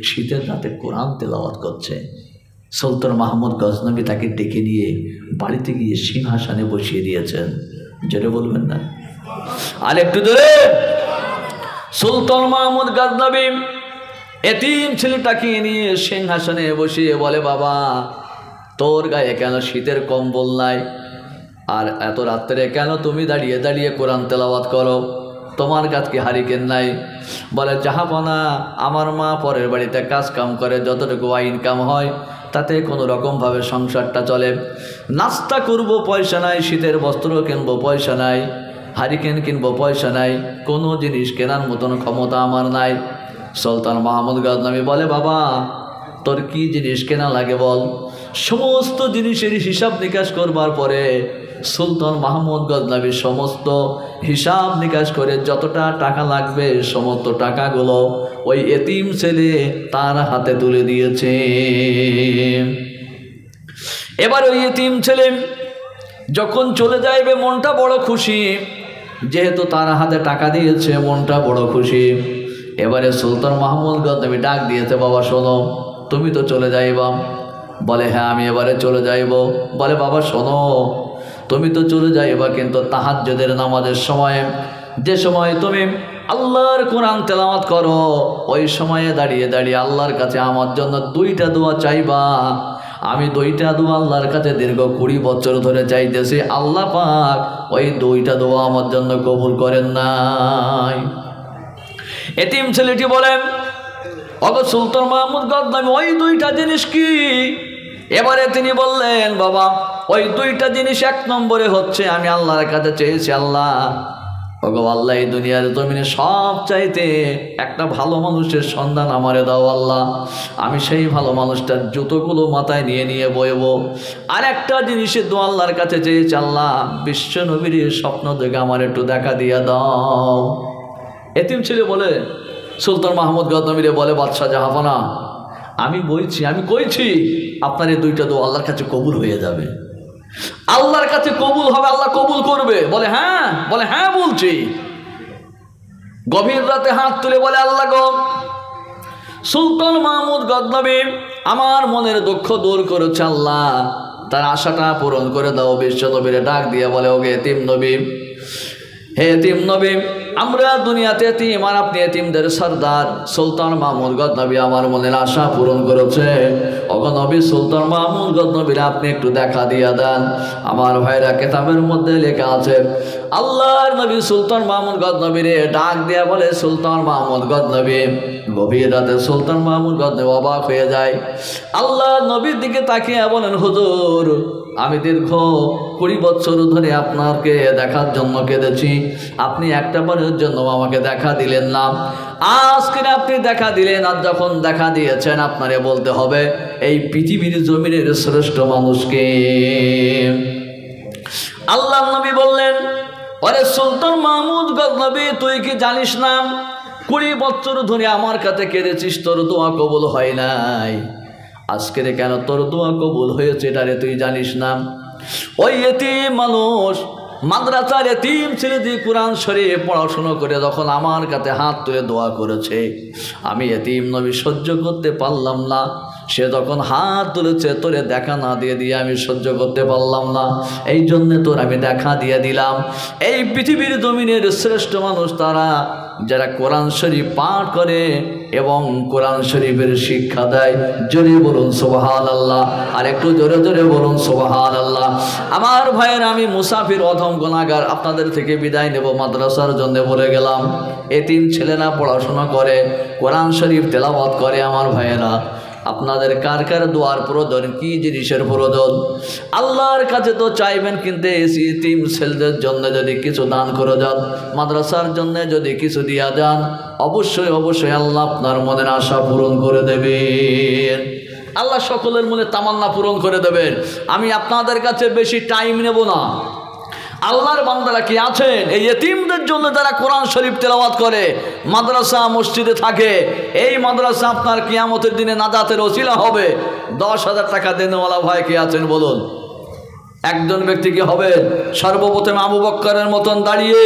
শীতের রাতে কোরআন তেলাওয়াত করছে। সুলতান মাহমুদ গজনবী তাকে ডেকে নিয়ে বাড়িতে গিয়ে সিংহাসনে বসিয়ে দিয়েছেন। যেটা বলবেন না আর একটু ধরে। সুলতান মাহমুদ গজনবী এতিম ছেলেটাকে নিয়ে সিংহাসনে বসিয়ে বলে, বাবা তোর গায়ে কেন শীতের কম্বল নাই, আর এত রাত্রে কেন তুমি দাঁড়িয়ে দাঁড়িয়ে কোরআন তেলাওয়াত করো? তোমার কাছে কি হারিকেন নাই? বলে জাহাপনা, আমার মা পরের বাড়িতে কাজ কাম করে, যতটুকু ইনকাম হয় তাতে কোনো রকমভাবে সংসারটা চলে। নাস্তা করব পয়সা নাই, শীতের বস্ত্র কিনবো পয়সা নাই, হারিকেন কিনবো পয়সা নাই, কোনো জিনিস কেনার মতন ক্ষমতা আমার নাই। সুলতান মাহমুদ গজনবী বলে, বাবা তোর কি জিনিস কেনা লাগে বল। সমস্ত জিনিসের হিসাব নিকাশ করবার পরে সুলতান মাহমুদ গজনবী সমস্ত হিসাব নিকাশ করে যতটা টাকা লাগবে সমস্ত টাকাগুলো ওই এতিম ছেলে তার হাতে তুলে দিয়েছে। এবার ওই এতিম ছেলে যখন চলে যাইবে মনটা বড় খুশি, যেহেতু তার হাতে টাকা দিয়েছে মনটা বড় খুশি। এবারে সুলতান মাহমুদ গজনবী ডাক দিয়েছে, বাবা শোনো, তুমি তো চলে যাইবা। বলে হ্যাঁ আমি এবারে চলে যাইব। বলে বাবা শোনো, তুমি তো চলে যাইবা, কিন্তু তাহাজ্জুদের নামাজের সময়, যে সময় তুমি আল্লাহর কোরআন তেলাওয়াত করো, ওই সময়ে দাঁড়িয়ে দাঁড়িয়ে আল্লাহর কাছে আমার জন্য 2টা দোয়া চাইবা। আমি 2টা দোয়া আল্লাহর কাছে দীর্ঘ 20 বছর ধরে চাইতেছি, আল্লাহ পাক ওই 2টা দোয়া আমার জন্য কবুল করেন নাই। এতিম ছেলেটি বলেন, অগো সুলতান মাহমুদ গজনবী, ওই 2টা জিনিস কি? এবারে তিনি বললেন, বাবা ওই 2টা জিনিস 1 নম্বরে হচ্ছে, আমি আল্লাহর কাছে চেয়েছি, আল্লাহ ওগো আল্লাহ এই দুনিয়ার জমিনে সব চাইতে একটা ভালো মানুষের সন্ধান আমারে দাও আল্লাহ, আমি সেই ভালো মানুষটার জুতোগুলো মাথায় নিয়ে নিয়ে বইব। আর একটা জিনিসের দোয়া আল্লাহর কাছে চেয়েছি, আল্লাহ বিশ্ব নবীর স্বপ্ন দেখে আমার একটু দেখা দিয়ে দাও। এতিম ছেলে বলে, সুলতান মাহমুদ গজনবীরে বলে, বাদশাহ জাহাপনা, আমি কইছি আপনার এই 2টা দোয়া আল্লাহর কাছে কবুল হয়ে যাবে, আল্লাহর কাছে কবুল হবে, আল্লাহ কবুল করবে। বলে হ্যাঁ বলছি। গভীর রাতে হাত তুলে বলে, আল্লাহ গো, সুলতান মাহমুদ গজনবী আমার মনের দুঃখ দূর করেছে, আল্লাহ তার আশাটা পূরণ করে দাও। বিশ্ব নবীরে ডাক দিয়ে বলে, ওগে এতিম নবী, হে এতিম নবী, আমরা দুনিয়াতে এতিম আর আপনি এতিমদের সর্দার। সুলতান মাহমুদ গজনবী আমার মনের আশা পূরণ করেছে। ওগো নবী সুলতান মাহমুদ গজনবীর আপনি একটু দেখা দিয়া দেন। আমার ভাইরা, কিতাবের মধ্যে লেখা আছে, আল্লাহর নবী সুলতান মাহমুদ গজনবীরে ডাক দিয়া বলে, সুলতান মাহমুদ গজনবী। গভীর রাতে সুলতান মাহমুদ গজনবী অবাক হয়ে যায়, আল্লাহর নবীর দিকে তাকিয়ে বলেন, হুজুর আমি দীর্ঘ 20 বছর ধরে আপনাকে দেখার জন্য কেঁদেছি, আপনি একটা বারের জন্য আমাকে দেখা দিলেন না। আজকে আপনি দেখা দিলেন, আর যখন দেখা দিয়েছেন আপনারে বলতে হবে এই পৃথিবীর জমিনের শ্রেষ্ঠ মানুষকে। আল্লাহ নবী বললেন, আরে সুলতান মাহমুদ গজনবী, তুই কি জানিস না 20 বছর ধরে আমার কাছে কেঁদেছিস, তোর দোয়া কবুল হয় নাই। আজকের কেন তোর দোয়া কবুল হয়েছে এটা রে তুই জানিস না? ওই এতিম মানুষ মাদ্রাসার এতিম ছেলে দিয়ে কোরআন শরীফ পড়াশুনো করে যখন আমার কাছে হাত তুলে দোয়া করেছে, আমি এতিম নবী সহ্য করতে পারলাম না। সে যখন হাত তুলেছে, তোরে দেখা না দিয়ে আমি সহ্য করতে পারলাম না, এই জন্যে তোর আমি দেখা দিয়ে দিলাম। এই পৃথিবীর জমিনের শ্রেষ্ঠ মানুষ তারা যারা কোরআন শরীফ পাঠ করে এবং কোরআন শরীফের শিক্ষা দেয়। জোরে বলুন সুবহানাল্লাহ, আর একটু জোরে জোরে বলুন সুবহানাল্লাহ। আমার ভাইয়ের, আমি মুসাফির অধম গুনাহগার, আপনাদের থেকে বিদায় নেব মাদ্রাসার জন্য বলে গেলাম। এতিম ছেলেরা পড়াশোনা করে, কোরআন শরীফ তেলাওয়াত করে। আমার ভাইয়েরা, আপনাদের কার কার দোয়ার প্রয়োজন, কি জিনিসের প্রয়োজন? আল্লাহর কাছে তো চাইবেন, কিন্তু এতিম ছেলেদের জন্য যদি কিছু দান করে যান, মাদ্রাসার জন্য যদি কিছু দিয়া যান, অবশ্যই অবশ্যই আল্লাহ আপনার মনের আশা পূরণ করে দেবেন। আল্লাহ সকলের মনে তামান্না পূরণ করে দেবেন। আমি আপনাদের কাছে বেশি টাইম নেব না। আল্লাহর বান্দারা কি আছেন এই এতিমদের জন্য যারা কোরআন শরীফ তেলাওয়াত করে, মাদ্রাসা মসজিদে থাকে, এই মাদ্রাসা আপনার কিয়ামতের দিনে নাজাতের ওসিলা হবে। 10,000 টাকা দেনেওয়ালা ভাই কি আছেন বলুন? একজন ব্যক্তি কি হবে? সর্বপ্রথম আবু বকরের মতন দাঁড়িয়ে